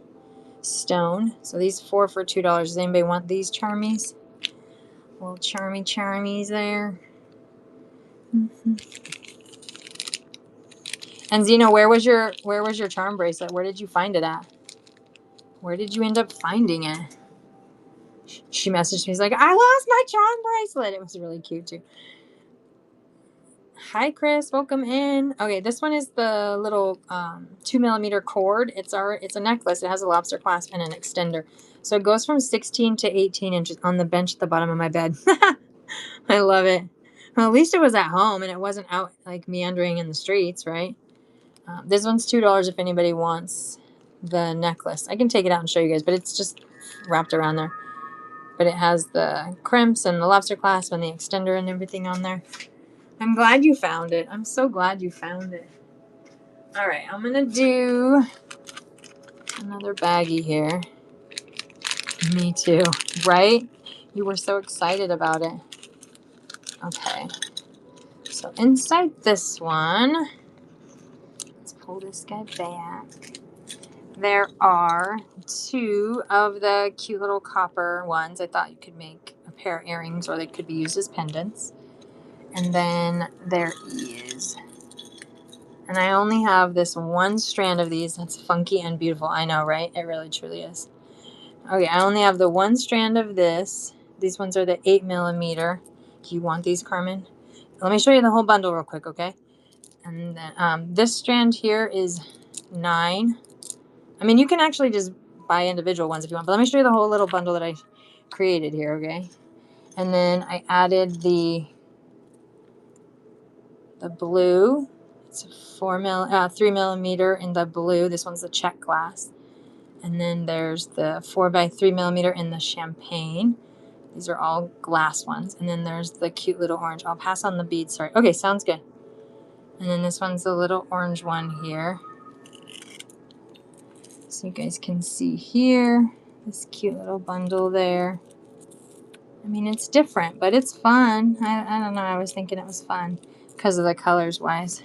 stone. So these 4 for $2. Does anybody want these charmies? Little charmies there. And Zena, where was your charm bracelet? Where did you find it at? Where did you end up finding it? She messaged me. She's like, I lost my charm bracelet. It was really cute too. Hi, Chris. Welcome in. Okay, this one is the little 2mm cord. It's a necklace. It has a lobster clasp and an extender. So it goes from 16 to 18 inches on the bench at the bottom of my bed. I love it. Well, at least it was at home and it wasn't out like meandering in the streets, right? This one's $2 if anybody wants the necklace. I can take it out and show you guys, but it's just wrapped around there. But it has the crimps and the lobster clasp and the extender and everything on there. I'm glad you found it. I'm so glad you found it. All right, I'm going to do another baggie here. Me too, right? You were so excited about it. Okay. So inside this one, let's pull this guy back. There are 2 of the cute little copper ones. I thought you could make a pair of earrings or they could be used as pendants. And then there is, and I only have this one strand of these. That's funky and beautiful. I know, right? It really truly is. Okay, I only have the one strand of this. These ones are the 8mm. Do you want these, Carmen? Let me show you the whole bundle real quick, okay? And then this strand here is 9. I mean, you can actually just buy individual ones if you want, but let me show you the whole little bundle that I created here, okay? And then I added the blue. It's a 3mm in the blue. This one's the check glass. And then there's the 4x3mm in the champagne. These are all glass ones. And then there's the cute little orange. I'll pass on the beads, sorry. Okay, sounds good. And then this one's the little orange one here. So you guys can see here, this cute little bundle there. I mean, it's different, but it's fun. I don't know, I was thinking it was fun because of the colors wise.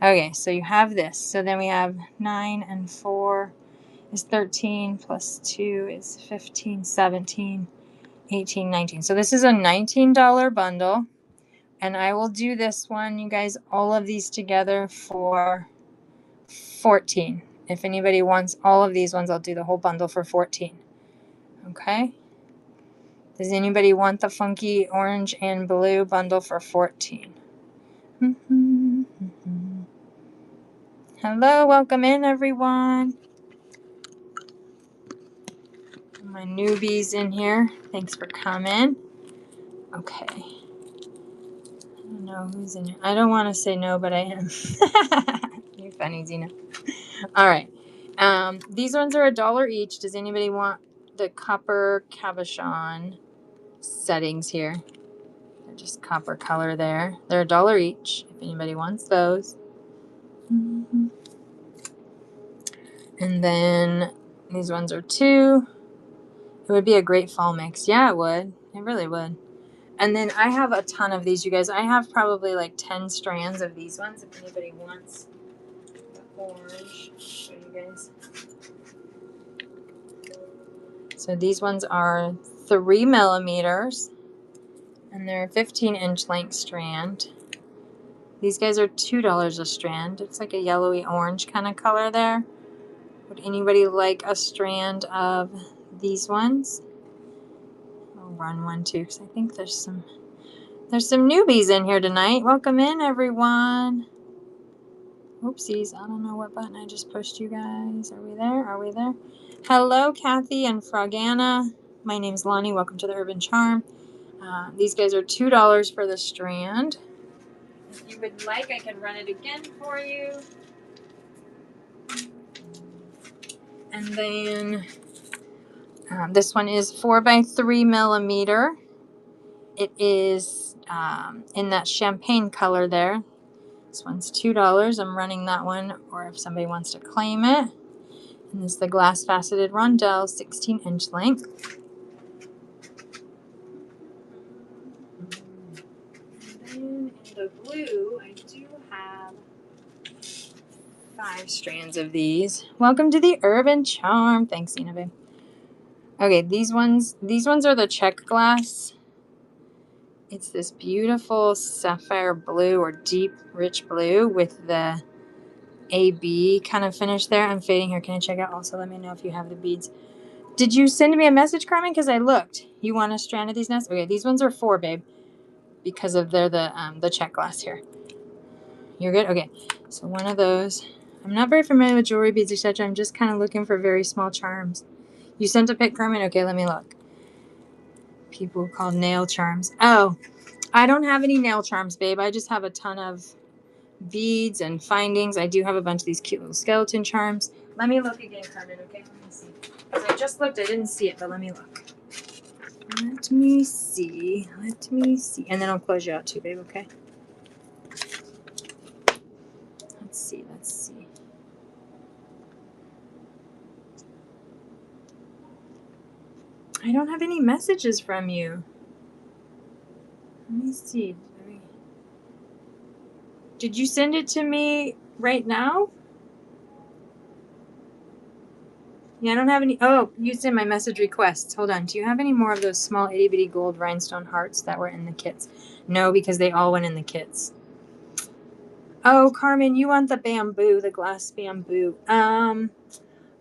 Okay, so you have this. So then we have 9 and 4 is 13 plus 2 is 15, 17, 18, 19. So this is a $19 bundle. And I will do this one, you guys, all of these together for 14. If anybody wants all of these ones, I'll do the whole bundle for 14. Okay? Does anybody want the funky orange and blue bundle for 14? Hello, welcome in, everyone. My newbies in here. Thanks for coming. Okay. I don't know who's in here. I don't want to say no, but I am. You're funny, Zena. All right. These ones are $1 each. Does anybody want the copper cabochon settings here? They're just copper color there. They're $1 each if anybody wants those. Mm-hmm. And then these ones are $2. It would be a great fall mix. Yeah, it would. It really would. And then I have a ton of these, you guys. I have probably like 10 strands of these ones if anybody wants the orange. I'll show you guys. So these ones are 3 millimeters and they're a 15-inch length strand. These guys are $2 a strand. It's like a yellowy orange kind of color there. Would anybody like a strand of these ones? I'll run one too because I think there's some newbies in here tonight. Welcome in, everyone. Oopsies, I don't know what button I just pushed, you guys. Are we there? Are we there? Hello, Kathy and Frogana. My name's Lonnie. Welcome to the Urban Charm. These guys are $2 for the strand. If you would like, I can run it again for you. And then this one is 4 by 3 millimeter. It is in that champagne color there. This one's $2. I'm running that one, or if somebody wants to claim it. And it's the glass faceted rondelle, 16-inch length. And then in the blue, I do have 5 strands of these. Welcome to the Urban Charm. Thanks, Ina. Okay, these ones are the check glass. It's this beautiful sapphire blue or deep rich blue with the AB kind of finish there. I'm fading here. Can I check out? Also, let me know if you have the beads. Did you send me a message, Carmen? Because I looked. You want a strand of these nests? Okay, these ones are 4, babe, because of they're the check glass here. You're good? Okay, so one of those. I'm not very familiar with jewelry beads, etc. I'm just kind of looking for very small charms. You sent a pic, Carmen? Okay, let me look. People call nail charms. Oh, I don't have any nail charms, babe. I just have a ton of beads and findings. I do have a bunch of these cute little skeleton charms. Let me look again, Carmen, okay? Let me see. Because I just looked, I didn't see it, but let me look. Let me see. Let me see. And then I'll close you out too, babe, okay? Let's see. Let's see. I don't have any messages from you. Let me see. Did you send it to me right now? Yeah, I don't have any. Oh, you sent my message requests. Hold on. Do you have any more of those small itty bitty gold rhinestone hearts that were in the kits? No, because they all went in the kits. Oh, Carmen, you want the bamboo, the glass bamboo.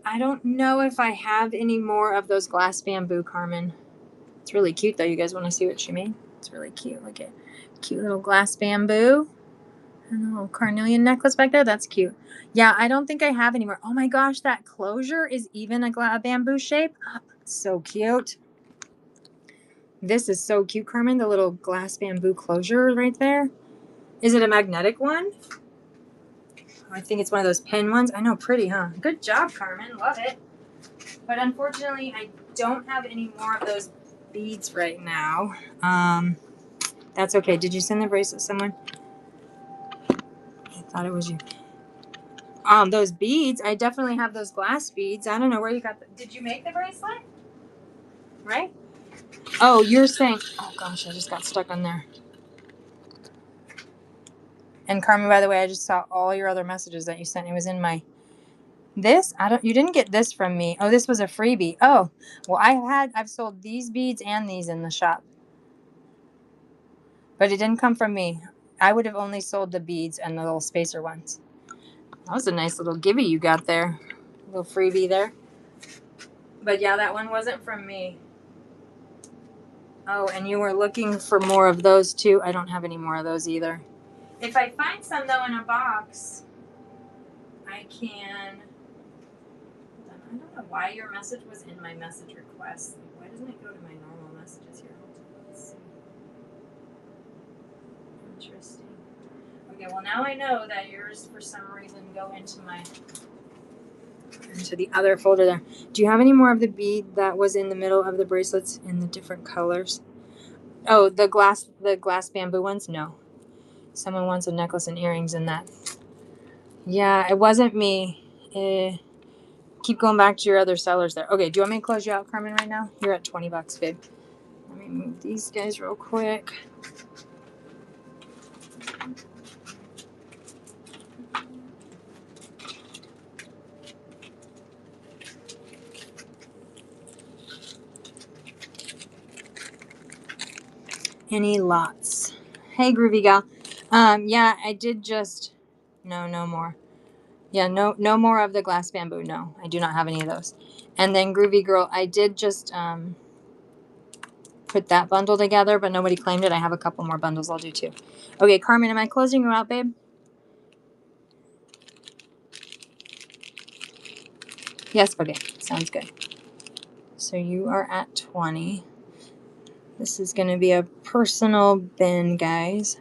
I don't know if I have any more of those glass bamboo, Carmen. It's really cute, though. You guys want to see what she made? It's really cute. Look at cute little glass bamboo. And a little carnelian necklace back there. That's cute. Yeah, I don't think I have any more. Oh my gosh, that closure is even a bamboo shape. So cute. This is so cute, Carmen. The little glass bamboo closure right there. Is it a magnetic one? I think it's one of those pin ones. I know, pretty, huh? Good job, Carmen. Love it. But unfortunately, I don't have any more of those beads right now. That's okay. Did you send the bracelet to someone? I thought it was you. Those beads, I definitely have those glass beads. I don't know where you got them. Did you make the bracelet? Right? Oh, you're saying, oh gosh, I just got stuck on there. And Carmen, by the way, I just saw all your other messages that you sent. It was in my, you didn't get this from me. Oh, this was a freebie. Oh, well, I've sold these beads and these in the shop. But it didn't come from me. I would have only sold the beads and the little spacer ones. That was a nice little gibby you got there. A little freebie there. But yeah, that one wasn't from me. Oh, and you were looking for more of those too. I don't have any more of those either. If I find some though in a box, I can. I don't know why your message was in my message request. Like, why doesn't it go to my normal messages here? Let's see. Interesting. Okay, well now I know that yours for some reason go into the other folder there. Do you have any more of the bead that was in the middle of the bracelets in the different colors? Oh, the glass bamboo ones? No. Someone wants a necklace and earrings in that. Yeah, it wasn't me. Keep going back to your other sellers there. Okay, do you want me to close you out, Carmen, right now? You're at $20, babe. Let me move these guys real quick. Any lots? Hey, Groovy Gal. Yeah, I did just... No more. Yeah, no more of the glass bamboo. No, I do not have any of those. And then Groovy Girl, I did just put that bundle together, but nobody claimed it. I have a couple more bundles I'll do too. Okay, Carmen, am I closing you out, babe? Yes, okay. Sounds good. So you are at 20. This is going to be a personal bin, guys.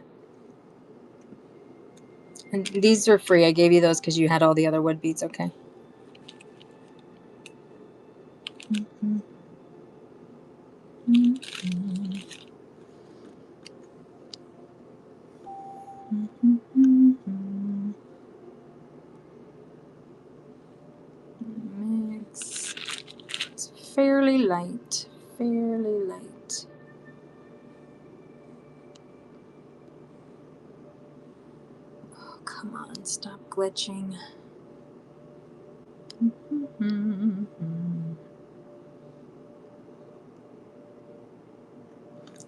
And these are free. I gave you those because you had all the other wood beads, okay? Mix. It's fairly light. Fairly light. Oh, come on. Stop glitching.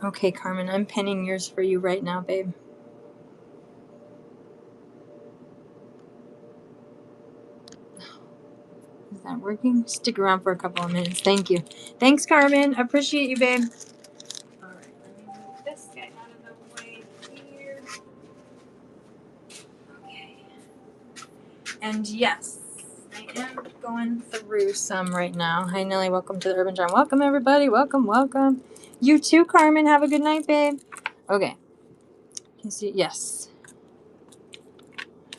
Okay, Carmen, I'm pinning yours for you right now, babe. Is that working? Stick around for a couple of minutes. Thank you. Thanks, Carmen. Appreciate you, babe. All right, let me move this guy out of the way here. Okay. And yes, I am going through some right now. Hi, Nelly. Welcome to the Urban Charm. Welcome, everybody. Welcome, welcome. You too, Carmen. Have a good night, babe. Okay. You see, yes.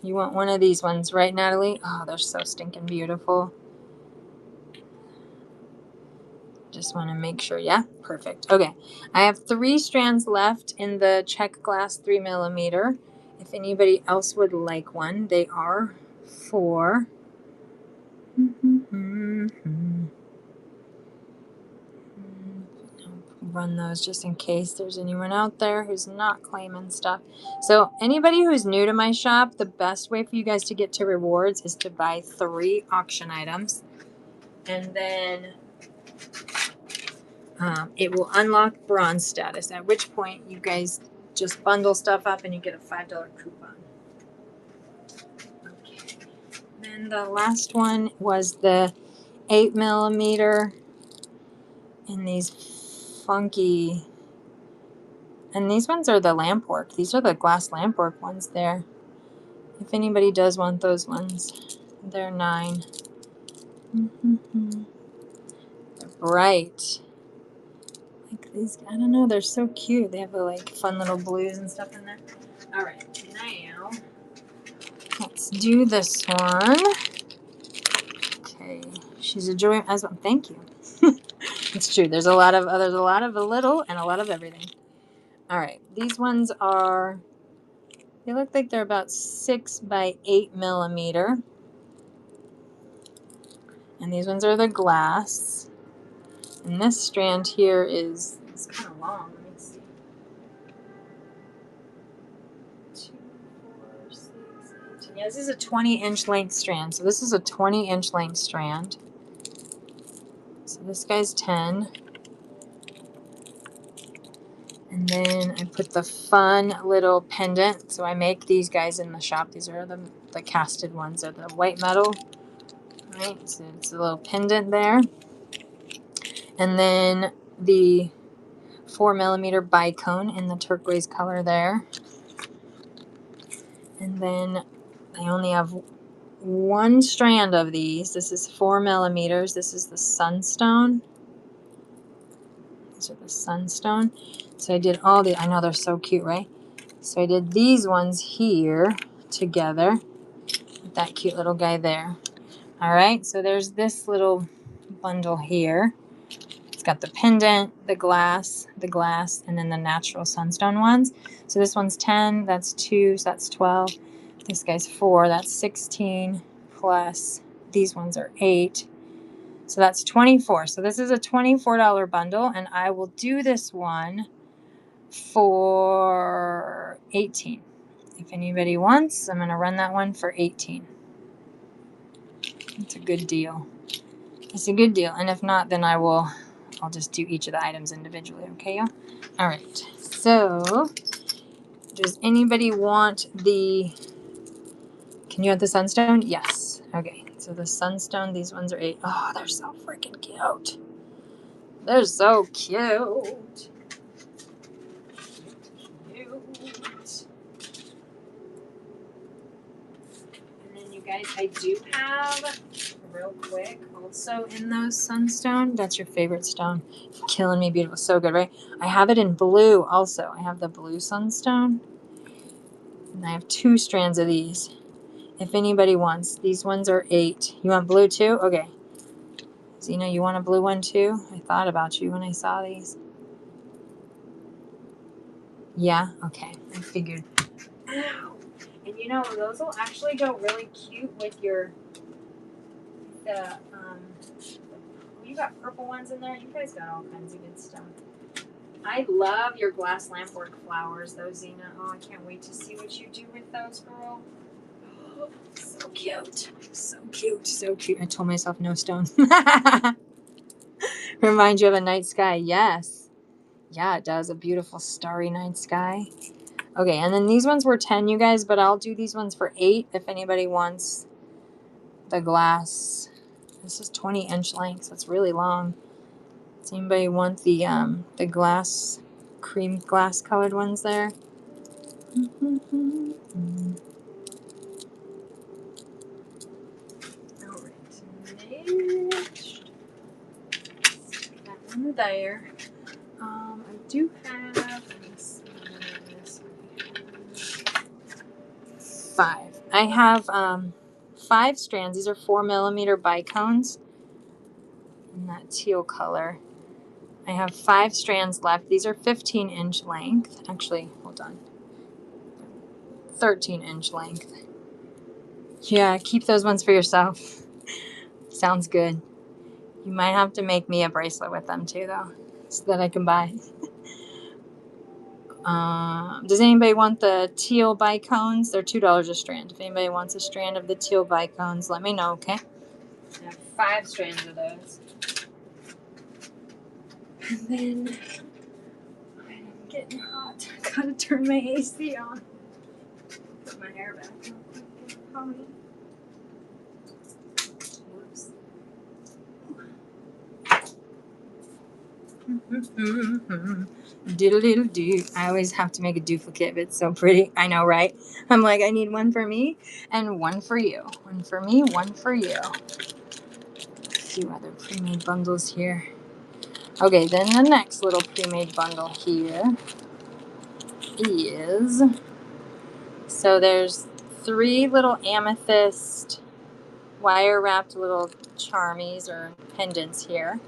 You want one of these ones, right, Natalie? Oh, they're so stinking beautiful. Just want to make sure. Yeah, perfect. Okay. I have 3 strands left in the check glass 3mm. If anybody else would like one, they are for... Run those just in case there's anyone out there who's not claiming stuff. So anybody who's new to my shop, the best way for you guys to get to rewards is to buy 3 auction items, and then it will unlock bronze status, at which point you guys just bundle stuff up and you get a $5 coupon. Okay. Then the last one was the 8mm in these funky... And these ones are the lamp work. These are the glass lamp work ones there. If anybody does want those ones, they're 9. They're bright. Like these, I don't know, they're so cute. They have the like fun little blues and stuff in there. All right, now let's do this one. Okay, she's a joy as well. Thank you. It's true. There's a lot of a little and a lot of everything. All right, these ones are... They look like they're about 6 by 8mm. And these ones are the glass. And this strand here is kind of long. Let me see. 2, 4, 6, 18. Yeah, this is a 20-inch length strand. So this is a 20-inch length strand. So this guy's 10. And then I put the fun little pendant. So I make these guys in the shop. These are the casted ones. They're the white metal. Right, so it's a little pendant there. And then the 4mm bicone in the turquoise color there. And then I only have one strand of these. This is 4 millimeters. This is the Sunstone. These are the Sunstone. So I did all the, I know they're so cute, right? So I did these ones here together with that cute little guy there. All right, so there's this little bundle here. It's got the pendant, the glass, and then the natural Sunstone ones. So this one's 10, that's 2, so that's 12. This guy's 4, that's 16, plus these ones are 8. So that's 24. So this is a $24 bundle, and I will do this one for 18. If anybody wants, I'm going to run that one for 18. It's a good deal. It's a good deal. And if not, then I'll just do each of the items individually. Okay, y'all? All right. So does anybody want can you have the Sunstone? Yes. Okay. So the Sunstone, these ones are 8. Oh, they're so freaking cute. They're so cute. Cute. And then you guys, I do have, real quick, also in those Sunstone. That's your favorite stone. Killing me beautiful. So good, right? I have it in blue also. I have the blue Sunstone. And I have 2 strands of these. If anybody wants. These ones are 8. You want blue too? Okay. Zena, you want a blue one too? I thought about you when I saw these. Yeah? Okay. I figured. Ow. And you know, those will actually go really cute with your, you got purple ones in there. You guys got all kinds of good stuff. I love your glass lampwork flowers, though, Zena. Oh, I can't wait to see what you do with those, girl. Oh, so cute. So cute. So cute. I told myself no stone. Reminds you of a night sky. Yes. Yeah, it does. A beautiful starry night sky. Okay, and then these ones were 10, you guys, but I'll do these ones for 8 if anybody wants the glass. This is 20-inch length, so it's really long. Does anybody want the glass, cream glass colored ones there? Alright, next. That one there. I do have, let me see, this one. 5. I have 5 strands. These are 4 millimeter bicones in that teal color. I have 5 strands left. These are 15-inch length. Actually, hold on. 13-inch length. Yeah, keep those ones for yourself. Sounds good. You might have to make me a bracelet with them too, though, so that I can buy. Does anybody want the teal bicones? They're $2 a strand. If anybody wants a strand of the teal bicones, let me know, okay? I have 5 strands of those. And then I'm getting hot. I gotta turn my AC on. Put my hair back on. Whoops. Diddle do. I always have to make a duplicate, but it's so pretty. I know, right? I'm like, I need one for me and one for you. One for me, one for you. A few other pre-made bundles here. Okay, then the next little pre-made bundle here is, so there's 3 little amethyst wire wrapped little charmies or pendants here.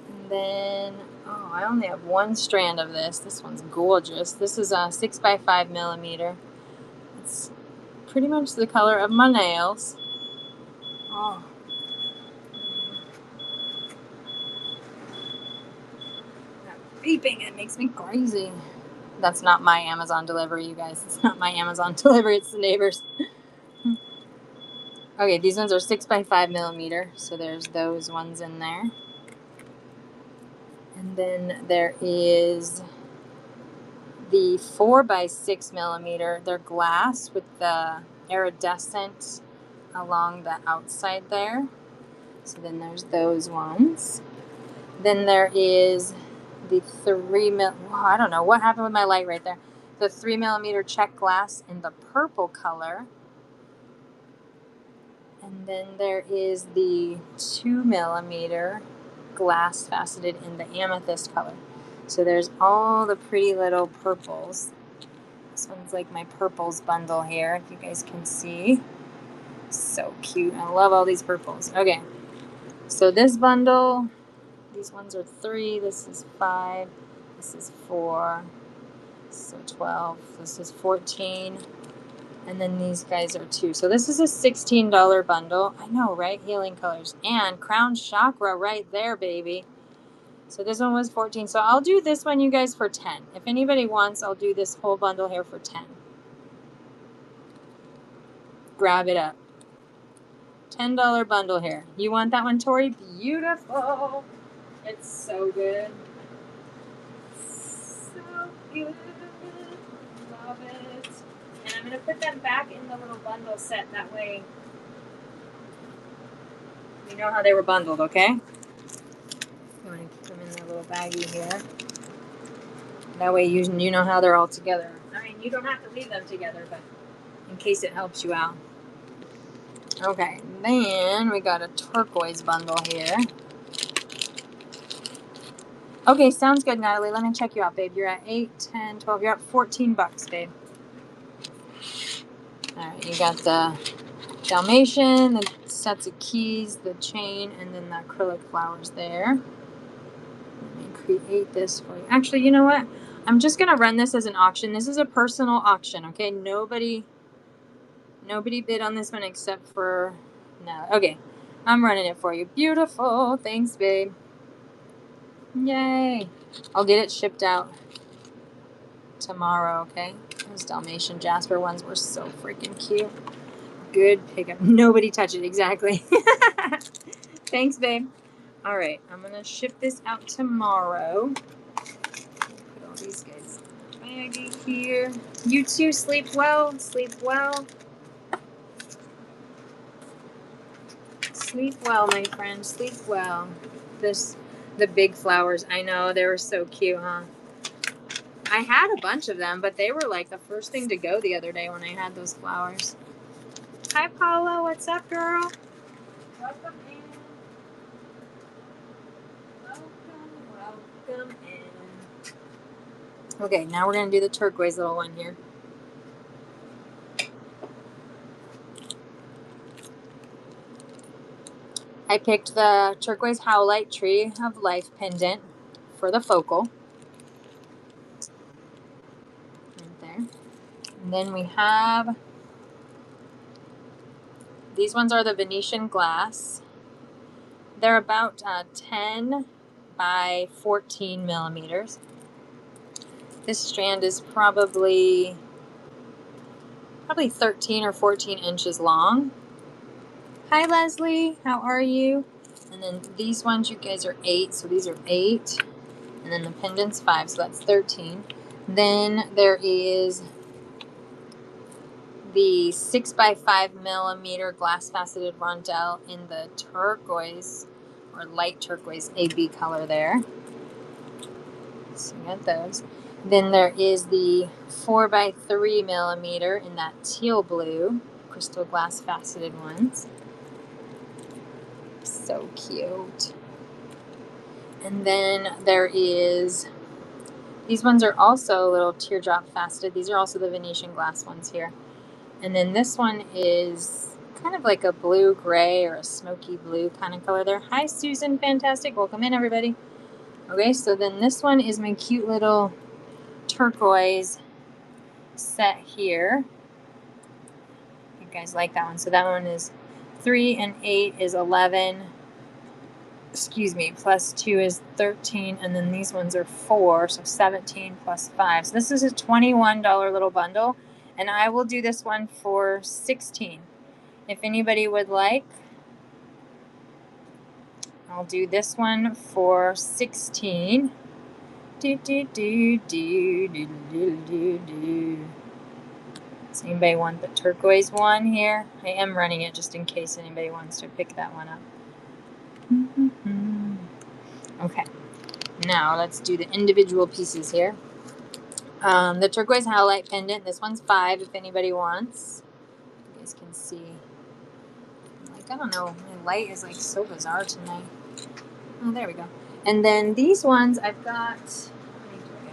And then, oh, I only have 1 strand of this. This one's gorgeous. This is a 6 by 5 millimeter. It's pretty much the color of my nails. Oh. That beeping, it makes me crazy. That's not my Amazon delivery, you guys. It's not my Amazon delivery. It's the neighbor's. Okay, these ones are 6 by 5 millimeter. So there's those ones in there. And then there is the 4 by 6 millimeter. They're glass with the iridescent along the outside there. So then there's those ones. Then there is the 3 mil. Oh, I don't know what happened with my light right there. The 3 millimeter check glass in the purple color. And then there is the 2mm glass faceted in the amethyst color. So there's all the pretty little purples. This one's like my purples bundle here, if you guys can see. So cute. I love all these purples. Okay, so this bundle, these ones are 3, this is 5, this is 4, so 12, this is 14, and then these guys are 2. So this is a $16 bundle. I know, right? Healing colors. And Crown Chakra right there, baby. So this one was 14. So I'll do this one, you guys, for 10. If anybody wants, I'll do this whole bundle here for 10. Grab it up. $10 bundle here. You want that one, Tori? Beautiful. It's so good. So good. Love it. And I'm going to put them back in the little bundle set. That way you know how they were bundled, okay? You want to keep them in their little baggie here. That way you know how they're all together. I mean, you don't have to leave them together, but in case it helps you out. Okay, then we got a turquoise bundle here. Okay, sounds good, Natalie. Let me check you out, babe. You're at 8, 10, 12. You're at $14, babe. All right, you got the Dalmatian, the sets of keys, the chain, and then the acrylic flowers there. Let me create this for you. Actually, you know what? I'm just going to run this as an auction. This is a personal auction, okay? Nobody bid on this one except for... No. Okay, I'm running it for you. Beautiful. Thanks, babe. Yay. I'll get it shipped out tomorrow, okay? Those Dalmatian Jasper ones were so freaking cute. Good pickup. Nobody touch it. Exactly. Thanks, babe. All right, I'm going to ship this out tomorrow. Put all these guys in the baggie here. You too, sleep well. Sleep well. Sleep well, my friend. Sleep well. The big flowers. I know, they were so cute, huh? I had a bunch of them, but they were like the first thing to go the other day when I had those flowers. Hi, Paula. What's up, girl? Welcome in. Welcome in. Okay, now we're going to do the turquoise little one here. I picked the turquoise howlite tree of life pendant for the focal. Right there. And then we have, these ones are the Venetian glass. They're about 10 by 14 millimeters. This strand is probably 13 or 14 inches long. Hi, Leslie. How are you? And then these ones, you guys are 8, so these are 8. And then the pendant's 5, so that's 13. Then there is the 6 by 5 millimeter glass faceted rondelle in the turquoise or light turquoise AB color there. So we got those. Then there is the 4 by 3 millimeter in that teal blue crystal glass faceted ones. So cute. And then there is, these ones are also a little teardrop faceted. These are also the Venetian glass ones here. And then this one is kind of like a blue-gray or a smoky blue kind of color there. Hi, Susan. Fantastic. Welcome in, everybody. Okay, so then this one is my cute little turquoise set here. You guys like that one. So that one is 3 and 8 is 11. Excuse me, plus 2 is 13. And then these ones are 4, so 17 plus 5. So this is a $21 little bundle. And I will do this one for 16. If anybody would like, I'll do this one for 16. Do, do, do, do, do, do, do, do. Does anybody want the turquoise one here? I am running it just in case anybody wants to pick that one up. Okay, now let's do the individual pieces here. The turquoise howlite pendant, this one's 5 if anybody wants. You guys can see I don't know. My light is like so bizarre tonight. Oh, there we go. And then these ones I've got. How many do I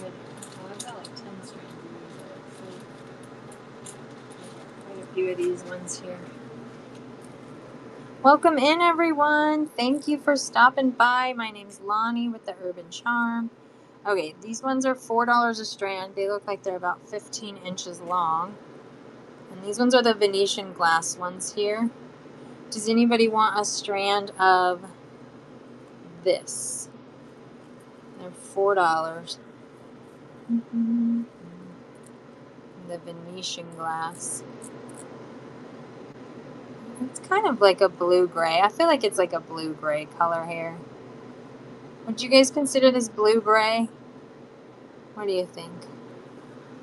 get? Well, I've got like 10 strands of these. Quite a few of these ones here. Welcome in, everyone. Thank you for stopping by. My name's Lonnie with the Urban Charm. Okay, these ones are $4 a strand. They look like they're about 15 inches long. And these ones are the Venetian glass ones here. Does anybody want a strand of this? They're $4. The Venetian glass. It's kind of like a blue-gray. I feel like it's like a blue-gray color here. Would you guys consider this blue-gray? What do you think?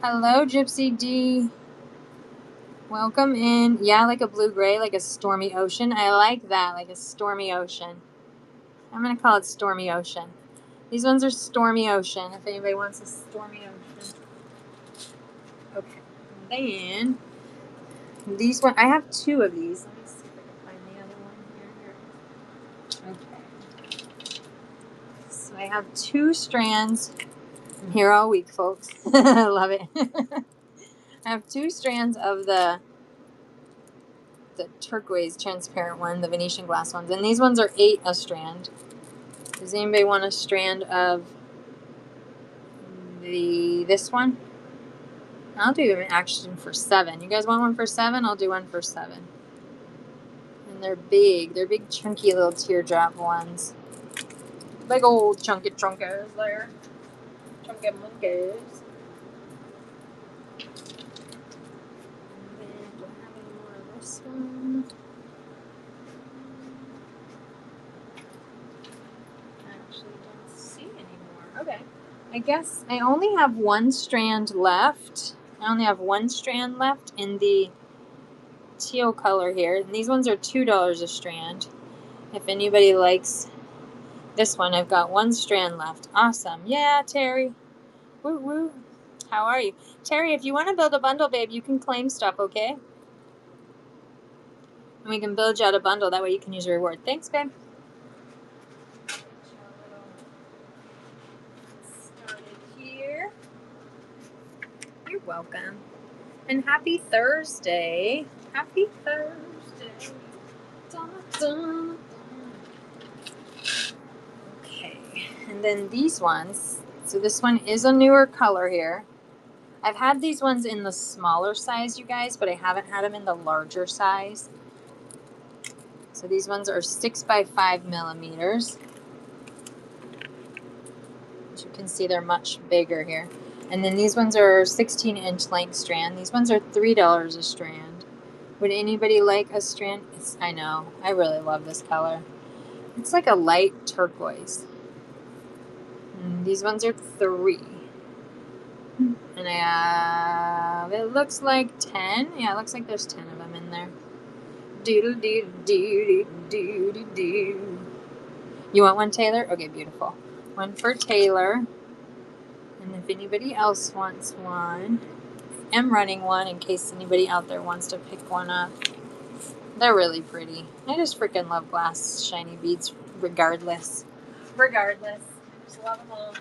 Hello, Gypsy D. Welcome in. Yeah, like a blue-gray, like a stormy ocean. I like that, like a stormy ocean. I'm going to call it stormy ocean. These ones are stormy ocean, if anybody wants a stormy ocean. Okay. Then, these one, I have 2 of these. Let me see if I can find the other one here. Okay. So I have 2 strands. I'm here all week, folks. I love it. I have 2 strands of the turquoise transparent one, the Venetian glass ones. And these ones are 8 a strand. Does anybody want a strand of this one? I'll do an action for 7. You guys want one for 7? I'll do one for 7. And they're big. They're big, chunky little teardrop ones. Big old chunky chunkers there. Chunky monkeys. And then, do I have any more of this one? I actually don't see any more. Okay. I guess I only have 1 strand left. I only have 1 strand left in the teal color here. And these ones are $2 a strand. If anybody likes this one, I've got 1 strand left. Awesome. Yeah, Terry. Woo woo. How are you? Terry, if you want to build a bundle, babe, you can claim stuff, okay? And we can build you out a bundle. That way you can use your reward. Thanks, babe. Started here. You're welcome. And happy Thursday. Happy Thursday. Dun, dun, dun. Okay. And then these ones. So this one is a newer color here. I've had these ones in the smaller size, you guys, but I haven't had them in the larger size. So these ones are 6 by 5 millimeters. As you can see, they're much bigger here. And then these ones are 16-inch length strand. These ones are $3 a strand. Would anybody like a strand? I know. I really love this color. It's like a light turquoise. And these ones are 3. And I have, it looks like 10. Yeah, it looks like there's 10 of them in there. Doodle doodle doodle doodle doodle. You want one, Taylor? Okay, beautiful. One for Taylor. And if anybody else wants one, I am running one in case anybody out there wants to pick one up. They're really pretty. I just freaking love glass shiny beads regardless. Regardless. I just love them all.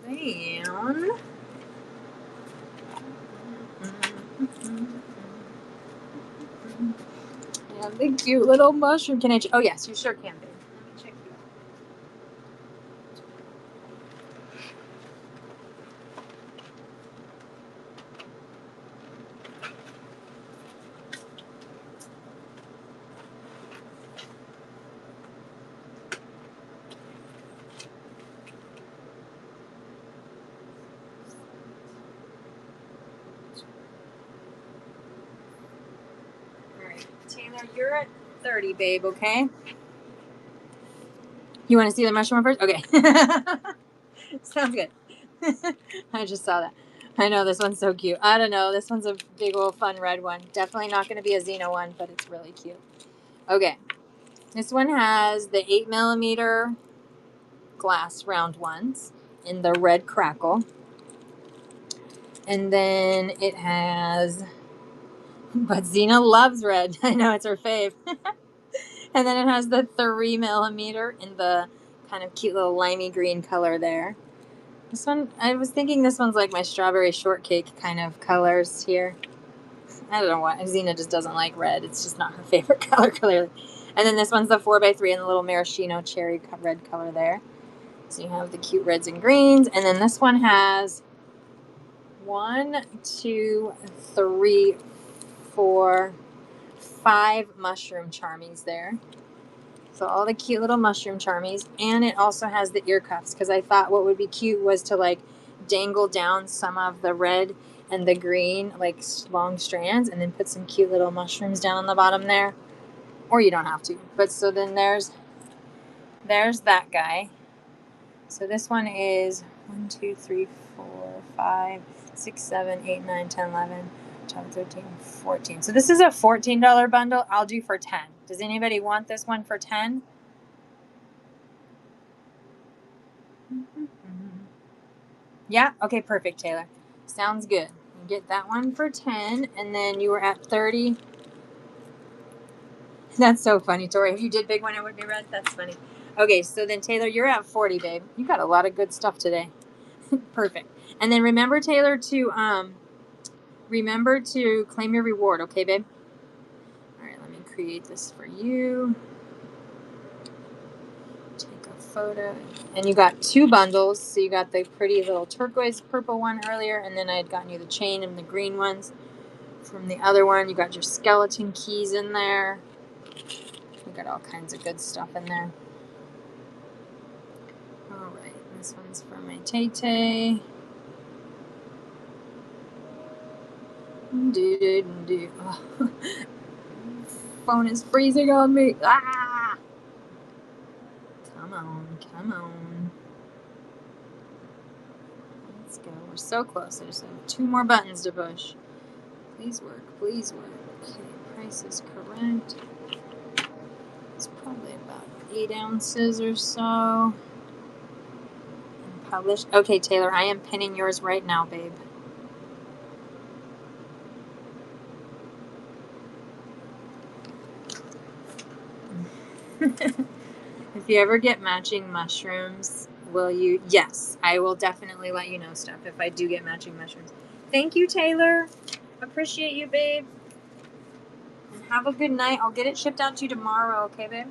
Then... yeah, big cute little mushroom. Can I... oh, yes, you sure can, babe. Let me check you out. Taylor, you're at 30, babe, okay? You want to see the mushroom first? Okay. Sounds good. I just saw that. I know, this one's so cute. I don't know. This one's a big old fun red one. Definitely not going to be a Xena one, but it's really cute. Okay. This one has the 8 millimeter glass round ones in the red crackle. And then it has, but Xena loves red. I know, it's her fave. And then it has the 3 millimeter in the kind of cute little limey green color there. This one, I was thinking this one's like my strawberry shortcake kind of colors here. I don't know why. Xena just doesn't like red. It's just not her favorite color, clearly. And then this one's the 4x3 in the little maraschino cherry red color there. So you have the cute reds and greens. And then this one has 1, 2, 3, 4, 5 mushroom charmies there. So all the cute little mushroom charmies. And it also has the ear cuffs, because I thought what would be cute was to like dangle down some of the red and the green, like long strands, and then put some cute little mushrooms down on the bottom there. Or you don't have to. But so then there's that guy. So this one is 1, 2, 3, 4, 5, 6, 7, 8, 9, 10, 11, 12, 13, 14. So this is a $14 bundle. I'll do for 10. Does anybody want this one for 10? Yeah? Okay, perfect, Taylor. Sounds good. You get that one for 10, and then you were at 30. That's so funny, Tori. If you did big one, it would be red. That's funny. Okay, so then Taylor, you're at 40, babe. You got a lot of good stuff today. Perfect. And then remember, Taylor, to claim your reward, okay, babe? All right, let me create this for you. Take a photo. And you got 2 bundles. So you got the pretty little turquoise purple one earlier, and then I had gotten you the chain and the green ones from the other one. You got your skeleton keys in there. You got all kinds of good stuff in there. All right, this one's for my Tay-Tay. Oh. Phone is freezing on me. Ah! Come on, come on. Let's go. We're so close. I just have 2 more buttons to push. Please work, please work. Okay, price is correct. It's probably about 8 ounces or so. And published. Okay, Taylor, I am pinning yours right now, babe. If you ever get matching mushrooms, will you? Yes, I will definitely let you know stuff if I do get matching mushrooms. Thank you, Taylor. Appreciate you, babe. And have a good night. I'll get it shipped out to you tomorrow, okay, babe?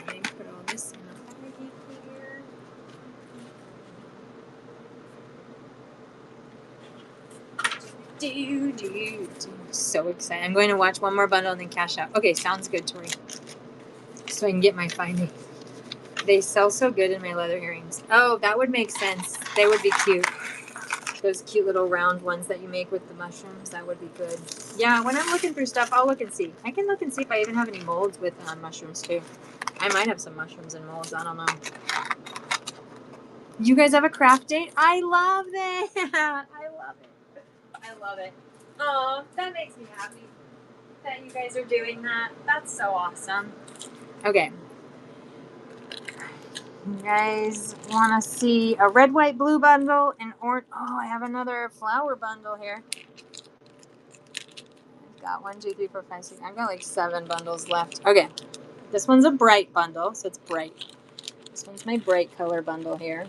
Let me put all this in the baggie here. So excited. I'm going to watch one more bundle and then cash out. Okay, sounds good, Tori. So I can get my finding. They sell so good in my leather earrings. Oh, that would make sense. They would be cute. Those cute little round ones that you make with the mushrooms, that would be good. Yeah, when I'm looking through stuff, I'll look and see. I can look and see if I even have any molds with mushrooms too. I might have some mushrooms and molds. I don't know. You guys have a craft date? I love that. I love it. I love it. Oh, that makes me happy that you guys are doing that. That's so awesome. Okay. You guys want to see a red, white, blue bundle and orange? Oh, I have another flower bundle here. I've got 1, 2, 3, 4, 5, 6. I've got like 7 bundles left. Okay. This one's a bright bundle, so it's bright. This one's my bright color bundle here.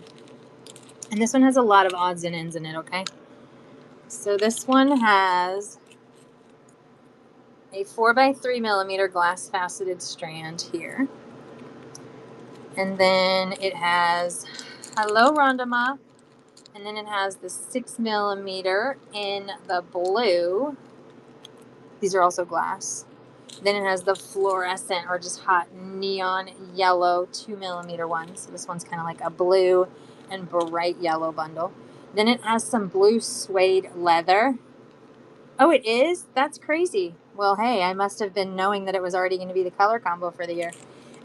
And this one has a lot of odds and ends in it, okay? So this one has a 4x3 millimeter glass faceted strand here. And then it has Hello Rondama. And then it has the 6 millimeter in the blue. These are also glass. Then it has the fluorescent or just hot neon yellow 2 millimeter one. So this one's kind of like a blue and bright yellow bundle. Then it has some blue suede leather. Oh, it is? That's crazy. Well, hey, I must have been knowing that it was already going to be the color combo for the year.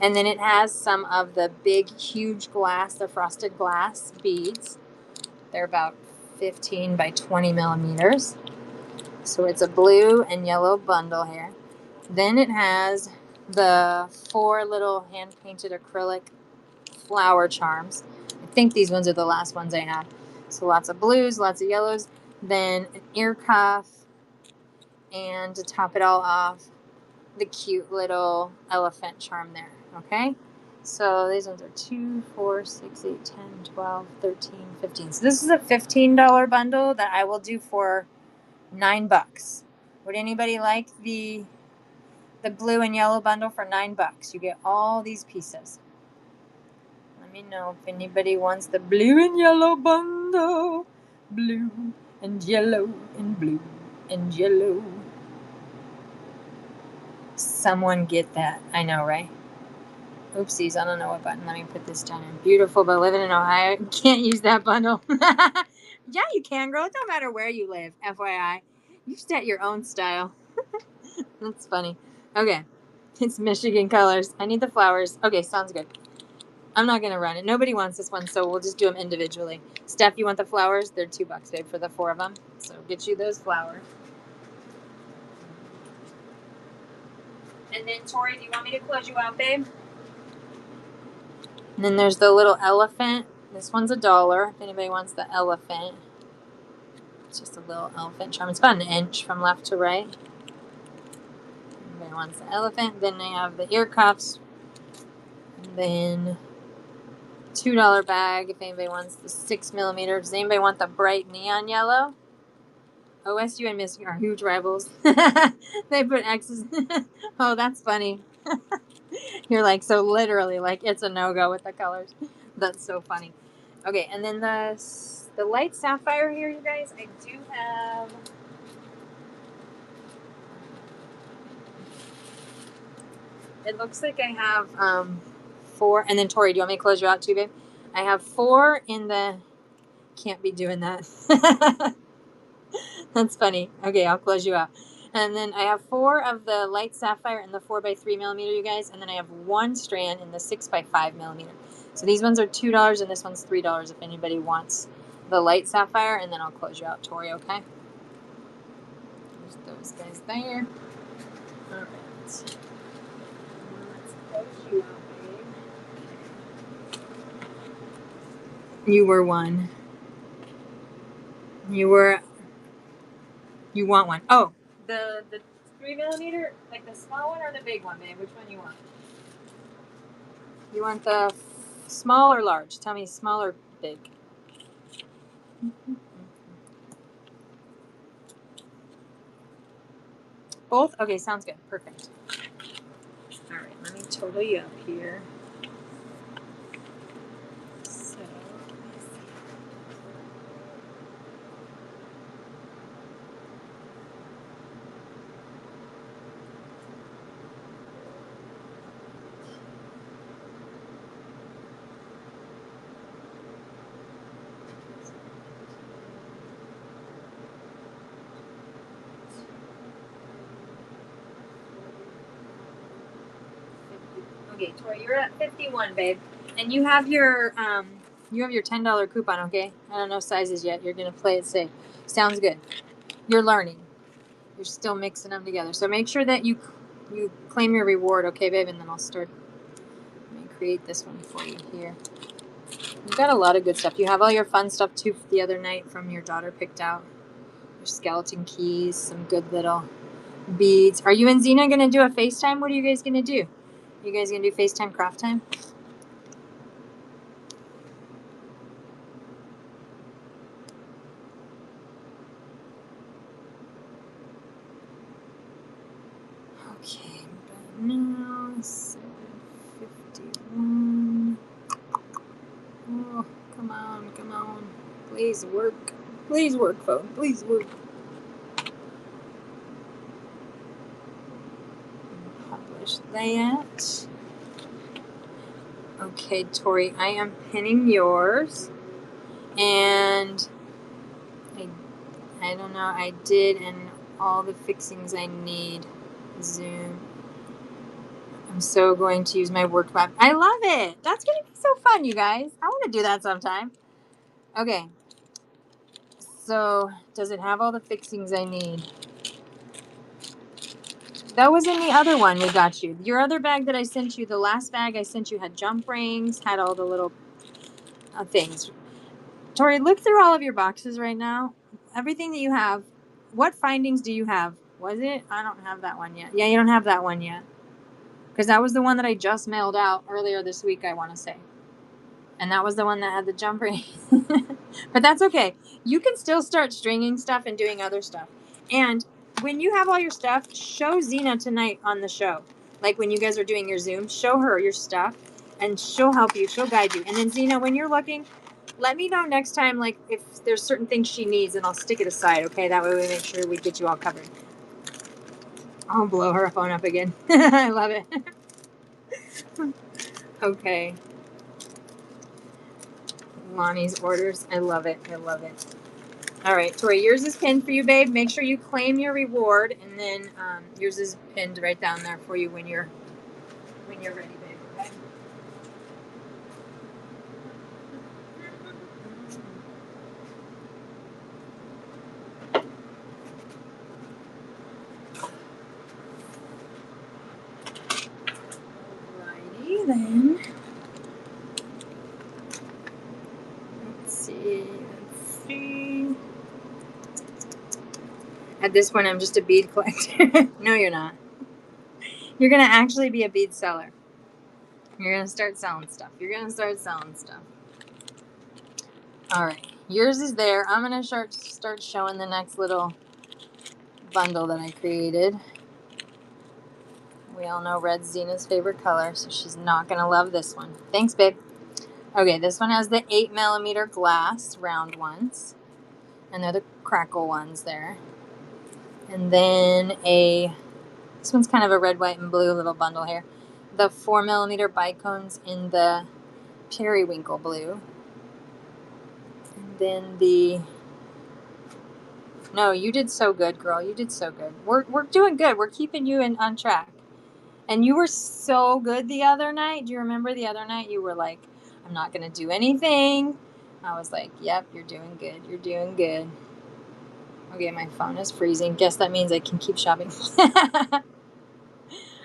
And then it has some of the big, huge glass, the frosted glass beads. They're about 15 by 20 millimeters. So it's a blue and yellow bundle here. Then it has the 4 little hand-painted acrylic flower charms. I think these ones are the last ones I have. So lots of blues, lots of yellows, then an ear cuff, and to top it all off, the cute little elephant charm there. Okay? So these ones are 2, 4, 6, 8, 10, 12, 13, 15. So this is a $15 bundle that I will do for $9. Would anybody like the blue and yellow bundle for $9? You get all these pieces. Let me know if anybody wants the blue and yellow bundle. Blue and yellow and blue and yellow. Someone get that. I know, right? Oopsies, I don't know what button. Let me put this down. Beautiful, but living in Ohio, you can't use that bundle. Yeah, you can, girl. It don't matter where you live, FYI. You set your own style. That's funny. Okay. It's Michigan colors. I need the flowers. Okay, sounds good. I'm not going to run it. Nobody wants this one, so we'll just do them individually. Steph, you want the flowers? They're $2, babe, for the 4 of them. So get you those flowers. And then, Tori, do you want me to close you out, babe? And then there's the little elephant. This one's $1 if anybody wants the elephant. It's just a little elephant charm. It's about an inch from left to right. Anybody wants the elephant. Then they have the ear cuffs. And then $2 bag if anybody wants the 6mm. Does anybody want the bright neon yellow? OSU and Michigan are huge rivals. They put X's. Oh, that's funny. You're like, so literally, like, it's a no-go with the colors. That's so funny. Okay, and then the light sapphire here, you guys, I do have... It looks like I have 4... And then, Tori, do you want me to close you out too, babe? I have 4 in the... Can't be doing that. That's funny. Okay, I'll close you out. And then I have 4 of the light sapphire in the 4x3mm, you guys. And then I have 1 strand in the 6x5mm. So these ones are $2 and this one's $3 if anybody wants the light sapphire. And then I'll close you out, Tori, okay? There's those guys there. All right. Let's close you out, babe. You were 1. You want one. Oh, the 3mm, like the small one or the big one, babe? Which one you want? You want the small or large? Tell me small or big. Both? Okay, sounds good. Perfect. All right, let me total you up here. So, okay, Tori, you're at 51, babe, and you have your $10 coupon. Okay, I don't know sizes yet. You're gonna play it safe. Sounds good. You're learning. You're still mixing them together. So make sure that you claim your reward, okay, babe, and then I'll start. Let me create this one for you here. You've got a lot of good stuff. You have all your fun stuff too the other night from your daughter picked out. Your skeleton keys, some good little beads. Are you and Zena going to do a FaceTime? What are you guys going to do? You guys going to do FaceTime craft time? Okay, but now 7:51. Oh, come on, come on. Please work. Please work, phone. Please work. Publish that. Okay, Tori, I am pinning yours. And I don't know, I did, and all the fixings I need. Zoom. I'm so going to use my work map. I love it. That's going to be so fun, you guys. I want to do that sometime. Okay. So, does it have all the fixings I need? That was in the other one we got you. Your other bag that I sent you, the last bag I sent you had jump rings, had all the little things. Tori, look through all of your boxes right now. Everything that you have. What findings do you have? Was it? I don't have that one yet. Yeah, you don't have that one yet. Because that was the one that I just mailed out earlier this week, I want to say. And that was the one that had the jump ring. But that's okay. You can still start stringing stuff and doing other stuff. And when you have all your stuff, show Zena tonight on the show. Like when you guys are doing your Zoom, show her your stuff and she'll help you. She'll guide you. And then Zena, when you're looking, let me know next time, like if there's certain things she needs and I'll stick it aside. Okay. That way we make sure we get you all covered. I'll blow her phone up again. I love it. Okay. Lonnie's orders. I love it. I love it. All right, Tori, yours is pinned for you, babe. Make sure you claim your reward, and then yours is pinned right down there for you when you're ready, babe. Okay. Alrighty then. Let's see. At this point, I'm just a bead collector. No, you're not. You're gonna actually be a bead seller. You're gonna start selling stuff. All right, yours is there. I'm gonna start showing the next little bundle that I created. We all know red's Zena's favorite color, so she's not gonna love this one. Thanks, babe. Okay, this one has the 8mm glass round ones, and they're the crackle ones there. And then this one's kind of a red, white, and blue little bundle here. The 4mm bicones in the periwinkle blue. And then no, you did so good, girl. You did so good. We're doing good. We're keeping you on track. And you were so good the other night. Do you remember the other night? You were like, I'm not going to do anything. I was like, yep, you're doing good. You're doing good. Okay, my phone is freezing. Guess that means I can keep shopping.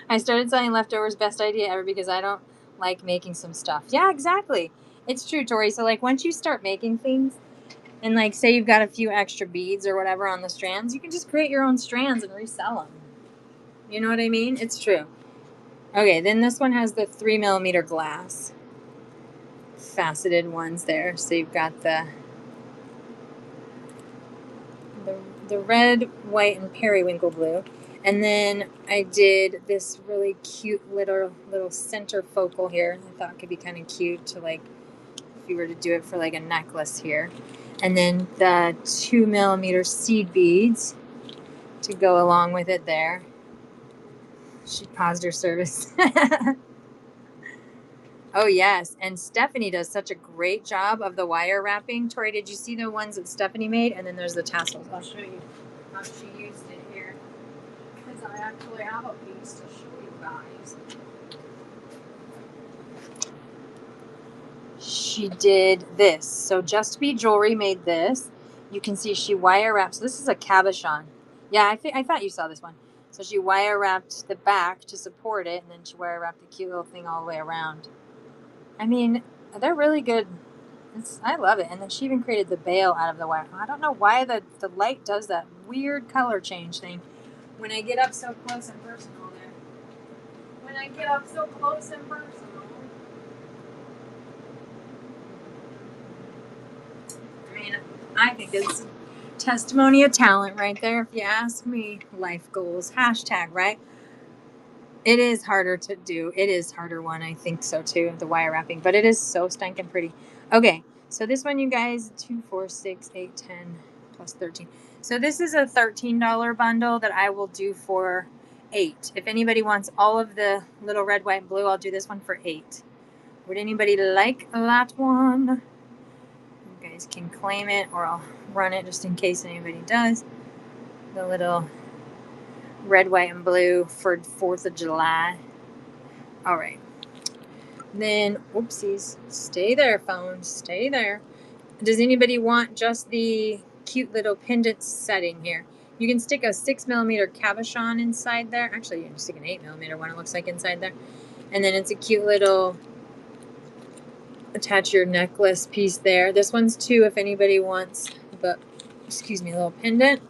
I started selling leftovers. Best idea ever because I don't like making some stuff. Yeah, exactly. It's true, Tori. So, like, once you start making things, and, like, say you've got a few extra beads or whatever on the strands, you can just create your own strands and resell them. You know what I mean? It's true. Okay, then this one has the 3mm glass faceted ones there. So you've got the red, white, and periwinkle blue. And then I did this really cute little center focal here. I thought it could be kind of cute to, like, if you were to do it for like a necklace here. And then the 2mm seed beads to go along with it there. She paused her service. Oh, yes. And Stephanie does such a great job of the wire wrapping. Tori, did you see the ones that Stephanie made? And then there's the tassels. I'll show you how she used it here. Because I actually have a piece to show you guys. She did this. So Just Be Jewelry made this. You can see she wire wraps. This is a cabochon. Yeah, I thought you saw this one. So she wire wrapped the back to support it, and then she wire wrapped the cute little thing all the way around. I mean, they're really good. I love it. And then she even created the bail out of the wire. I don't know why the light does that weird color change thing when I get up so close and personal there. When I get up so close and personal. I mean, I think it's testimony of talent right there, if you ask me. Life goals, hashtag, right? It is harder to do. It is harder one, I think so too, the wire wrapping, but it is so stinking pretty. Okay, so this one, you guys, 2, 4, 6, 8, 10, plus 13. So this is a $13 bundle that I will do for 8. If anybody wants all of the little red, white, and blue, I'll do this one for 8. Would anybody like that one? You guys can claim it, or I'll run it just in case anybody does. The little red, white, and blue for 4th of July. All right. Then, oopsies. Stay there, phone. Stay there. Does anybody want just the cute little pendant setting here? You can stick a 6mm cabochon inside there. Actually, you can stick an 8mm one, it looks like, inside there. And then it's a cute little attach your necklace piece there. This one's too, if anybody wants, but excuse me, a little pendant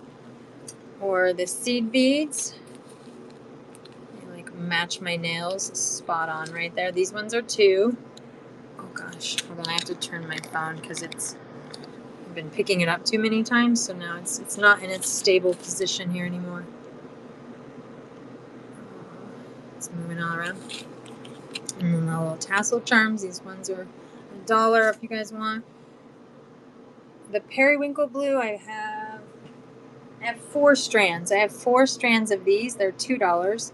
or the seed beads. They like match my nails spot on right there. These ones are 2. Oh gosh, hold on, I have to turn my phone because I've been picking it up too many times, so now it's not in its stable position here anymore. It's moving all around. And then the little tassel charms. These ones are $1 if you guys want. The periwinkle blue, I have 4 strands. I have 4 strands of these. They're $2.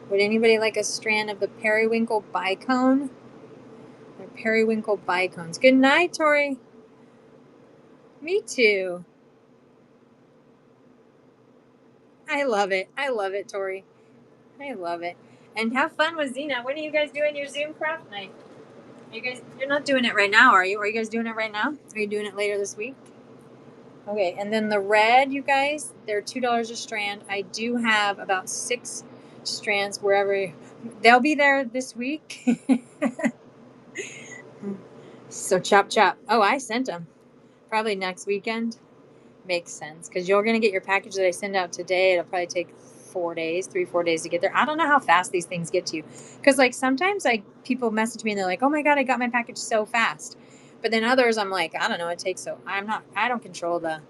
Would anybody like a strand of the periwinkle bicone? They're periwinkle bicones. Good night, Tori. Me too. I love it. I love it, Tori. I love it. And have fun with Zena. When are you guys doing your Zoom craft night? You're not doing it right now, are you? Are you guys doing it right now? Are you doing it later this week? Okay, and then the red, you guys, they're $2 a strand. I do have about 6 strands wherever. They'll be there this week. So chop chop. Oh, I sent them. Probably next weekend. Makes sense, because you're going to get your package that I send out today. It'll probably take 4 days, 3-4 days to get there. I don't know how fast these things get to you, because like sometimes people message me and they're like, oh my god, I got my package so fast. But then others I'm like, I don't know, it takes so I don't control the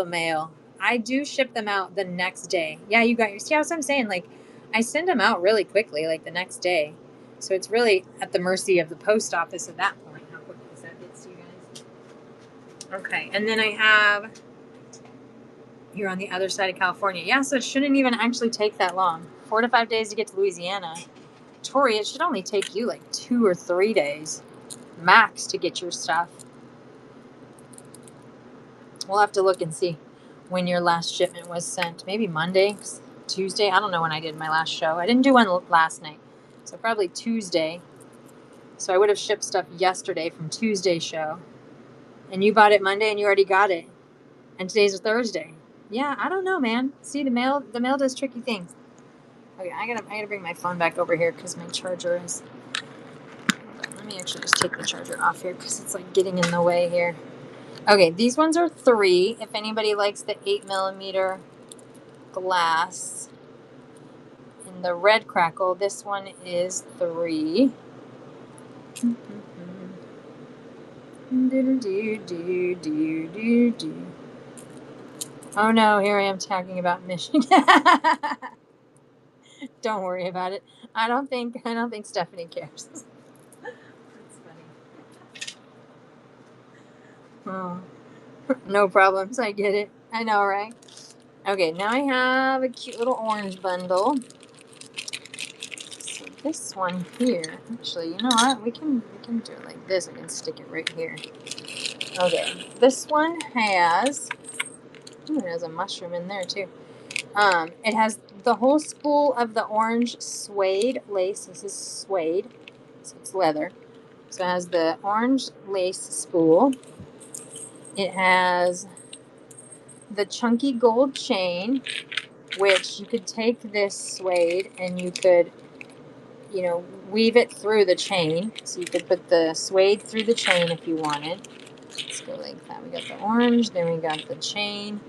mail. I do ship them out the next day. Yeah, you got your, see, that's what I'm saying, like I send them out really quickly, like the next day. So it's really at the mercy of the post office at that point, how quickly that gets to you guys. Okay, and then I have here on the other side of California. Yeah, so it shouldn't even actually take that long. 4 to 5 days to get to Louisiana. Tori, it should only take you like 2 or 3 days max to get your stuff. We'll have to look and see when your last shipment was sent. Maybe Monday, Tuesday. I don't know when I did my last show. I didn't do one last night, so probably Tuesday. So I would have shipped stuff yesterday from Tuesday's show. And you bought it Monday and you already got it. And today's a Thursday. Yeah, I don't know, man. See, the mail does tricky things. Okay, I gotta bring my phone back over here because my charger is. Let me actually just take the charger off here because it's like getting in the way here. Okay, these ones are 3. If anybody likes the 8mm glass in the red crackle, this one is 3. Oh no, here I am talking about Michigan. Don't worry about it. I don't think Stephanie cares. That's funny. Oh, no problems. I get it. I know, right? Okay, now I have a cute little orange bundle. So this one here, actually, you know what? We can do it like this. I can stick it right here. Okay, this one has. Ooh, it has a mushroom in there too. It has the whole spool of the orange suede lace. This is suede, so it's leather. So it has the orange lace spool. It has the chunky gold chain, which you could take this suede and you could, weave it through the chain. So you could put the suede through the chain if you wanted. Let's go like that. We got the orange, then we got the chain.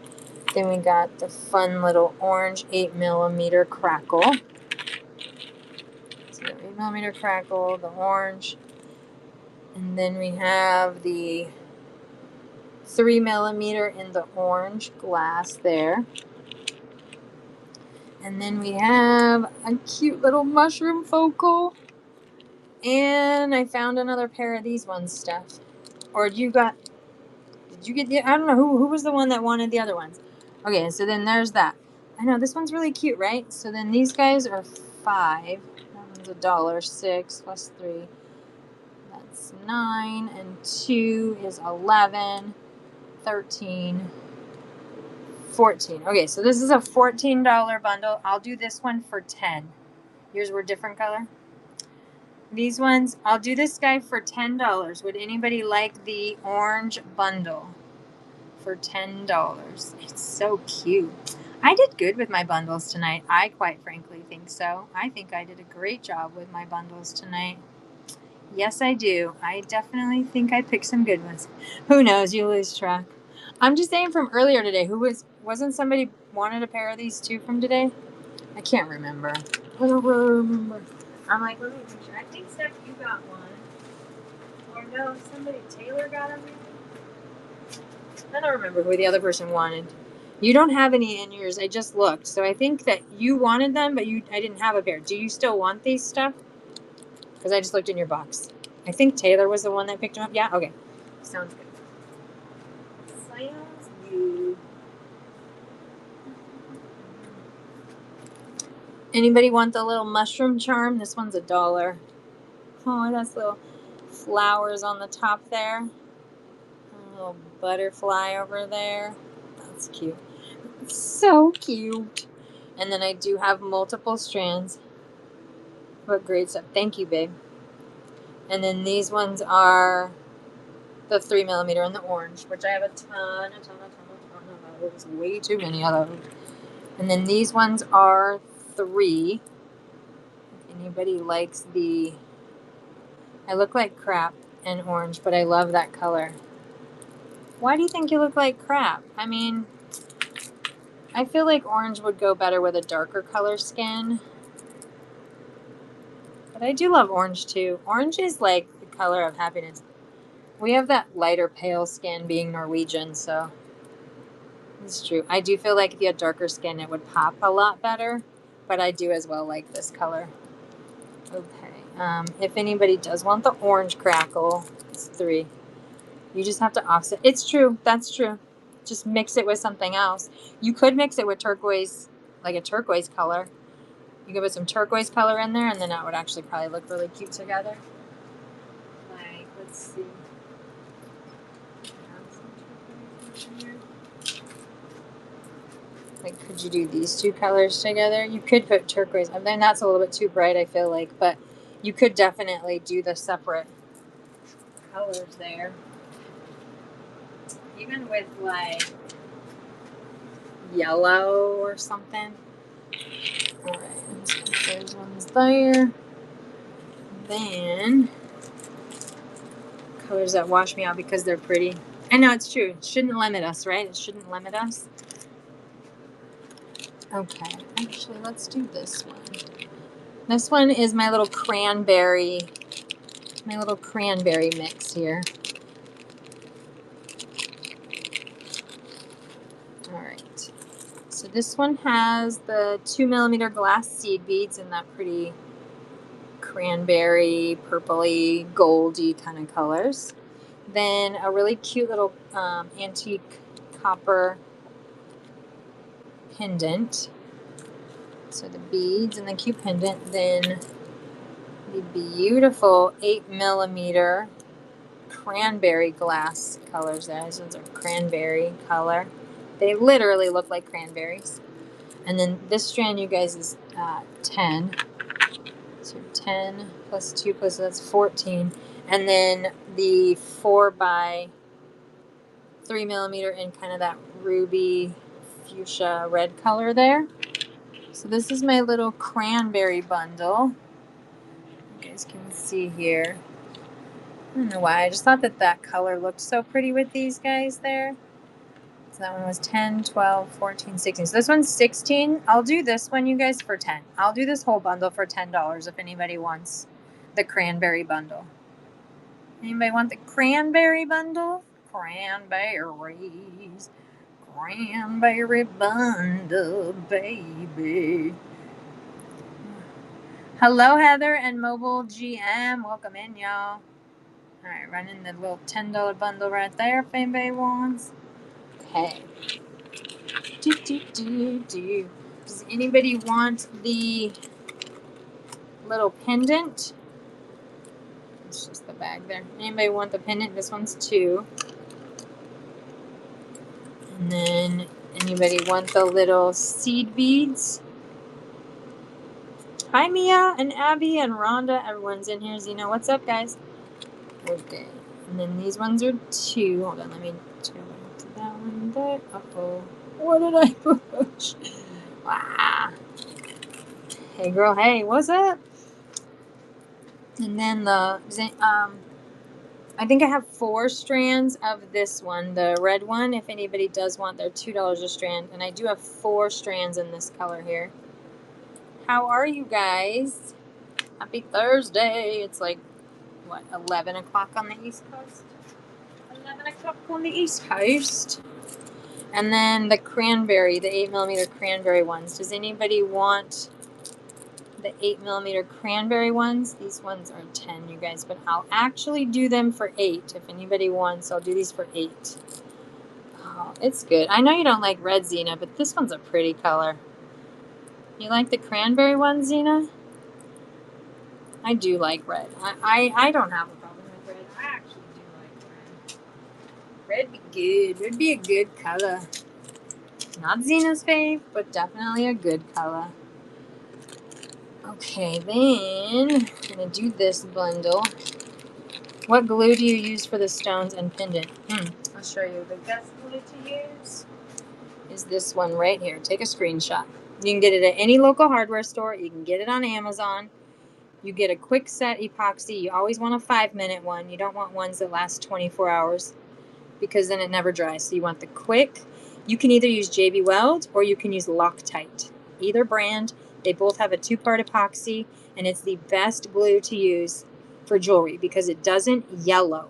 Then we got the fun little orange 8mm crackle. So 8mm crackle, the orange. And then we have the 3mm in the orange glass there. And then we have a cute little mushroom focal. And I found another pair of these ones, Steph. Or did you get the, I don't know, who was the one that wanted the other ones? Okay, so then there's that. I know, this one's really cute, right? So then these guys are 5. That one's $1, 6 plus 3. That's 9, and 2 is 11, 13, 14. Okay, so this is a $14 bundle. I'll do this one for 10. Yours were different color? These ones, I'll do this guy for $10. Would anybody like the orange bundle for $10. It's so cute. I did good with my bundles tonight. I quite frankly think so. I think I did a great job with my bundles tonight. Yes, I do. I definitely think I picked some good ones. Who knows? You lose track. I'm just saying from earlier today. Wasn't somebody wanted a pair of these too from today? I can't remember. I don't really remember. I'm like, let me make sure. I think, Steph, you got one. Or no, Taylor got them maybe? I don't remember who the other person wanted. You don't have any in yours. I just looked. So I think that you wanted them, but I didn't have a pair. Do you still want these stuff? Because I just looked in your box. I think Taylor was the one that picked them up. Yeah? Okay. Sounds good. Sounds good. Anybody want the little mushroom charm? This one's $1. Oh, it has little flowers on the top there. A little butterfly over there. That's cute. It's so cute. And then I do have multiple strands. What great stuff. Thank you, babe. And then these ones are the 3mm and the orange, which I have a ton of those. Way too many of those. And then these ones are 3. If anybody likes the... I look like crap in orange, but I love that color. Why do you think you look like crap? I mean, I feel like orange would go better with a darker color skin. But I do love orange too. Orange is like the color of happiness. We have that lighter pale skin being Norwegian, so it's true. I do feel like if you had darker skin, it would pop a lot better. But I do as well like this color. Okay. If anybody does want the orange crackle, it's 3. You just have to offset. It's true. That's true. Just mix it with something else. You could mix it with turquoise, like a turquoise color. You could put some turquoise color in there, and then that would actually probably look really cute together. Like, let's see. Like, could you do these 2 colors together? You could put turquoise. I mean, that's a little bit too bright, I feel like, but you could definitely do the separate colors there. Even with, like, yellow or something. All right, let's put those ones there. Then, colors that wash me out because they're pretty. I know, it's true. It shouldn't limit us, right? It shouldn't limit us. Okay, actually, let's do this one. This one is my little cranberry mix here. All right. So this one has the 2mm glass seed beads in that pretty cranberry, purpley, goldy kind of colors. Then a really cute little antique copper pendant. So the beads and the cute pendant. Then the beautiful 8mm cranberry glass colors there. These ones are cranberry color. They literally look like cranberries. And then this strand, you guys, is 10. So 10 plus 2 plus, so that's 14. And then the 4x3mm in kind of that ruby fuchsia red color there. So this is my little cranberry bundle. You guys can see here. I don't know why. I just thought that color looked so pretty with these guys there. So that one was 10, 12, 14, 16. So this one's 16. I'll do this one, you guys, for 10. I'll do this whole bundle for $10 if anybody wants the cranberry bundle. Anybody want the cranberry bundle? Cranberries. Cranberry bundle, baby. Hello, Heather and Mobile GM. Welcome in, y'all. All right, running the little $10 bundle right there if anybody wants. Okay. Does anybody want the little pendant? It's just the bag there. Anybody want the pendant? This one's 2. And then anybody want the little seed beads? Hi, Mia and Abby and Rhonda. Everyone's in here. Zena, what's up, guys? Okay. And then these ones are 2. Hold on, let me go back to that And then, uh-oh. What did I push? Ah. Hey girl, hey, what's up? And then I think I have 4 strands of this one, the red one. If anybody does want, they're $2 a strand. And I do have 4 strands in this color here. How are you guys? Happy Thursday. It's like, what, 11 o'clock on the East Coast? 11 o'clock on the East Coast. And then the cranberry, the 8mm cranberry ones. Does anybody want the 8mm cranberry ones? These ones are 10, you guys, but I'll actually do them for 8. If anybody wants, I'll do these for 8. Oh, it's good. I know you don't like red, Xena, but this one's a pretty color. You like the cranberry one, Xena? I do like red. I don't have a problem with red. I actually do like red. Red be good. Red be a good color. Not Xena's fave, but definitely a good color. Okay, then I'm going to do this bundle. What glue do you use for the stones and pendant? I'll show you. The best glue to use is this one right here. Take a screenshot. You can get it at any local hardware store. You can get it on Amazon. You get a quick set epoxy. You always want a 5-minute one. You don't want ones that last 24 hours because then it never dries. So you want the quick. You can either use JB Weld or you can use Loctite. Either brand. They both have a 2-part epoxy, and it's the best glue to use for jewelry because it doesn't yellow.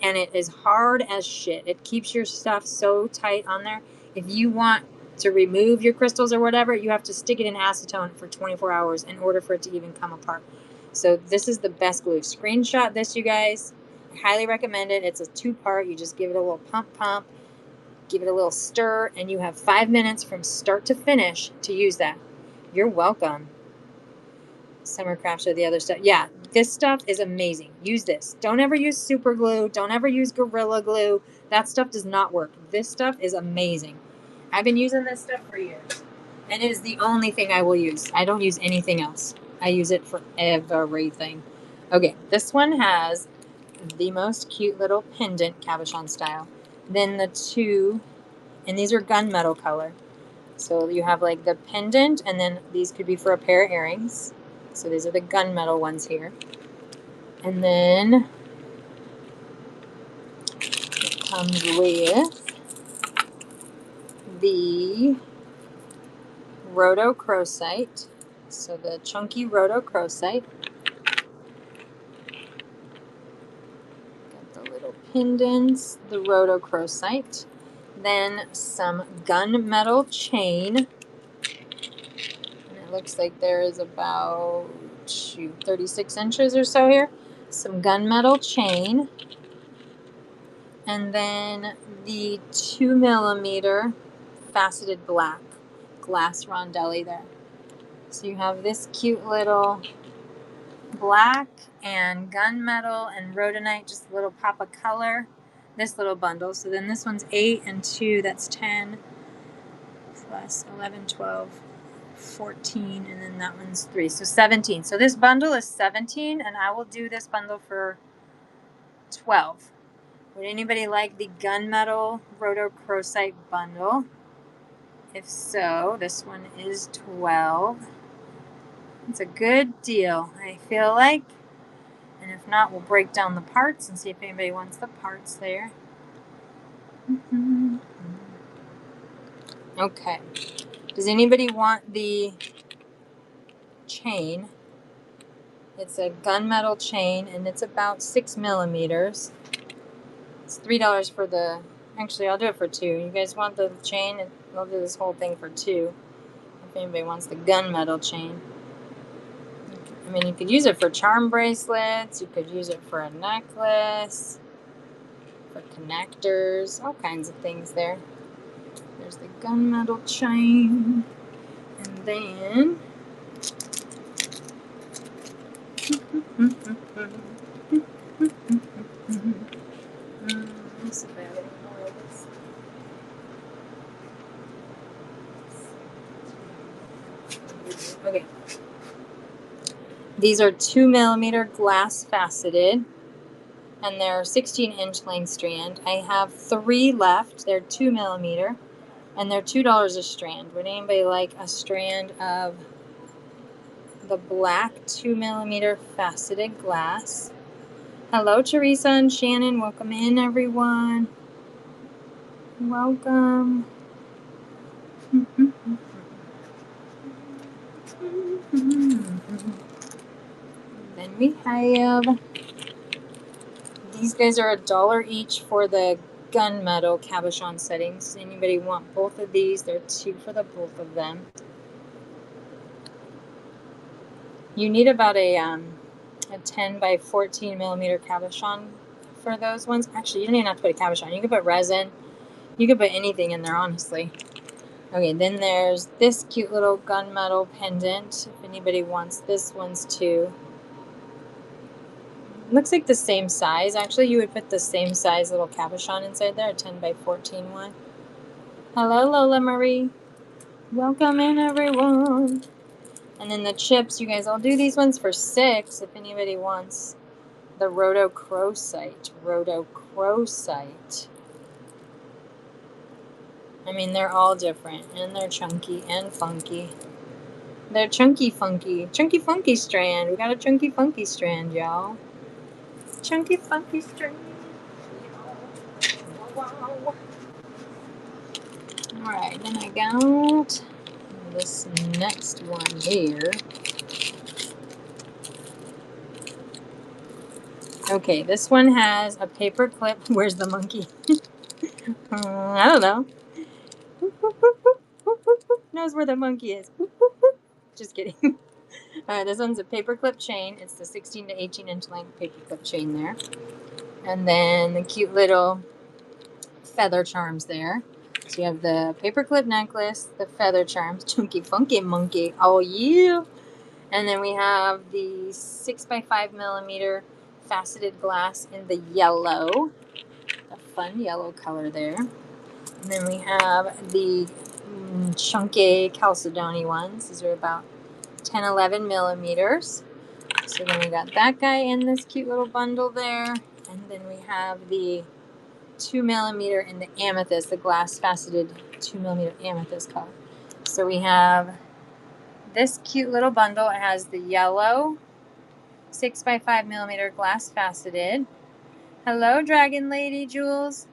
And it is hard as shit. It keeps your stuff so tight on there. If you want to remove your crystals or whatever, you have to stick it in acetone for 24 hours in order for it to even come apart. So this is the best glue. Screenshot this, you guys. I highly recommend it. It's a 2-part. You just give it a little pump, give it a little stir, and you have 5 minutes from start to finish to use that. You're welcome. Summer Craft Show, the other stuff. Yeah, this stuff is amazing. Use this. Don't ever use super glue. Don't ever use Gorilla Glue. That stuff does not work. This stuff is amazing. I've been using this stuff for years. And it is the only thing I will use. I don't use anything else. I use it for everything. Okay, this one has the most cute little pendant, cabochon style. Then the 2, and these are gunmetal color. So you have like the pendant, and then these could be for a pair of earrings. So these are the gunmetal ones here. And then it comes with the rhodochrosite. So the chunky rhodochrosite. Got the little pendants, the rhodochrosite. Then some gunmetal chain. It looks like there is about 36 inches or so here. Some gunmetal chain. And then the 2mm faceted black glass rondelli there. So you have this cute little black and gunmetal and rhodonite, just a little pop of color. This little bundle. So then this one's 8 and 2, that's 10 plus 11, 12. 14, and then that one's 3, so 17. So this bundle is 17, and I will do this bundle for 12. Would anybody like the gunmetal rhodochrosite bundle? If so, this one is 12. It's a good deal, I feel like. And if not, we'll break down the parts and see if anybody wants the parts there. Okay. Does anybody want the chain? It's a gunmetal chain, and it's about 6mm. It's $3 for the... Actually, I'll do it for 2. You guys want the chain? I'll do this whole thing for 2. If anybody wants the gunmetal chain. I mean, you could use it for charm bracelets. You could use it for a necklace. For connectors. All kinds of things there. There's the gunmetal chain. And then... Okay. These are 2mm glass faceted. and they're 16-inch length strand. I have 3 left. They're 2 millimeter, and they're $2 a strand. Would anybody like a strand of the black 2 millimeter faceted glass? Hello, Teresa and Shannon. Welcome in, everyone. Welcome. Then we have, these guys are $1 each for the gunmetal cabochon settings. Anybody want both of these? They're $2 for the both of them. You need about a 10 by 14 millimeter cabochon for those ones. Actually, you don't even have to put a cabochon. You can put resin. You can put anything in there, honestly. Okay, then there's this cute little gunmetal pendant. If anybody wants this one's too. Looks like the same size. Actually, you would put the same size little cabochon inside there, a 10 by 14 one. Hello, Lola Marie. Welcome in, everyone. And then the chips, you guys, I'll do these ones for $6 if anybody wants the rhodochrosite. Rhodochrosite. I mean, they're all different, and they're chunky and funky. They're chunky funky. Chunky funky strand. We got a chunky funky strand, y'all. Chunky funky strand. Wow. Alright, then I got this next one here. Okay, this one has a paper clip. Where's the monkey? I don't know. Knows where the monkey is. Just kidding. Alright, this one's a paperclip chain. It's the 16 to 18 inch length paperclip chain there. And then the cute little feather charms there. So you have the paperclip necklace, the feather charms, chunky funky monkey. Oh yeah! And then we have the 6 by 5 millimeter faceted glass in the yellow. A fun yellow color there. And then we have the chunky Chalcedony ones. These are about 10, 11 millimeters. So then we got that guy in this cute little bundle there. And then we have the 2 millimeter in the amethyst, the glass faceted 2 millimeter amethyst color. So we have this cute little bundle. It has the yellow 6 by 5 millimeter glass faceted. Hello, Dragon Lady Jules.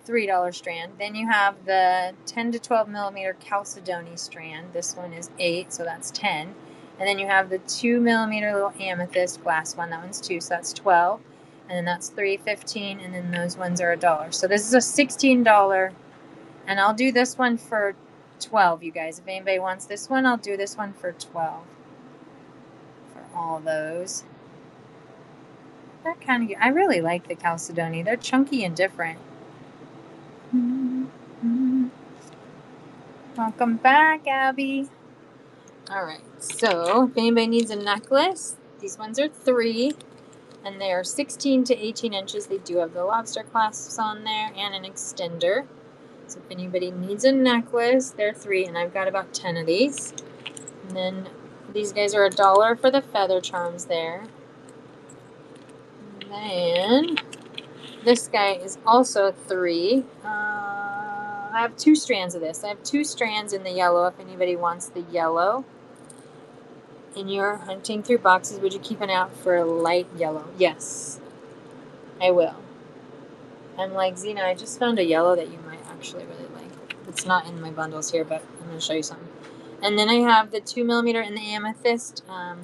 $3 strand. Then you have the 10 to 12 millimeter Chalcedony strand. This one is 8, so that's 10. And then you have the 2 millimeter little amethyst glass one. That one's 2, so that's 12. And then that's 3, 15, and then those ones are $1. So this is a $16, and I'll do this one for 12, you guys. If anybody wants this one, I'll do this one for 12 for all those. They're kind of, I really like the Chalcedony. They're chunky and different. Welcome back, Abby. Alright, so if anybody needs a necklace, these ones are 3, and they are 16 to 18 inches. They do have the lobster clasps on there and an extender. So if anybody needs a necklace, they're 3, and I've got about 10 of these. And then these guys are $1 for the feather charms there. And then this guy is also 3. I have 2 strands of this. I have 2 strands in the yellow if anybody wants the yellow. And you're hunting through boxes. Would you keep an eye out for a light yellow? Yes, I will. I'm like, Zena, I just found a yellow that you might actually really like. It's not in my bundles here, but I'm going to show you something. And then I have the 2 millimeter in the amethyst. I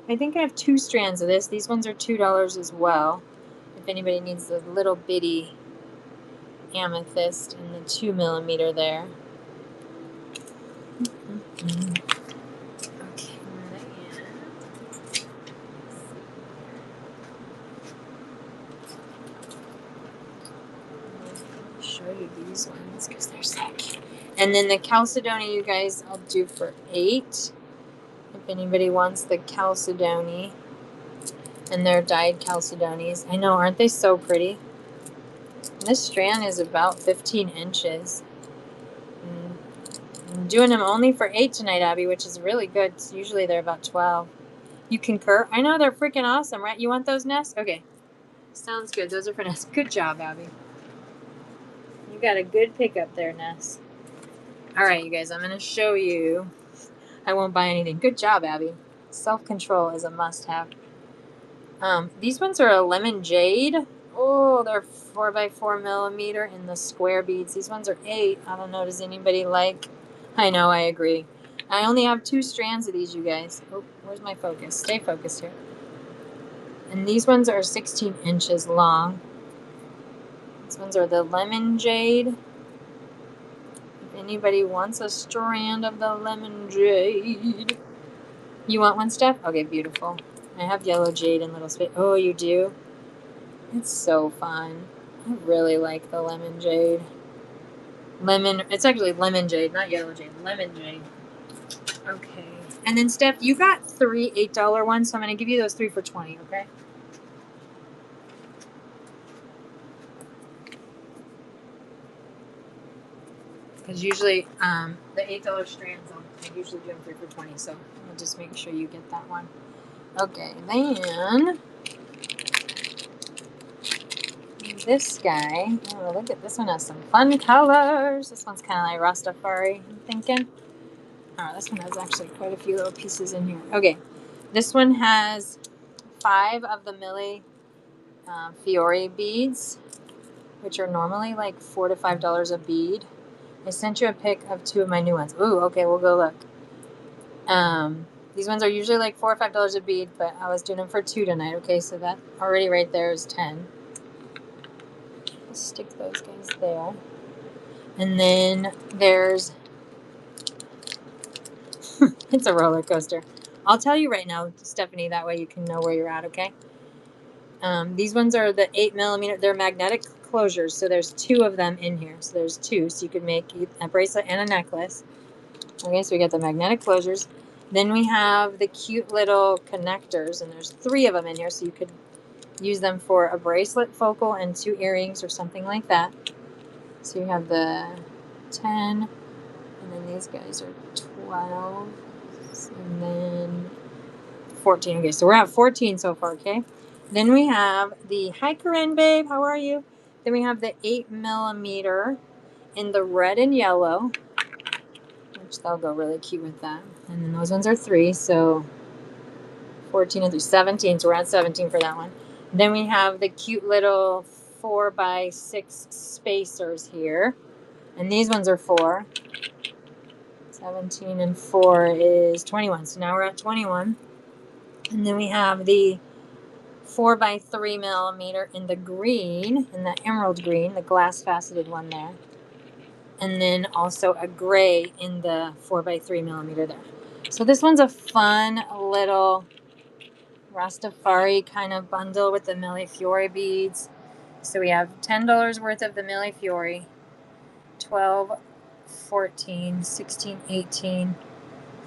think I have 2 strands of this. These ones are $2 as well. If anybody needs the little bitty amethyst in the 2 millimeter there. Show you these ones because they're so cute. And then the Chalcedony, you guys, I'll do for 8. If anybody wants the Chalcedony. And they're dyed Chalcedonies. I know, aren't they so pretty? And this strand is about 15 inches. I'm doing them only for 8 tonight, Abby, which is really good. Usually they're about 12. You concur? I know, they're freaking awesome, right? You want those, Ness? Okay. Sounds good. Those are for Ness. Good job, Abby. You got a good pickup there, Ness. All right, you guys, I'm going to show you. I won't buy anything. Good job, Abby. Self-control is a must-have. These ones are a lemon jade. Oh, they're 4x4 millimeter in the square beads. These ones are 8. I don't know. Does anybody like? I know. I agree. I only have 2 strands of these, you guys. Oh, where's my focus? Stay focused here. And these ones are 16 inches long. These ones are the lemon jade. If anybody wants a strand of the lemon jade. You want one, Steph? Okay, beautiful. I have yellow jade in little space. Oh, you do? It's so fun. I really like the lemon jade. It's actually lemon jade, not yellow jade. Lemon jade. Okay. And then, Steph, you got 3 $8 ones, so I'm going to give you those 3 for 20, okay? Because usually the $8 strands, I usually do them 3 for 20, so I'll just make sure you get that one. Okay, then this guy, oh, look at this one, has some fun colors. This one's kind of like Rastafari, I'm thinking. Oh, this one has actually quite a few little pieces in here. Okay, this one has 5 of the Milli Fiore beads, which are normally like $4 to $5 a bead. I sent you a pic of 2 of my new ones. Ooh, okay, we'll go look. These ones are usually like $4 or $5 a bead, but I was doing them for 2 tonight. Okay, so that already right there is 10. Let's stick those guys there. And then there's it's a roller coaster. I'll tell you right now, Stephanie, that way you can know where you're at, okay? These ones are the 8 millimeter. They're magnetic closures, so there's 2 of them in here. So there's 2, so you could make a bracelet and a necklace. Okay, so we got the magnetic closures. Then we have the cute little connectors, and there's 3 of them in here, so you could use them for a bracelet focal and 2 earrings or something like that. So you have the 10, and then these guys are 12, and then 14. Okay, so we're at 14 so far, okay? Then we have the, hi Corinne, babe, how are you? Then we have the 8 millimeter in the red and yellow, which they'll go really cute with that. And then those ones are 3, so 14 and 3, 17, so we're at 17 for that one. Then we have the cute little 4x6 spacers here, and these ones are 4. 17 and 4 is 21, so now we're at 21. And then we have the 4x3 millimeter in the green, in the emerald green, the glass faceted one there. And then also a gray in the 4x3 millimeter there. So this one's a fun little Rastafari kind of bundle with the Milli Fiore beads. So we have $10 worth of the Milli Fiore, 12, 14, 16, 18,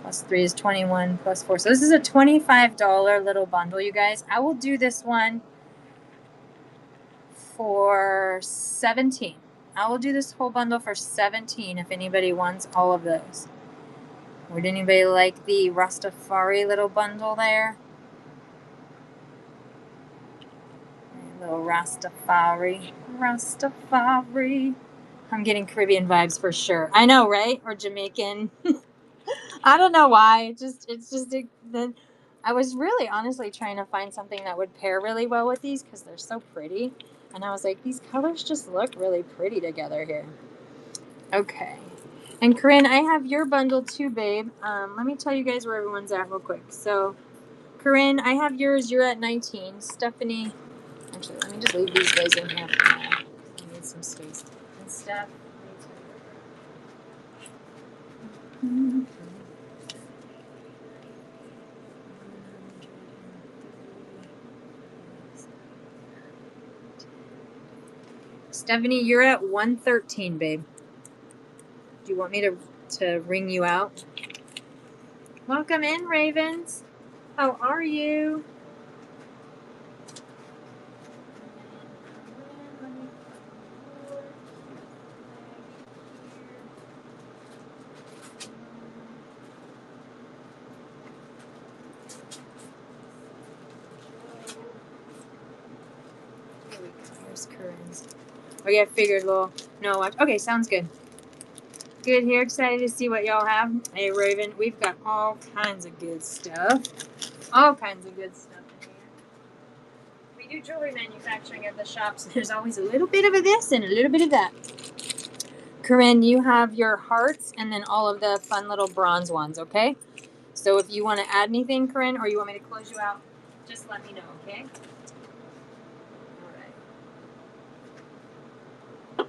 plus 3 is 21, plus 4. So this is a $25 little bundle, you guys. I will do this one for 17. I will do this whole bundle for 17 if anybody wants all of those. Would anybody like the Rastafari little bundle there? Little Rastafari. Rastafari. I'm getting Caribbean vibes for sure. I know, right? Or Jamaican. I don't know why. I was really honestly trying to find something that would pair really well with these because they're so pretty. And I was like, these colors just look really pretty together here. Okay. And Corinne, I have your bundle too, babe. Let me tell you guys where everyone's at real quick. So, Corinne, I have yours. You're at 19. Stephanie, actually, let me just leave these guys in here for now. I need some space. And Steph, Stephanie, you're at 113, babe. Do you want me to ring you out? Welcome in, Ravens. How are you? There's Corinne's. Okay, I figured little no watch. Okay, sounds good. Good here. Excited to see what y'all have. Hey, Raven, we've got all kinds of good stuff. All kinds of good stuff in here. We do jewelry manufacturing at the shop, so there's always a little bit of this and a little bit of that. Corinne, you have your hearts and then all of the fun little bronze ones, okay? So if you want to add anything, Corinne, or you want me to close you out, just let me know, okay? All right.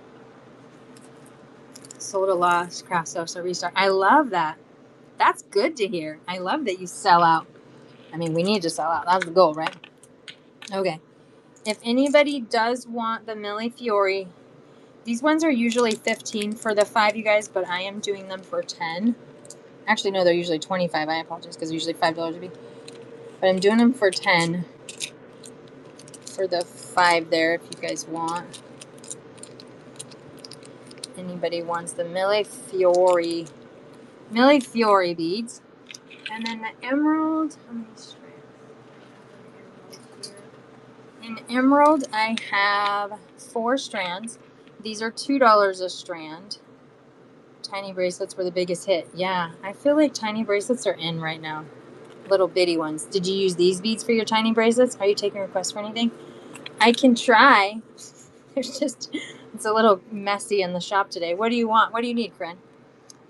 Sold a lot, craft stuff, so restart. I love that. That's good to hear. I love that you sell out. I mean, we need to sell out. That's the goal, right? Okay. If anybody does want the Millefiori, these ones are usually 15 for the 5, you guys, but I am doing them for 10. Actually, no, they're usually 25. I apologize, because usually $5 would be. But I'm doing them for 10 for the 5 there if you guys want. Anybody wants the Millefiori beads. And then the emerald, how many strands? In emerald, I have 4 strands. These are $2 a strand. Tiny bracelets were the biggest hit. Yeah, I feel like tiny bracelets are in right now. Little bitty ones. Did you use these beads for your tiny bracelets? Are you taking requests for anything? I can try. There's just, it's a little messy in the shop today. What do you want? What do you need, Corinne?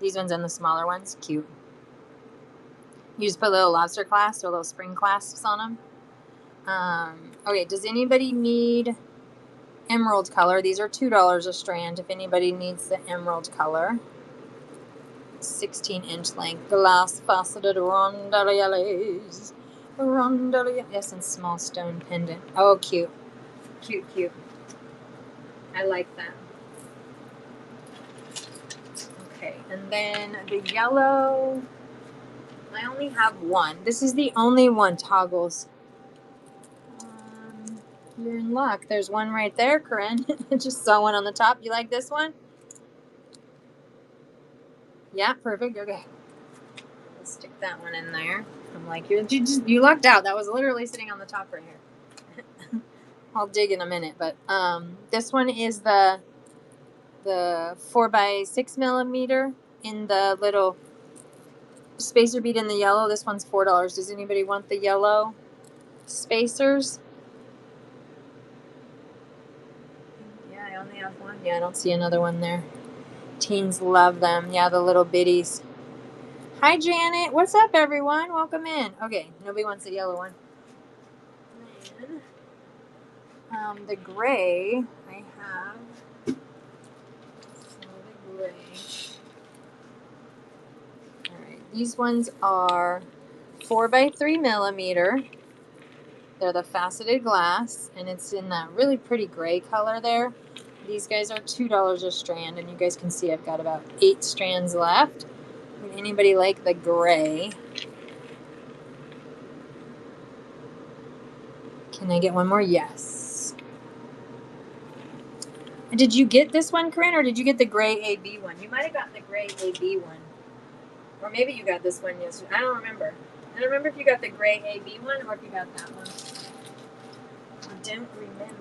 These ones and the smaller ones. Cute. You just put little lobster clasps or little spring clasps on them. Okay, does anybody need emerald color? These are $2 a strand if anybody needs the emerald color. 16-inch length glass faceted rondelles. Yes, and small stone pendant. Oh, cute. Cute, cute. I like that. Okay, and then the yellow, I only have one. This is the only one, Toggles. You're in luck. There's one right there, Corinne. Just saw one on the top. You like this one? Yeah, perfect. Okay. Let's stick that one in there. I'm like, you lucked out. That was literally sitting on the top right here. I'll dig in a minute, but this one is the 4x6 millimeter in the little spacer bead in the yellow. This one's $4. Does anybody want the yellow spacers? Yeah, I only have one. Yeah, I don't see another one there. Teens love them. Yeah, the little bitties. Hi, Janet. What's up, everyone? Welcome in. Okay, nobody wants the yellow one. Then, the gray, I have. So the gray. All right, these ones are 4x3 millimeter. They're the faceted glass, and it's in that really pretty gray color there. These guys are $2 a strand, and you guys can see I've got about 8 strands left. Would anybody like the gray? Can I get one more? Yes. Did you get this one, Corinne, or did you get the gray AB one? You might have gotten the gray AB one. Or maybe you got this one yesterday. I don't remember. I don't remember if you got the gray AB one or if you got that one. I don't remember.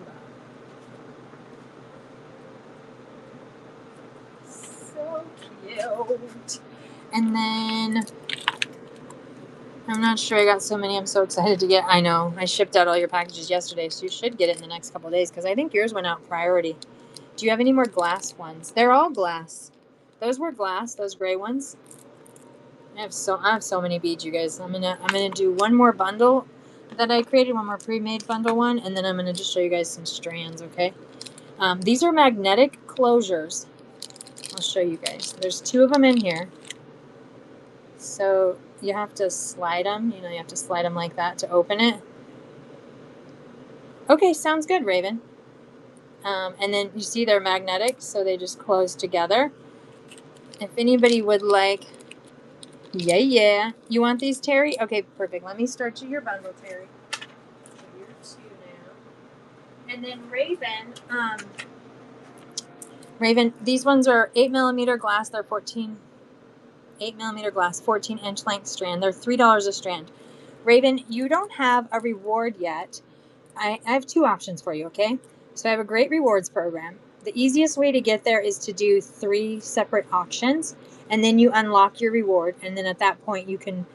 So cute. And then, I'm not sure I got so many. I'm so excited to get. I know. I shipped out all your packages yesterday, so you should get it in the next couple of days because I think yours went out priority. Do you have any more glass ones? They're all glass. Those were glass, those gray ones. I have so many beads, you guys. I'm gonna do one more bundle that I created, one more pre-made bundle one, and then I'm gonna just show you guys some strands, okay? These are magnetic closures. I'll show you guys. There's 2 of them in here. So you have to slide them. You know, you have to slide them like that to open it. Okay, sounds good, Raven. And then you see they're magnetic, so they just close together. If anybody would like, yeah. You want these, Terry? Okay, perfect. Let me start you your bundle, Terry. So you're 2 now. And then Raven, Raven, these ones are 8 millimeter glass. They're 8 millimeter glass, 14-inch length strand. They're $3 a strand. Raven, you don't have a reward yet. I have 2 options for you, okay? So I have a great rewards program. The easiest way to get there is to do 3 separate auctions, and then you unlock your reward, and then at that point you can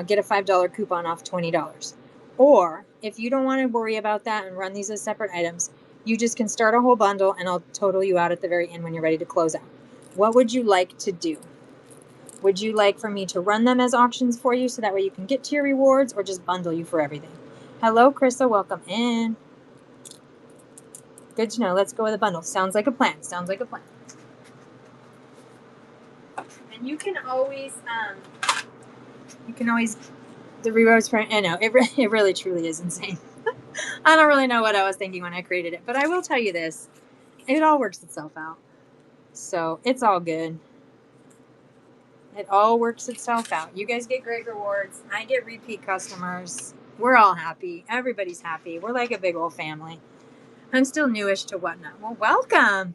get a $5 coupon off $20. Or if you don't want to worry about that and run these as separate items, you just can start a whole bundle and I'll total you out at the very end when you're ready to close out. What would you like to do? Would you like for me to run them as auctions for you so that way you can get to your rewards, or just bundle you for everything? Hello, Krista. Welcome in. Good to know. Let's go with a bundle. Sounds like a plan. Sounds like a plan. And you can always, the rewards for, I know, it really truly is insane. I don't really know what I was thinking when I created it, but I will tell you this. It all works itself out. So it's all good. It all works itself out. You guys get great rewards. I get repeat customers. We're all happy. Everybody's happy. We're like a big old family. I'm still newish to Whatnot. Well, welcome.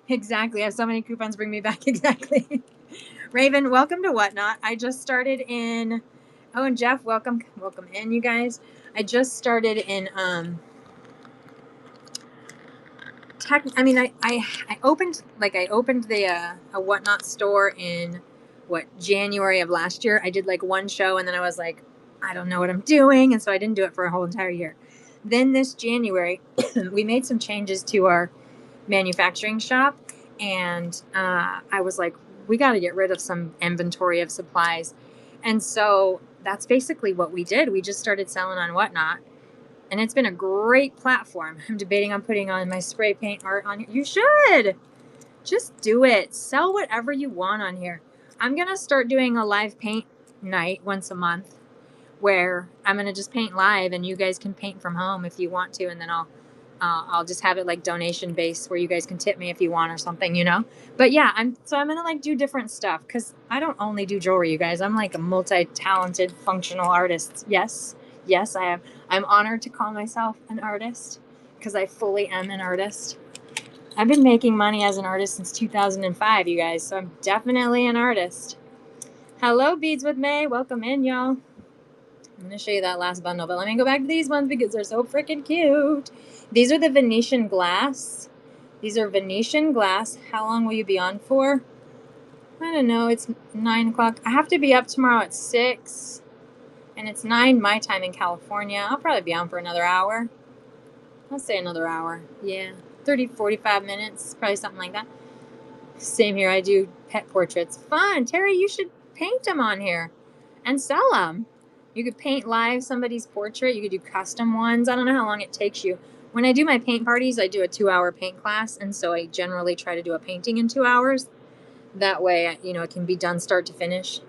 Exactly. I have so many coupons. Bring me back. Exactly. Raven, welcome to Whatnot. I just started in. Oh, and Jeff, welcome in, you guys. I just started in. I opened the a Whatnot store in January of last year. I did like one show and then I was like, I don't know what I'm doing, and so I didn't do it for a whole entire year. Then this January, we made some changes to our manufacturing shop, and I was like, we got to get rid of some inventory of supplies, and so that's basically what we did. We just started selling on Whatnot. And it's been a great platform. I'm debating on putting on my spray paint art on here. You should. Just do it. Sell whatever you want on here. I'm going to start doing a live paint night once a month where I'm going to just paint live and you guys can paint from home if you want to. And then I'll just have it like donation based where you guys can tip me if you want or something, you know? But yeah, I'm going to like do different stuff because I don't only do jewelry, you guys. I'm like a multi-talented functional artist. Yes, I am. I'm honored to call myself an artist because I fully am an artist. I've been making money as an artist since 2005, you guys, so I'm definitely an artist. Hello, Beads with May. Welcome in, y'all. I'm going to show you that last bundle, but let me go back to these ones because they're so freaking cute. These are the Venetian glass. These are Venetian glass. How long will you be on for? I don't know. It's 9 o'clock. I have to be up tomorrow at 6. And it's 9 my time in California. I'll probably be on for another hour. Let's say another hour. Yeah. 30, 45 minutes. Probably something like that. Same here. I do pet portraits. Fun. Terry, you should paint them on here. And sell them. You could paint live somebody's portrait. You could do custom ones. I don't know how long it takes you. When I do my paint parties, I do a 2-hour paint class. And so I generally try to do a painting in 2 hours. That way, you know, it can be done start to finish.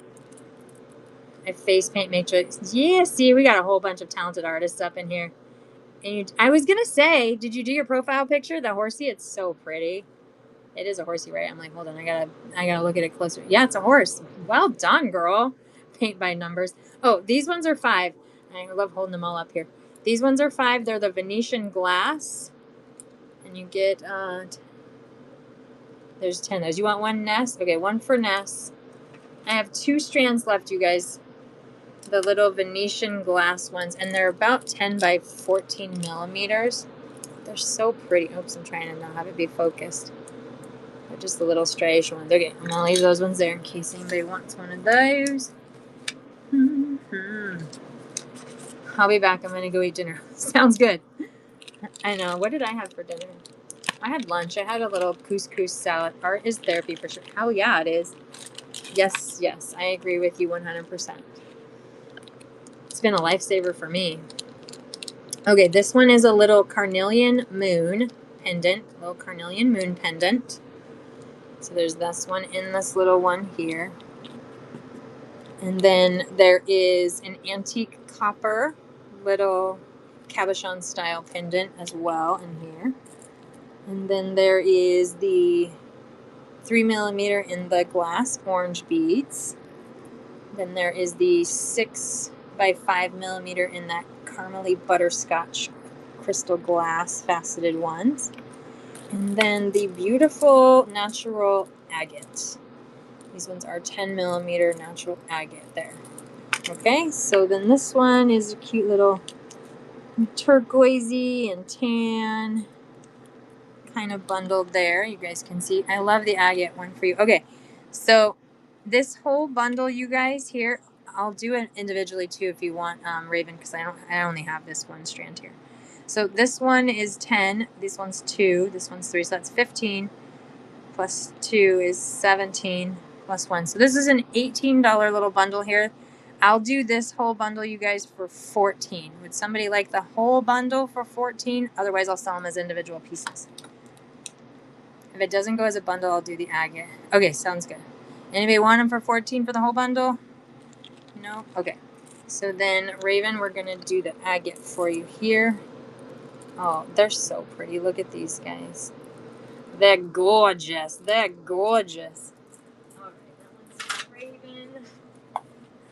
I face paint matrix. Yeah, see, we got a whole bunch of talented artists up in here. And I was gonna say, did you do your profile picture? The horsey, it's so pretty. It is a horsey, right? I'm like, hold on, I gotta look at it closer. Yeah, it's a horse. Well done, girl. Paint by numbers. Oh, these ones are 5. I love holding them all up here. These ones are 5. They're the Venetian glass, and you get there's 10 of those. You want one Ness? Okay, one for Ness. I have 2 strands left, you guys. The little Venetian glass ones, and they're about 10 by 14 millimeters. They're so pretty. Oops, I'm trying to not have it be focused. They're just the little strayish ones. Okay, I'm gonna leave those ones there in case anybody wants one of those. I'll be back. I'm gonna go eat dinner. Sounds good. I know. What did I have for dinner? I had lunch. I had a little couscous salad. Art is therapy for sure. Hell yeah, it is. Yes, I agree with you 100%. It's been a lifesaver for me. Okay, this one is a little carnelian moon pendant. Little carnelian moon pendant. So there's this one in this little one here. And then there is an antique copper little cabochon style pendant as well in here. And then there is the 3 millimeter in the glass orange beads. Then there is the 6 by 5 millimeter in that caramely butterscotch crystal glass faceted ones. And then the beautiful natural agate. These ones are 10 millimeter natural agate there. Okay, so then this one is a cute little turquoisey and tan. kind of bundled there. You guys can see. I love the agate one for you. Okay, so this whole bundle, you guys here, I'll do it individually too if you want, Raven, because I only have this one strand here. So this one is 10. This one's 2. This one's 3. So that's 15. Plus 2 is 17. Plus 1. So this is an $18 little bundle here. I'll do this whole bundle, you guys, for 14. Would somebody like the whole bundle for 14? Otherwise, I'll sell them as individual pieces. If it doesn't go as a bundle, I'll do the agate. Okay, sounds good. Anybody want them for 14 for the whole bundle? No? Okay. So then, Raven, we're going to do the agate for you here. Oh, they're so pretty. Look at these guys. They're gorgeous. They're gorgeous. All right, that one's Raven.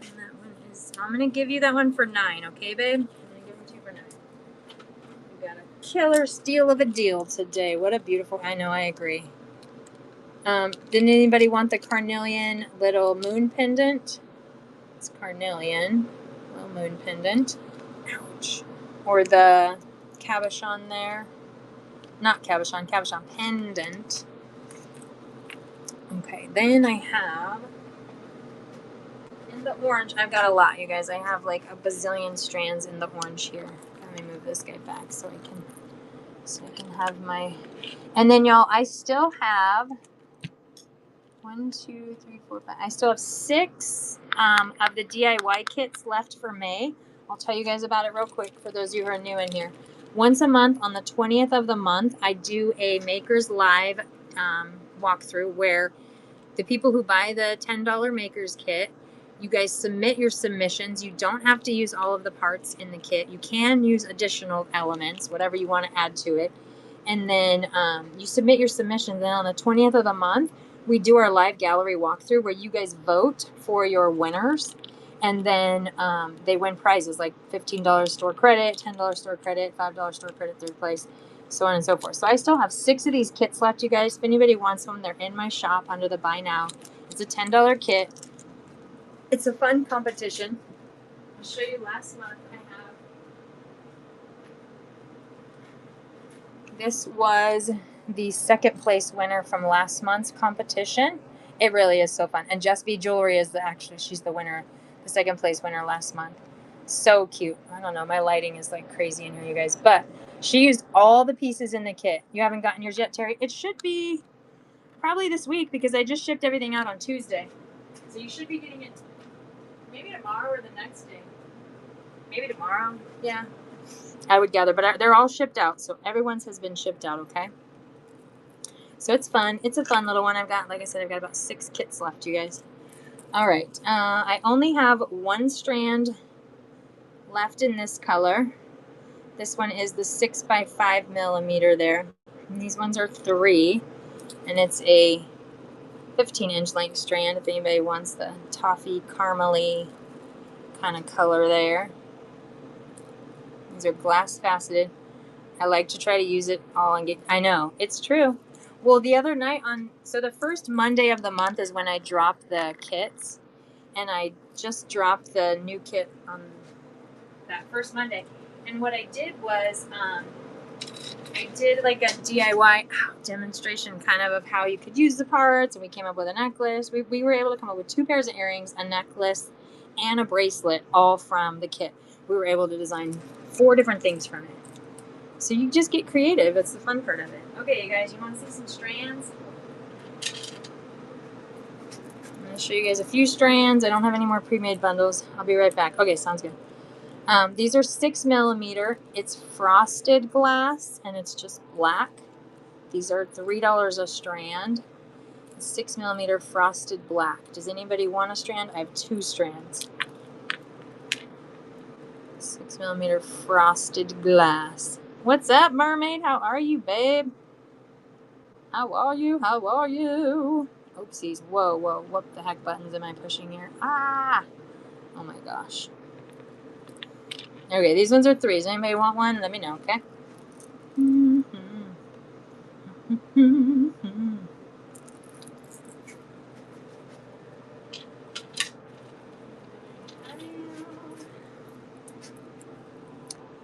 And that one is... I'm going to give you that one for 9, okay, babe? I'm going to give them to you for 9. We got a killer steal of a deal today. What a beautiful... I know, I agree. Didn't anybody want the carnelian little moon pendant? It's carnelian. Little moon pendant. Ouch. Or the cabochon there. Not cabochon, cabochon pendant. Okay, then I have in the orange. I've got a lot, you guys. I have like a bazillion strands in the orange here. Let me move this guy back so I can have my. And then y'all, I still have 1, 2, 3, 4, 5. I still have 6 of the DIY kits left for May. I'll tell you guys about it real quick for those of you who are new in here. Once a month on the 20th of the month, I do a Makers Live walkthrough where the people who buy the $10 Makers Kit, you guys submit your submissions. You don't have to use all of the parts in the kit. You can use additional elements, whatever you want to add to it. And then you submit your submissions. Then on the 20th of the month, we do our live gallery walkthrough where you guys vote for your winners. And then they win prizes like $15 store credit, $10 store credit, $5 store credit, 3rd place, so on and so forth. So I still have 6 of these kits left, you guys. If anybody wants them, they're in my shop under the buy now. It's a $10 kit. It's a fun competition. I'll show you last month. This was the 2nd place winner from last month's competition. It really is so fun. And Jess B Jewelry is she's the winner, the 2nd place winner last month. So cute. I don't know, my lighting is like crazy in here, you guys. But she used all the pieces in the kit. You haven't gotten yours yet, Terry? It should be probably this week because I just shipped everything out on Tuesday. So you should be getting it maybe tomorrow or the next day. Maybe tomorrow. Yeah. I would gather, but they're all shipped out, so everyone's has been shipped out, okay? So it's fun. It's a fun little one. Like I said, I've got about 6 kits left, you guys. All right. I only have 1 strand left in this color. This one is the 6x5 millimeter there. And these ones are 3, and it's a 15-inch length strand if anybody wants the toffee caramely kind of color there. These are glass faceted. I like to try to use it all and get, I know, it's true. Well, the other night so the first Monday of the month is when I dropped the kits, and I just dropped the new kit on that first Monday. And what I did was, I did like a DIY demonstration kind of how you could use the parts, and we came up with a necklace. We were able to come up with 2 pairs of earrings, a necklace, and a bracelet, all from the kit. We were able to design 4 different things from it. So you just get creative. It's the fun part of it. Okay, you guys, you want to see some strands? I'm going to show you guys a few strands. I don't have any more pre-made bundles. I'll be right back. Okay, sounds good. These are 6 millimeter. It's frosted glass, and it's just black. These are $3 a strand. 6 millimeter frosted black. Does anybody want a strand? I have 2 strands. 6 millimeter frosted glass. What's up, mermaid? How are you, babe? How are you? How are you? Oopsies. Whoa, whoa. What the heck buttons am I pushing here? Ah! Oh my gosh. Okay, these ones are 3s. Does anybody want one? Let me know, okay?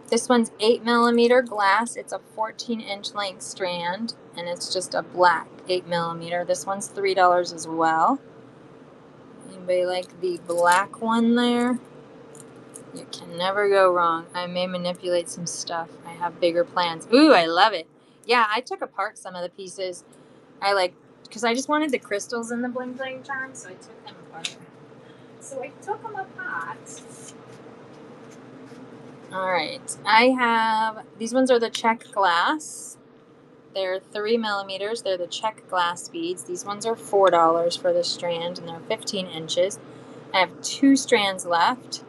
This one's 8 millimeter glass. It's a 14-inch length strand, and it's just a black 8mm. This one's $3 as well. Anybody like the black one there? You can never go wrong. I may manipulate some stuff. I have bigger plans. Ooh, I love it. Yeah, I took apart some of the pieces. Because I just wanted the crystals in the bling bling charm, so I took them apart. All right, I have, these ones are the check glass. They're 3mm. They're the check glass beads. These ones are $4 for the strand, and they're 15 inches. I have 2 strands left.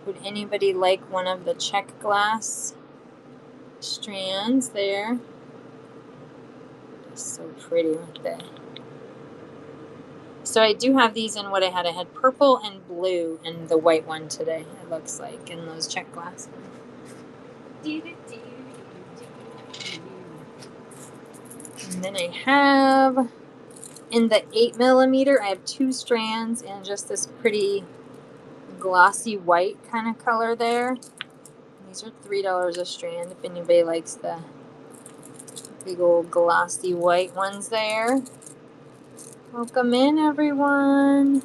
Would anybody like one of the check glass strands there? It's so pretty with that. So I do have these in what I had. I had purple and blue and the white one today, it looks like, in those check glass. And then I have, in the 8mm, I have 2 strands and just this pretty glossy white kind of color there. These are $3 a strand if anybody likes the big old glossy white ones there. Welcome in, everyone.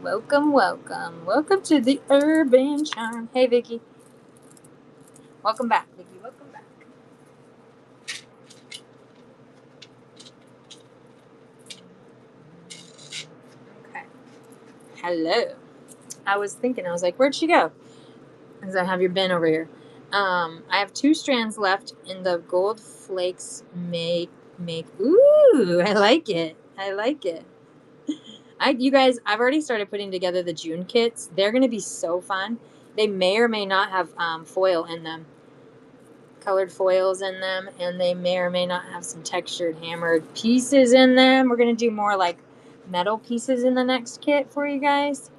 Welcome, welcome. Welcome to the Urban Charm. Hey, Vicki. Welcome back, Vicki. Welcome back. Okay. Hello. I was thinking, I was like, where'd she go? Because I have your bin over here. I have 2 strands left in the Gold Flakes make. Ooh, I like it. I like it. You guys, I've already started putting together the June kits. They're going to be so fun. They may or may not have foil in them. Colored foils in them. And they may or may not have some textured hammered pieces in them. We're going to do more like metal pieces in the next kit for you guys.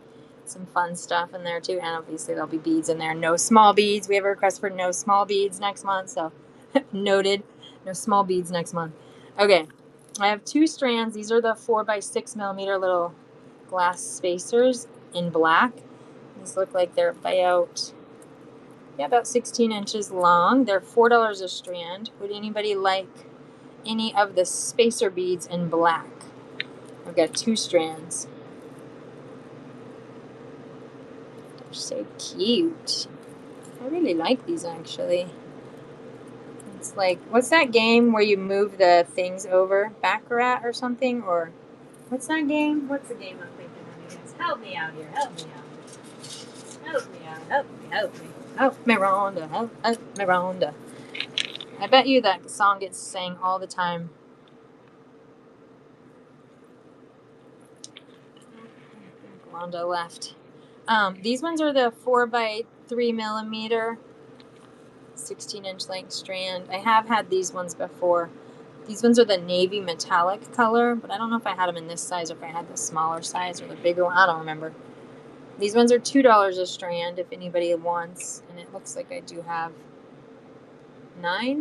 Some fun stuff in there too. And obviously there'll be beads in there. No small beads. We have a request for no small beads next month. So noted. No small beads next month. Okay. I have 2 strands. These are the 4x6mm little glass spacers in black. These look like they're about 16 inches long. They're $4 a strand. Would anybody like any of the spacer beads in black? I've got 2 strands. They're so cute. I really like these actually. It's like, what's that game where you move the things over? Baccarat or something? Or what's that game? What's the game I'm thinking of? Guys? Help me out here. Help me out. Help me out. Help me. Help me. Help me, Rhonda. Help me, Rhonda. I bet you that song gets sang all the time. Rhonda left. These ones are the 4x3mm. 16-inch length strand. I have had these ones before. These ones are the navy metallic color, but I don't know if I had them in this size or if I had the smaller size or the bigger one. I don't remember. These ones are $2 a strand if anybody wants, and it looks like I do have 10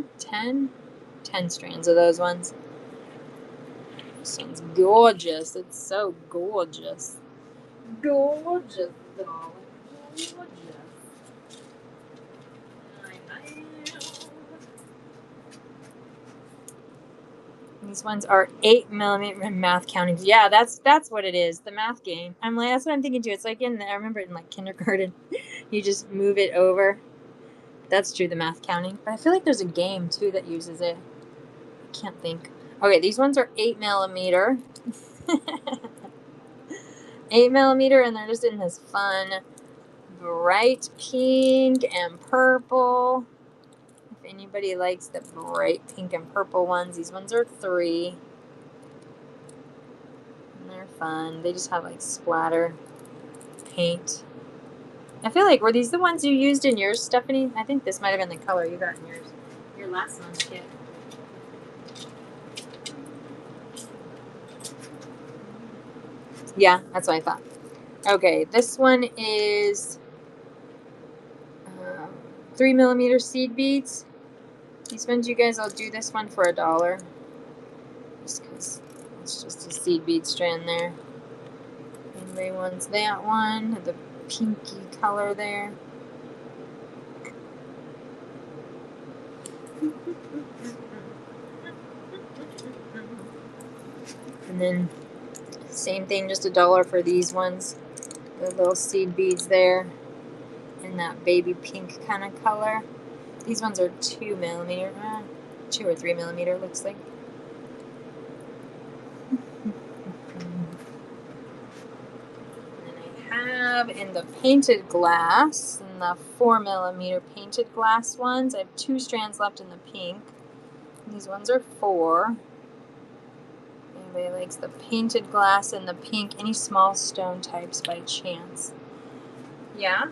strands of those ones. This one's gorgeous. It's so gorgeous. Gorgeous, darling. Gorgeous. These ones are 8mm math counting. Yeah, that's what it is. The math game. I'm like, that's what I'm thinking too. It's like I remember in like kindergarten, you just move it over. That's true, the math counting. But I feel like there's a game too that uses it. I can't think. Okay, these ones are 8mm. 8mm, and they're just in this fun, bright pink and purple. If anybody likes the bright pink and purple ones, these ones are $3. And they're fun. They just have like splatter paint. I feel like, were these the ones you used in yours, Stephanie? I think this might have been the color you got in yours. Your last month's kit. Yeah, that's what I thought. Okay, this one is 3mm seed beads. These ones, you guys, I'll do this one for $1. Just because it's just a seed bead strand there. Anybody wants that one? The pinky color there. And then same thing, just $1 for these ones. The little seed beads there in that baby pink kind of color. These ones are 2 millimeter, 2 or 3 millimeter, looks like. And I have in the painted glass, in the 4 millimeter painted glass ones, I have 2 strands left in the pink. These ones are 4. Anybody likes the painted glass and the pink? Any small stone types by chance? Yeah?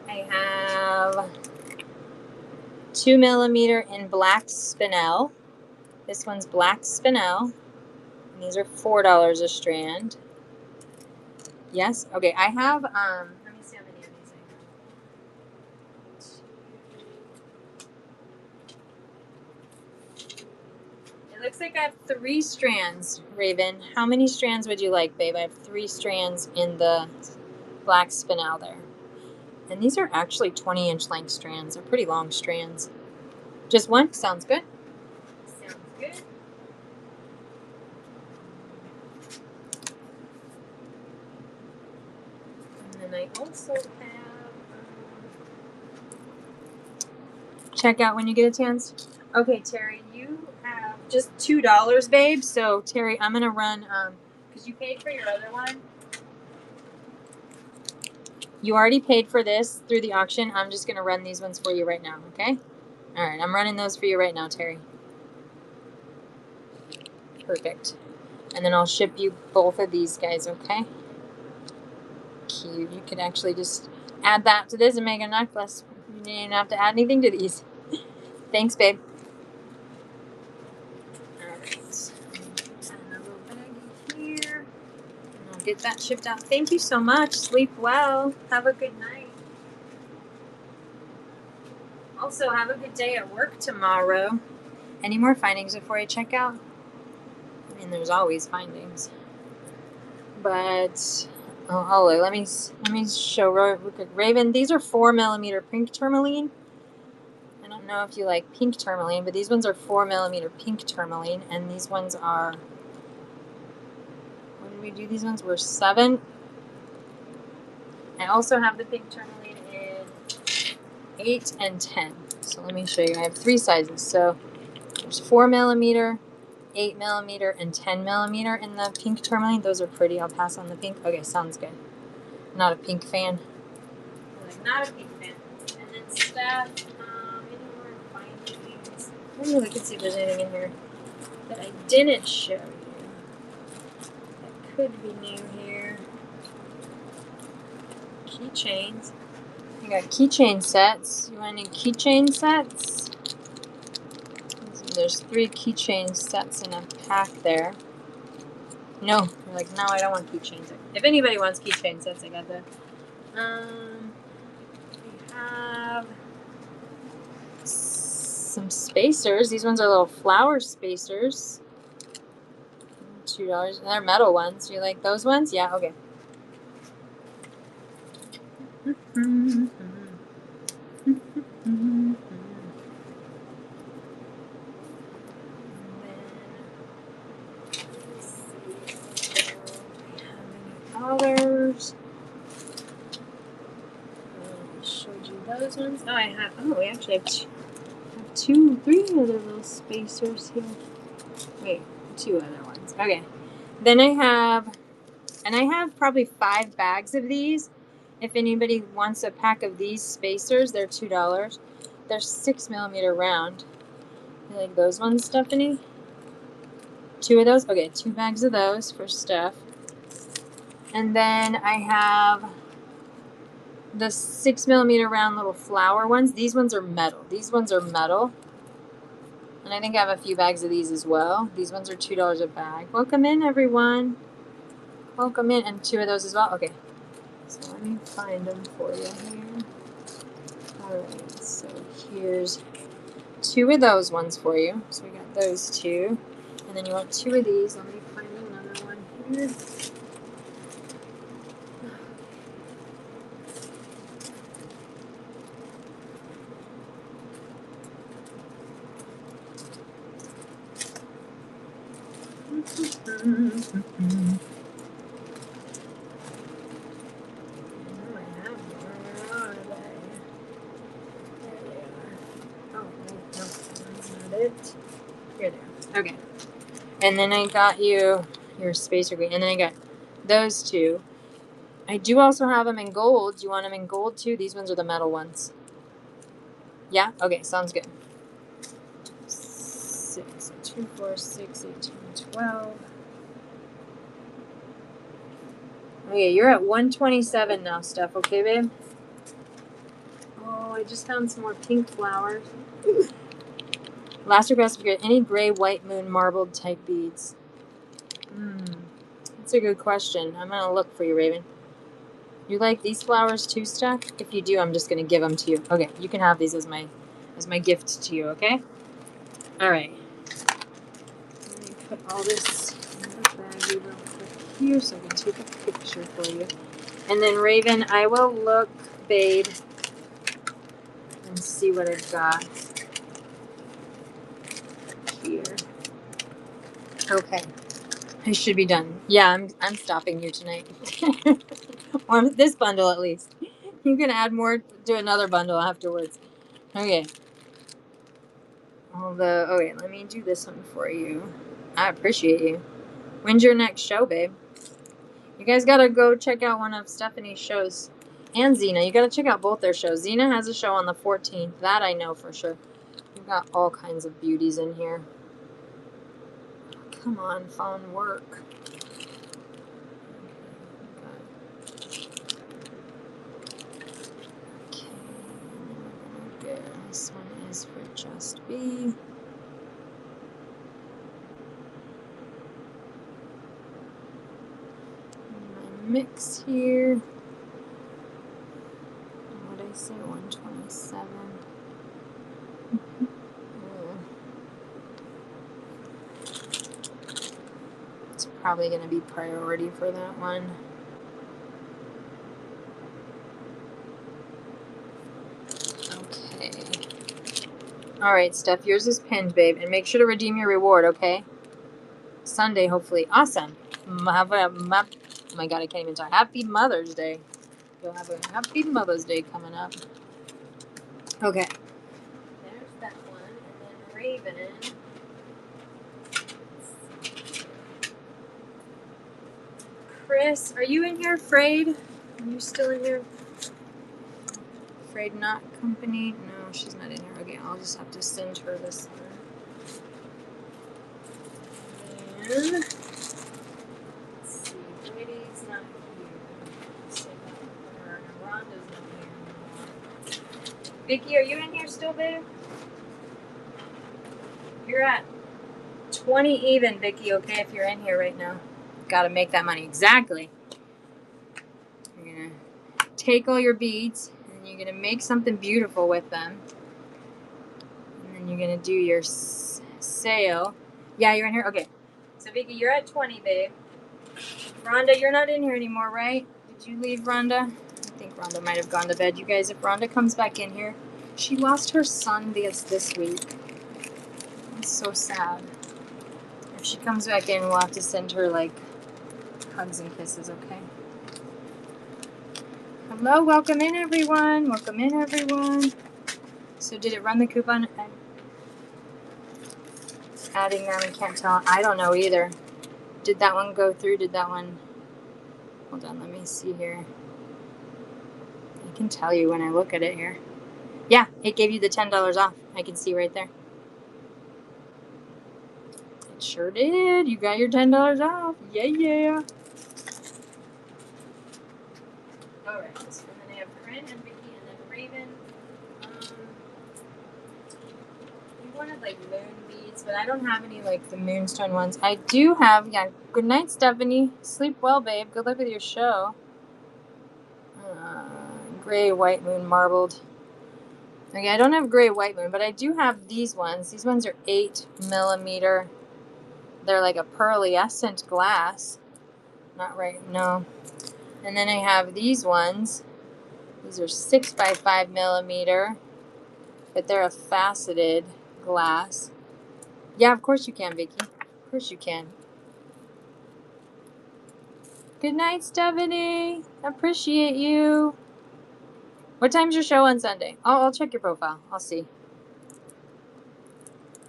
I have 2 millimeter in black spinel. This one's black spinel. And these are $4 a strand. Yes? Okay, I have, let me see how many of these I have. It looks like I have 3 strands, Raven. How many strands would you like, babe? I have 3 strands in the black spinel there. And these are actually 20-inch length strands. They're pretty long strands. Just one? Sounds good. Sounds good. And then I also have, check out when you get a chance. Okay, Terry, you have just $2, babe. So, Terry, I'm going to run, because you paid for your other one. You already paid for this through the auction. I'm just going to run these ones for you right now, okay? All right, I'm running those for you right now, Terry. Perfect. And then I'll ship you both of these guys, okay? Cute. You could actually just add that to this and make a necklace. You didn't even have to add anything to these. Thanks, babe. All right. Add a little baggie here. And I'll get that shipped out. Thank you so much. Sleep well. Have a good night. Also, have a good day at work tomorrow. Any more findings before I check out? I mean, there's always findings. But, oh, let me show Raven. These are 4 millimeter pink tourmaline. I don't know if you like pink tourmaline, but these ones are 4 millimeter pink tourmaline, and these ones are, what did we do? These ones were 7. I also have the pink tourmaline in 8 and 10. So let me show you. I have 3 sizes. So there's 4 millimeter, 8 millimeter, and 10 millimeter in the pink tourmaline. Those are pretty. I'll pass on the pink. Okay, sounds good. Not a pink fan. Not a pink fan. And then staff, any more findings? Let me look and see if there's anything in here that I didn't show you. That could be new here. Keychains. I got keychain sets. You want any keychain sets? There's 3 keychain sets in a pack there. No, you're like, no, I don't want keychains. If anybody wants keychain sets, I got that. We have some spacers. These ones are little flower spacers. $2. And they're metal ones. You like those ones? Yeah, okay. Colors. I showed you those ones. Oh, I have. Oh, we actually have 2, 3 other little spacers here. Wait, 2 other ones. Okay. Then I have probably 5 bags of these. If anybody wants a pack of these spacers, they're $2. They're 6 millimeter round. You like those ones, Stephanie? 2 of those? Okay, 2 bags of those for Steph. And then I have the 6 millimeter round little flower ones. These ones are metal. These ones are metal. And I think I have a few bags of these as well. These ones are $2 a bag. Welcome in, everyone. Welcome in. And 2 of those as well. Okay. So let me find them for you here. Alright, so here's 2 of those ones for you. So we got those 2. And then you want 2 of these. Let me find another one here. Oh, no, that's not it. Here they are. Okay. And then I got you your spacer green. And then I got those two. I do also have them in gold. Do you want them in gold too? These ones are the metal ones. Yeah? Okay, sounds good. 6, 2, 4, 6, 18, 12. Okay, you're at 127 now, Steph. Okay, babe? Oh, I just found some more pink flowers. Last request, if you get any gray, white moon, marbled type beads. That's a good question. I'm going to look for you, Raven. You like these flowers too, Steph? If you do, I'm just going to give them to you. Okay, you can have these as my gift to you, okay? All right. Let me put all this in the baggie real quick here so I can take a picture for you. And then, Raven, I will look, babe, and see what I've got here. Okay. I should be done. Yeah, I'm stopping you tonight. Or this bundle at least. You can add more to another bundle afterwards. Okay. Okay, let me do this one for you. I appreciate you. When's your next show, babe? You guys gotta go check out one of Stephanie's shows. And Xena. You gotta check out both their shows. Xena has a show on the 14th. That I know for sure. We've got all kinds of beauties in here. Come on, phone, work. Okay, this one is for Just B. My mix here. What did I say? 127. It's probably going to be priority for that one. Okay. All right, Steph, yours is pinned, babe. And make sure to redeem your reward, okay? Sunday, hopefully. Awesome. Oh my God, I can't even talk. Happy Mother's Day. You'll have a happy Mother's Day coming up. Okay. There's that one. And then Raven. Chris, are you in here, Frayed? Are you still in here? Frayed not company? No, she's not in here. Okay, I'll just have to send her this one. And let's see, Brady's not here. Say that for her. And Rhonda's not here anymore. Vicky, are you in here still, babe? You're at 20 even, Vicky, okay, if you're in here right now. Gotta make that money. Exactly. You're gonna take all your beads and you're gonna make something beautiful with them. And then you're gonna do your sale. Yeah, you're in here? Okay. So, Vicky, you're at 20, babe. Rhonda, you're not in here anymore, right? Did you leave, Rhonda? I think Rhonda might have gone to bed. You guys, if Rhonda comes back in here, she lost her son this week. It's so sad. If she comes back in, we'll have to send her, like, hugs and kisses, okay? Hello, welcome in, everyone. Welcome in, everyone. So, did it run the coupon? I'm adding them, I can't tell. I don't know either. Did that one go through? Did that one... Hold on, let me see here. I can tell you when I look at it here. Yeah, it gave you the $10 off. I can see right there. It sure did. You got your $10 off. Yeah, yeah. Alright, so then I have Corinne and Vicky and then Raven. You wanted like moon beads, but I don't have any like the moonstone ones. I do have, yeah. Good night, Stephanie. Sleep well, babe. Good luck with your show. Gray, white moon, marbled. Okay, I don't have gray, white moon, but I do have these ones. These ones are 8mm. They're like a pearlescent glass. Not right, no. And then I have these ones. These are 6 by 5mm, but they're a faceted glass. Yeah, of course you can, Vicky. Of course you can. Good night, Stephanie. Appreciate you. What time's your show on Sunday? I'll check your profile. I'll see.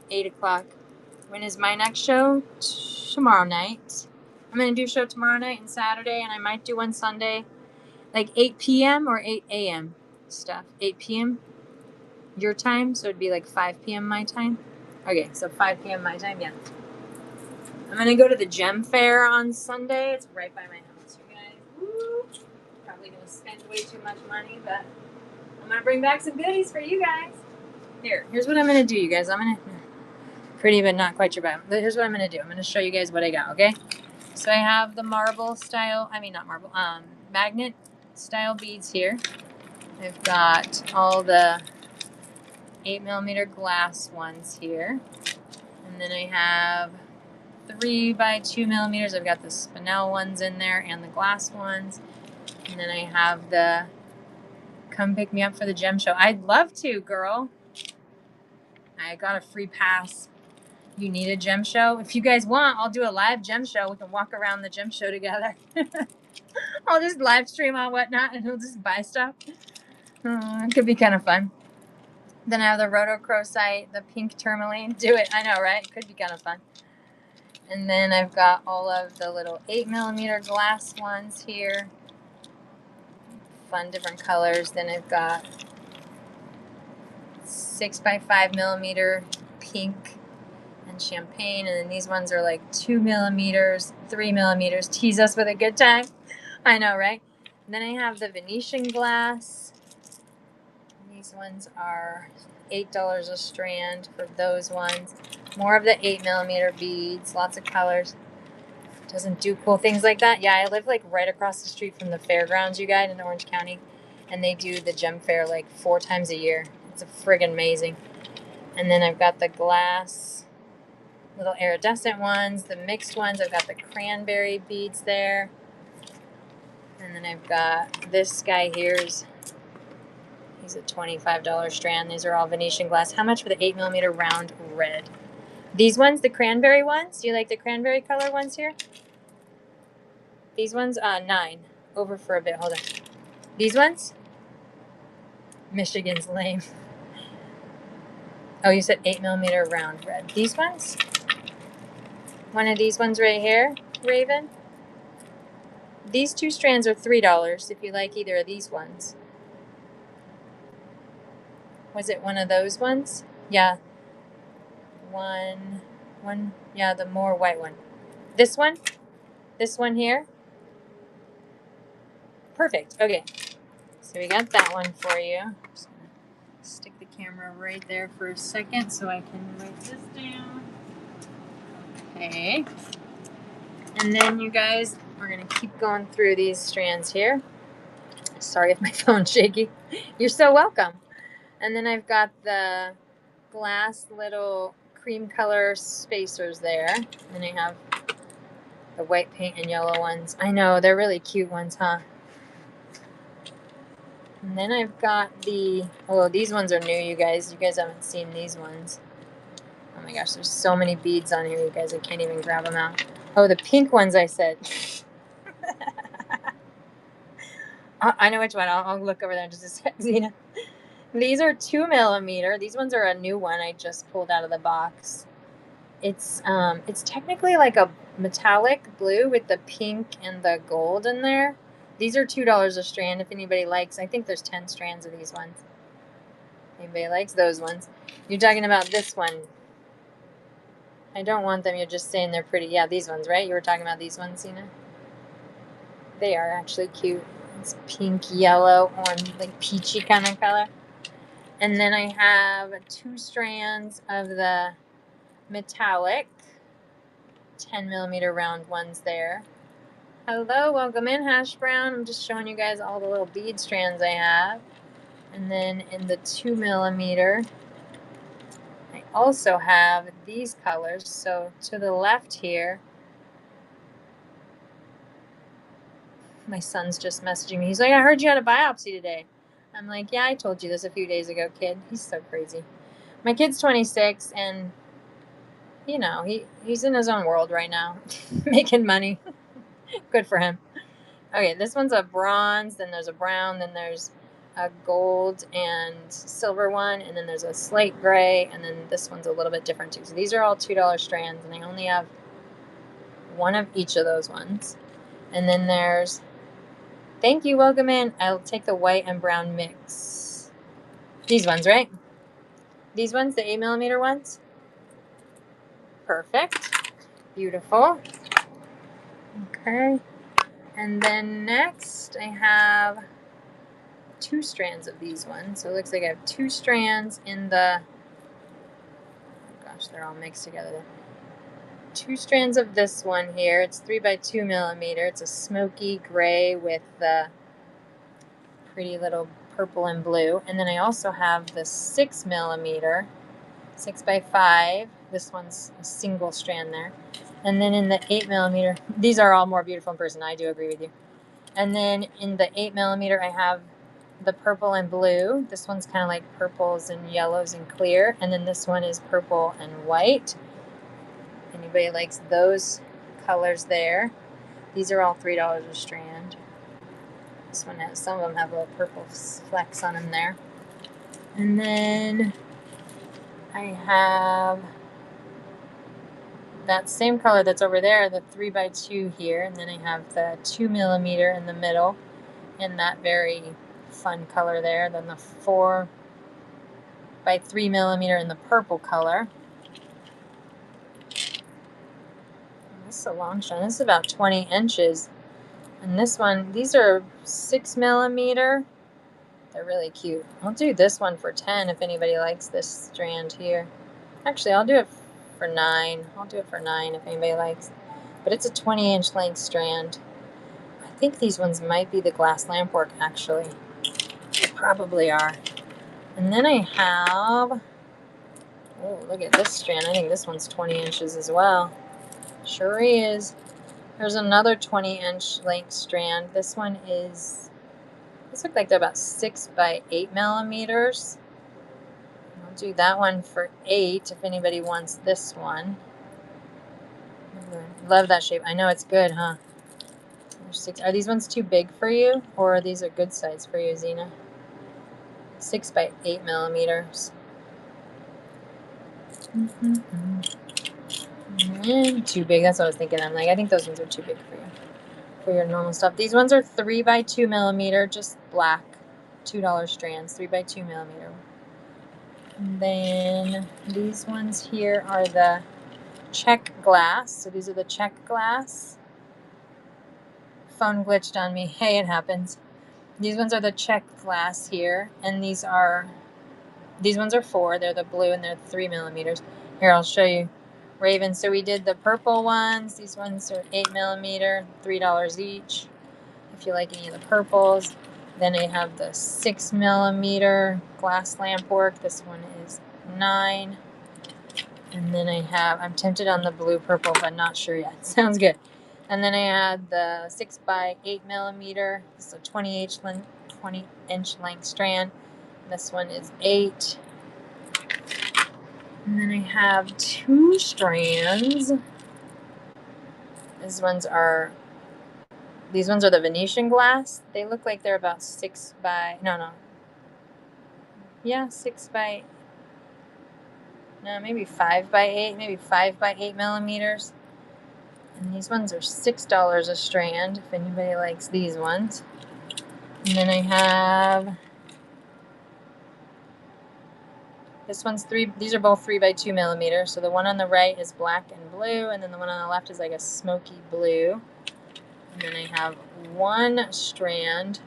8 o'clock. When is my next show? Tomorrow night. I'm going to do a show tomorrow night and Saturday, and I might do one Sunday. Like 8 p.m. or 8 a.m. stuff. 8 p.m. your time, so it'd be like 5 p.m. my time. Okay, so 5 p.m. my time, yeah. I'm going to go to the Gem Fair on Sunday. It's right by my house, you guys. Woo. Probably going to spend way too much money, but I'm going to bring back some goodies for you guys. Here's what I'm going to do, you guys. I'm going to... Pretty, but not quite your bad. But here's what I'm going to do. I'm going to show you guys what I got, okay? So I have the marble style... I mean, not marble. Magnet style beads here. I've got all the 8mm glass ones here. And then I have 3 by 2mm. I've got the spinel ones in there and the glass ones. And then I have the come pick me up for the gem show. I'd love to, girl. I got a free pass. You need a gem show? If you guys want, I'll do a live gem show. We can walk around the gem show together. I'll just live stream on whatnot and we'll just buy stuff. It could be kind of fun. Then I have the rhodochrosite, the pink tourmaline. Do it. I know, right? It could be kind of fun. And then I've got all of the little 8mm glass ones here. Fun different colors. Then I've got 6 by 5mm pink and champagne. And then these ones are like 2mm, 3mm. Tease us with a good time. I know, right? And then I have the Venetian glass. These ones are $8 a strand for those ones. More of the 8mm beads, lots of colors. Doesn't do cool things like that. Yeah, I live like right across the street from the fairgrounds, you guys, in Orange County. And they do the gem fair like 4 times a year. It's a friggin' amazing. And then I've got the glass, little iridescent ones, the mixed ones. I've got the cranberry beads there. And then I've got this guy here's, he's a $25 strand. These are all Venetian glass. How much for the 8mm round red? These ones, the cranberry ones. Do you like the cranberry color ones here? These ones, $9. Over for a bit. Hold on. These ones? Michigan's lame. Oh, you said 8mm round red. These ones? One of these ones right here, Raven. These 2 strands are $3 if you like either of these ones. Was it one of those ones? Yeah. One, yeah, the more white one. This one here. Perfect. Okay. So we got that one for you. I'm just gonna stick the camera right there for a second so I can write this down. Okay. And then you guys, we're gonna keep going through these strands here. Sorry if my phone's shaky. You're so welcome. And then I've got the glass little cream color spacers there. And then I have the white paint and yellow ones. I know, they're really cute ones, huh? And then I've got the, oh, these ones are new, you guys. You guys haven't seen these ones. Oh my gosh, there's so many beads on here, you guys. I can't even grab them out. Oh, the pink ones I said. I know which one. I'll look over there in just a sec, Zena. These are 2mm. These ones are a new one I just pulled out of the box. It's technically like a metallic blue with the pink and the gold in there. These are $2 a strand if anybody likes. I think there's 10 strands of these ones. Anybody likes those ones? You're talking about this one. I don't want them. You're just saying they're pretty. Yeah, these ones, right? You were talking about these ones, Zena? They are actually cute. It's pink, yellow, orange, like peachy kind of color. And then I have 2 strands of the metallic 10mm round ones there. Hello, welcome in, Hash Brown. I'm just showing you guys all the little bead strands I have. And then in the 2mm, I also have these colors. So to the left here, my son's just messaging me. He's like, I heard you had a biopsy today. I'm like, yeah, I told you this a few days ago, kid. He's so crazy. My kid's 26, and, you know, he's in his own world right now, making money. Good for him. Okay, this one's a bronze, then there's a brown, then there's a gold and silver one, and then there's a slate gray, and then this one's a little bit different too. So these are all $2 strands, and I only have one of each of those ones. And then there's, thank you, welcome in. I'll take the white and brown mix. These ones, right? These ones, the 8mm ones? Perfect. Beautiful. Okay. And then next I have 2 strands of these ones. So it looks like I have 2 strands in the, oh gosh, they're all mixed together. 2 strands of this one here. It's 3x2mm. It's a smoky gray with the pretty little purple and blue. And then I also have the 6mm, 6x5. This one's a single strand there. And then in the 8mm, these are all more beautiful in person. I do agree with you. And then in the 8mm, I have the purple and blue. This one's kind of like purples and yellows and clear. And then this one is purple and white. Anybody likes those colors there? These are all $3 a strand. This one has, some of them have little purple flecks on them there. And then I have that same color that's over there, the 3x2 here, and then I have the 2mm in the middle, and that very fun color there. Then the 4x3mm in the purple color. And this is a long strand. This is about 20 inches. And this one, these are 6mm. They're really cute. I'll do this one for 10 if anybody likes this strand here. Actually, I'll do it for 9. I'll do it for 9 if anybody likes. But it's a 20-inch length strand. I think these ones might be the glass lampwork, actually. They probably are. And then I have, oh, look at this strand. I think this one's 20 inches as well. Sure is. There's another 20-inch length strand. This one is, these look like they're about 6x8mm. I'll do that one for 8 if anybody wants this one. Love that shape. I know it's good, huh? Are these ones too big for you, or are these a good size for you, Zena? 6x8mm. And too big. That's what I was thinking. I'm like, I think those ones are too big for you, for your normal stuff. These ones are 3x2mm, just black, $2 strands, 3x2mm. And then these ones here are the check glass. So these are the check glass. Phone glitched on me. Hey, it happens. These ones are the check glass here, and these ones are 4. They're the blue, and they're 3mm. Here, I'll show you. Raven. So we did the purple ones. These ones are 8mm, $3 each. If you like any of the purples. Then I have the 6mm glass lamp work. This one is 9. And then I have, I'm tempted on the blue purple, but not sure yet. Sounds good. And then I had the 6x8mm. This is a 20-inch length strand. This one is 8. And then I have 2 strands. These ones are the Venetian glass. They look like they're about 6 by, yeah, 6 by, no, maybe 5 by 8, maybe 5x8mm. And these ones are $6 a strand, if anybody likes these ones. And then I have, this one's 3, these are both 3x2mm. So the one on the right is black and blue, and then the one on the left is like a smoky blue. And then I have 1 strand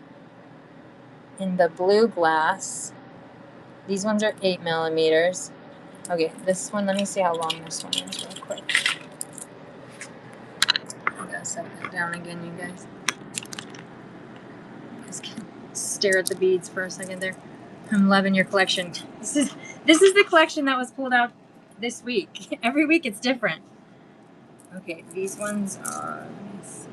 in the blue glass. These ones are 8mm. Okay, this one, let me see how long this one is real quick. I gotta set that down again, you guys. You guys can stare at the beads for a second there. I'm loving your collection. This is the collection that was pulled out this week. Every week it's different. Okay, these ones are, let me see,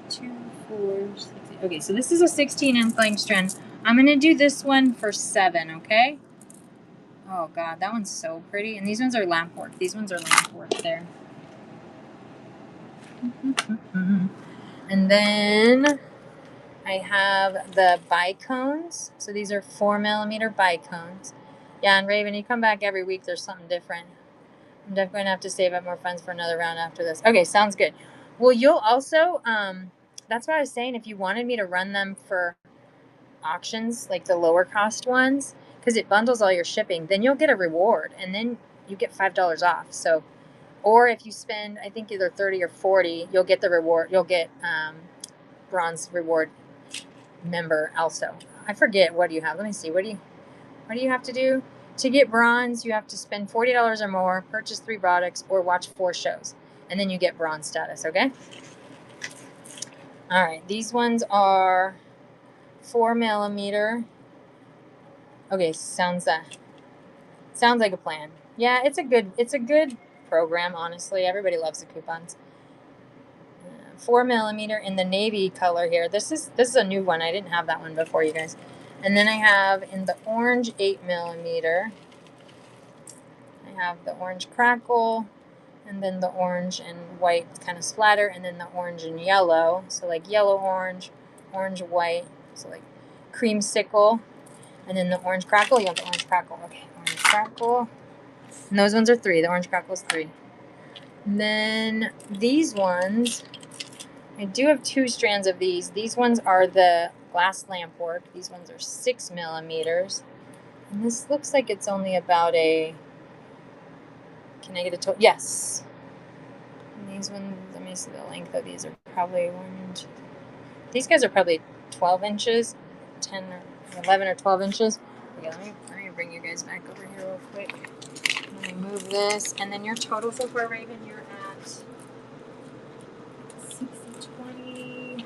2, 4, 6. Okay, so this is a 16-inch length strand. I'm gonna do this one for 7, okay? Oh god, that one's so pretty. And these ones are lamp work. These ones are lamp work there. And then I have the bicones. So these are 4mm bicones. Yeah, and Raven, you come back every week. There's something different. I'm definitely going to have to save up more funds for another round after this. Okay, sounds good. Well, you'll also, that's what I was saying. If you wanted me to run them for auctions, like the lower cost ones, because it bundles all your shipping, then you'll get a reward and then you get $5 off. So, or if you spend, I think either 30 or 40, you'll get the reward. You'll get bronze reward member also. I forget, what do you have? Let me see. What do you have to do? To get bronze, you have to spend $40 or more, purchase 3 products, or watch 4 shows. And then you get bronze status, okay? All right, these ones are 4mm. Okay, sounds like a plan. Yeah, it's a good program, honestly. Everybody loves the coupons. 4mm in the navy color here. This is a new one. I didn't have that one before, you guys. And then I have in the orange 8mm. I have the orange crackle, and then the orange and white kind of splatter, and then the orange and yellow. So like yellow orange, orange white. So like creamsicle, and then the orange crackle. You want the orange crackle? Okay, orange crackle. And those ones are 3. The orange crackle is 3. And then these ones, I do have 2 strands of these. These ones are the glass lamp work. These ones are 6mm. And this looks like it's only about a, can I get a total? Yes. And these ones, let me see the length of these, are probably these guys are probably 12 inches, 10 or 11 or 12 inches. Okay, let me bring you guys back over here real quick. Let me move this. And then your total so far, Raven, you're at 620.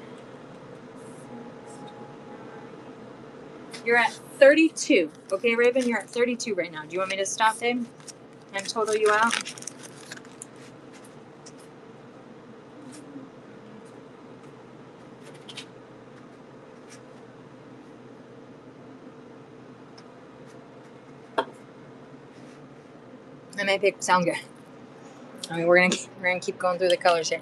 You're at 32. Okay, Raven, you're at 32 right now. Do you want me to stop, babe, and total you out? That may sound good. I mean, we're gonna keep going through the colors here.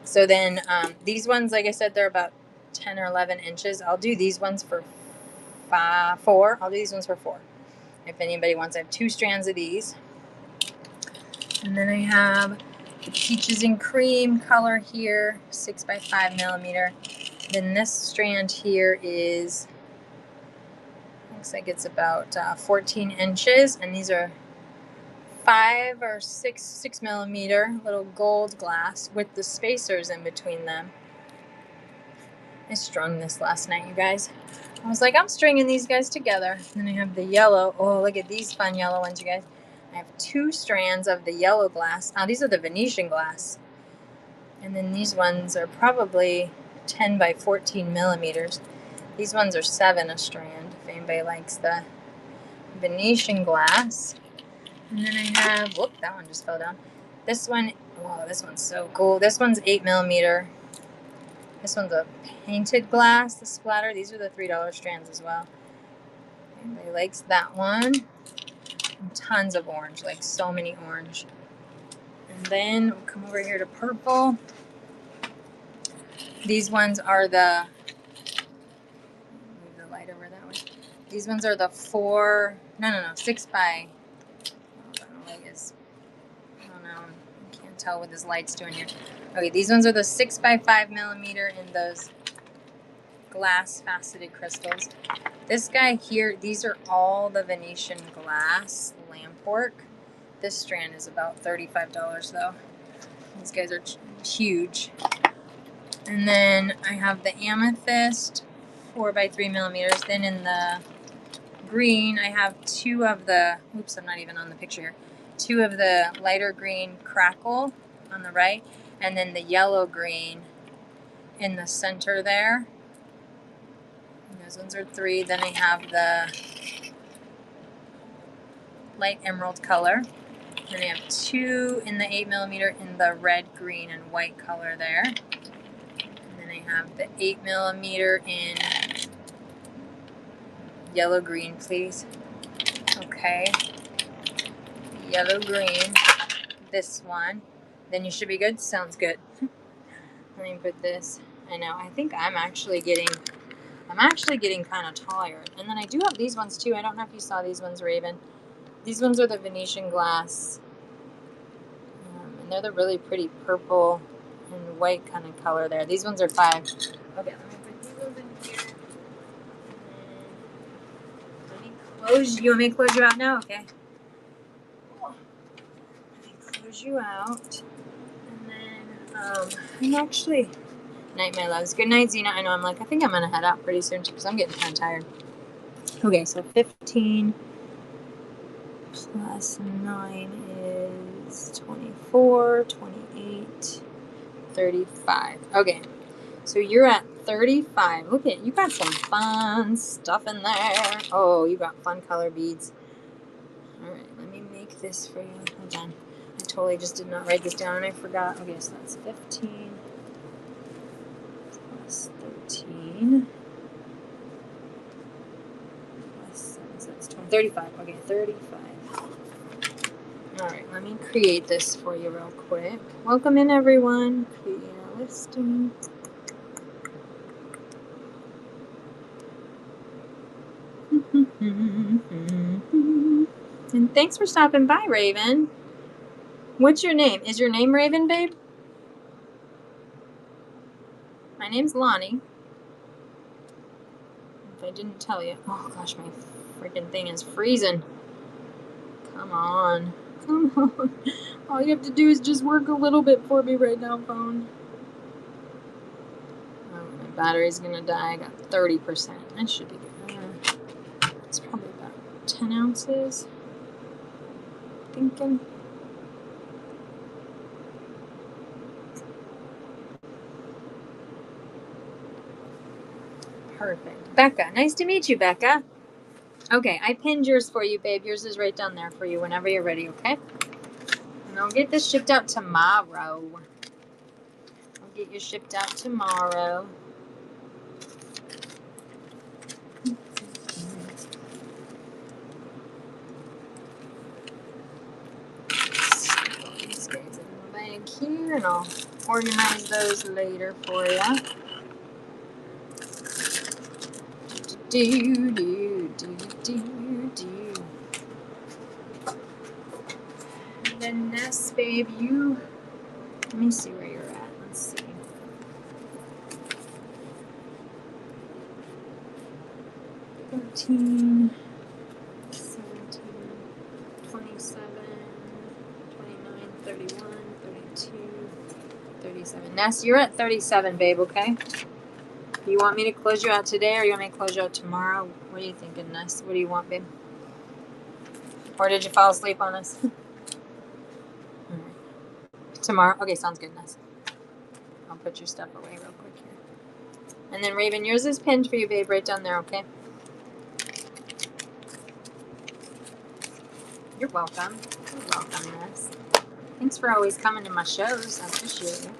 So then these ones, like I said, they're about 10 or 11 inches. I'll do these ones for 4. I'll do these ones for 4. If anybody wants, I have 2 strands of these. And then I have the peaches and cream color here, 6x5mm. Then this strand here is, looks like it's about 14 inches. And these are 5 or 6mm little gold glass with the spacers in between them. I strung this last night, you guys. I was like, I'm stringing these guys together. And then I have the yellow. Oh, look at these fun yellow ones, you guys. I have 2 strands of the yellow glass. Now, these are the Venetian glass. And then these ones are probably 10 by 14mm. These ones are 7 a strand, if anybody likes the Venetian glass. And then I have, whoop, that one just fell down. This one, oh, this one's so cool. This one's 8mm. This one's a painted glass, the splatter. These are the $3 strands as well. Everybody likes that one. And tons of orange, like so many orange. And then we'll come over here to purple. These ones are the, move the light over that way. These ones are the 6 by, I don't know, I can't tell what this light's doing here. Okay, these ones are the 6x5mm in those glass faceted crystals. This guy here, these are all the Venetian glass lamp work. This strand is about $35 though. These guys are huge. And then I have the amethyst 4x3mm. Then in the green, I have 2 of the, oops, I'm not even on the picture here. 2 of the lighter green crackle on the right, and then the yellow green in the center there. And those ones are 3. Then I have the light emerald color. Then I have 2 in the 8mm in the red, green, and white color there. And then I have the 8mm in yellow, green, please. Okay. Yellow, green. This one. Then you should be good. Sounds good. Let me put this. I know. I think I'm actually getting kind of tired. And then I do have these ones too. I don't know if you saw these ones, Raven. These ones are the Venetian glass. And they're the really pretty purple and white kind of color there. These ones are $5. Okay, let me put these ones in here. Let me close. You want me to close you out now? Okay. Let me close you out. And then, I'm actually... Night, my loves. Good night, Zena. I know I think I'm going to head out pretty soon because I'm getting kind of tired. Okay, so 15 plus 9 is 24, 28, 35. Okay, so you're at 35. Look at you got some fun stuff in there. Oh, you got fun color beads. All right, let me make this for you. Hold on. I totally just did not write this down and I forgot. Okay, so that's 15 plus 13 plus 7, so that's 20, 35. Okay, 35. All right, let me create this for you real quick. Welcome in, everyone. Creating a listing. And thanks for stopping by, Raven. What's your name? Is your name Raven, babe? My name's Lonnie. If I didn't tell you. Oh, gosh, my freaking thing is freezing. Come on. Come on. All you have to do is just work a little bit for me right now, phone. Oh, my battery's going to die. I got 30%. That should be good. It's probably about 10 ounces. Thinking. Perfect. Becca. Nice to meet you, Becca. Okay, I pinned yours for you, babe. Yours is right down there for you whenever you're ready, okay? And I'll get this shipped out tomorrow. I'll get you shipped out tomorrow. These guys in the bag here, and I'll organize those later for you. Do, do, do, do, do. And then Ness, babe, you... Let me see where you're at. Let's see. 13, 17, 27, 29, 31, 32, 37. Ness, you're at 37, babe, okay? You want me to close you out today or you want me to close you out tomorrow? What are you thinking, Ness? What do you want, babe? Or did you fall asleep on us? Tomorrow? Okay, sounds good, Ness. I'll put your stuff away real quick here. And then, Raven, yours is pinned for you, babe, right down there, okay? You're welcome. You're welcome, Ness. Thanks for always coming to my shows. I appreciate you.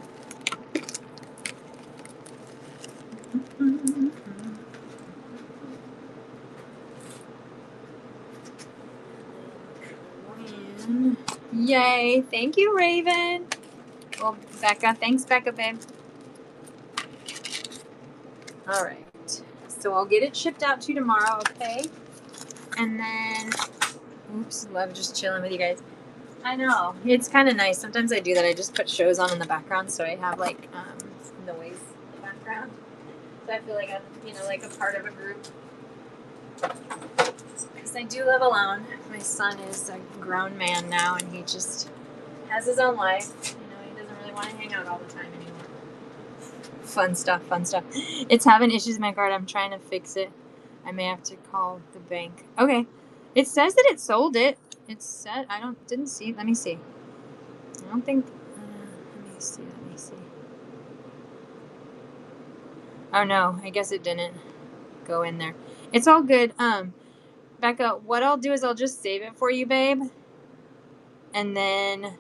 Yay. Thank you, Raven. Well, Becca. Thanks, Becca, babe. All right. So I'll get it shipped out to you tomorrow, okay? And then, oops, love just chilling with you guys. I know. It's kind of nice. Sometimes I do that. I just put shows on in the background so I have, like, noise in the background. So I feel like I'm, like a part of a group. Because I do live alone. My son is a grown man now, and he just has his own life. He doesn't really want to hang out all the time anymore. Fun stuff, fun stuff. It's having issues with my card. I'm trying to fix it. I may have to call the bank. Okay. It says that it sold it. It said, didn't see. Let me see. I don't think, let me see. Oh no, I guess it didn't go in there. It's all good. Becca, what I'll do is I'll just save it for you, babe. And then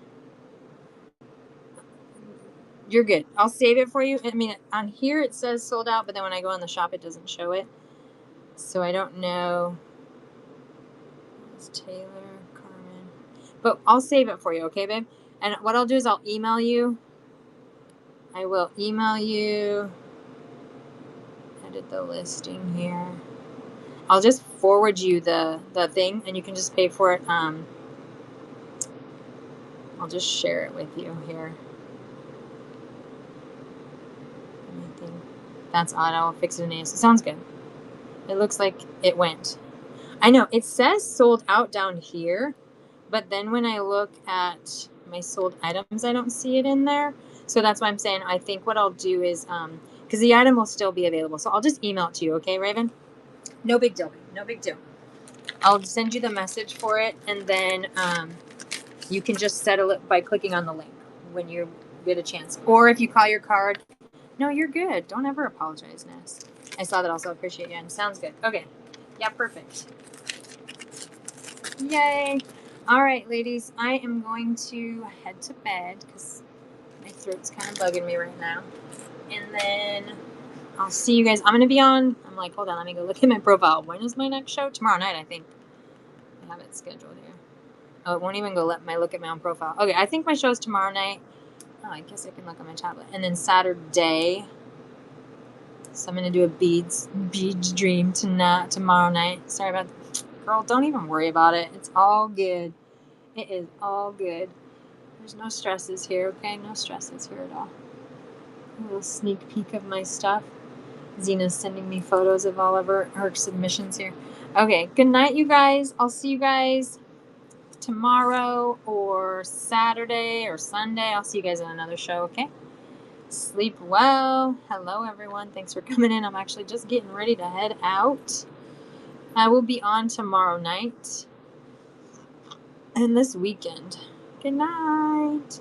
you're good. I'll save it for you. I mean, on here it says sold out, but then when I go on the shop, it doesn't show it. So I don't know. It's Taylor, Carmen. But I'll save it for you, okay, babe? And what I'll do is I'll email you I will email you. Edit the listing here. I'll just forward you the thing, and you can just pay for it. I'll just share it with you here. Anything. That's odd. I'll fix it in ASO. Sounds good. It looks like it went. I know. It says sold out down here, but then when I look at my sold items, I don't see it in there. So that's why I'm saying I think what I'll do is, because the item will still be available. So I'll just email it to you, okay, Raven? No big deal. No big deal. I'll send you the message for it, and then you can just settle it by clicking on the link when you get a chance. Or if you call your card. No, you're good. Don't ever apologize, Ness. I saw that also. Appreciate you. And sounds good. Okay. Yeah, perfect. Yay. All right, ladies. I am going to head to bed because my throat's kind of bugging me right now. And then I'll see you guys. I'm going to be on. I'm like, hold on. Let me go look at my profile. When is my next show? Tomorrow night, I think. I have it scheduled here. Oh, it won't even go let my look at my own profile. Okay, I think my show's tomorrow night. Oh, I guess I can look on my tablet. And then Saturday. So I'm gonna do a beads dream tomorrow night. Sorry about that. Girl, don't even worry about it. It's all good. It is all good. There's no stresses here, okay? No stresses here at all. A little sneak peek of my stuff. Zena's sending me photos of all of her submissions here. Okay, good night, you guys. I'll see you guys tomorrow or Saturday or Sunday. I'll see you guys on another show, okay? Sleep well. Hello, everyone. Thanks for coming in. I'm actually just getting ready to head out. I will be on tomorrow night and this weekend. Good night.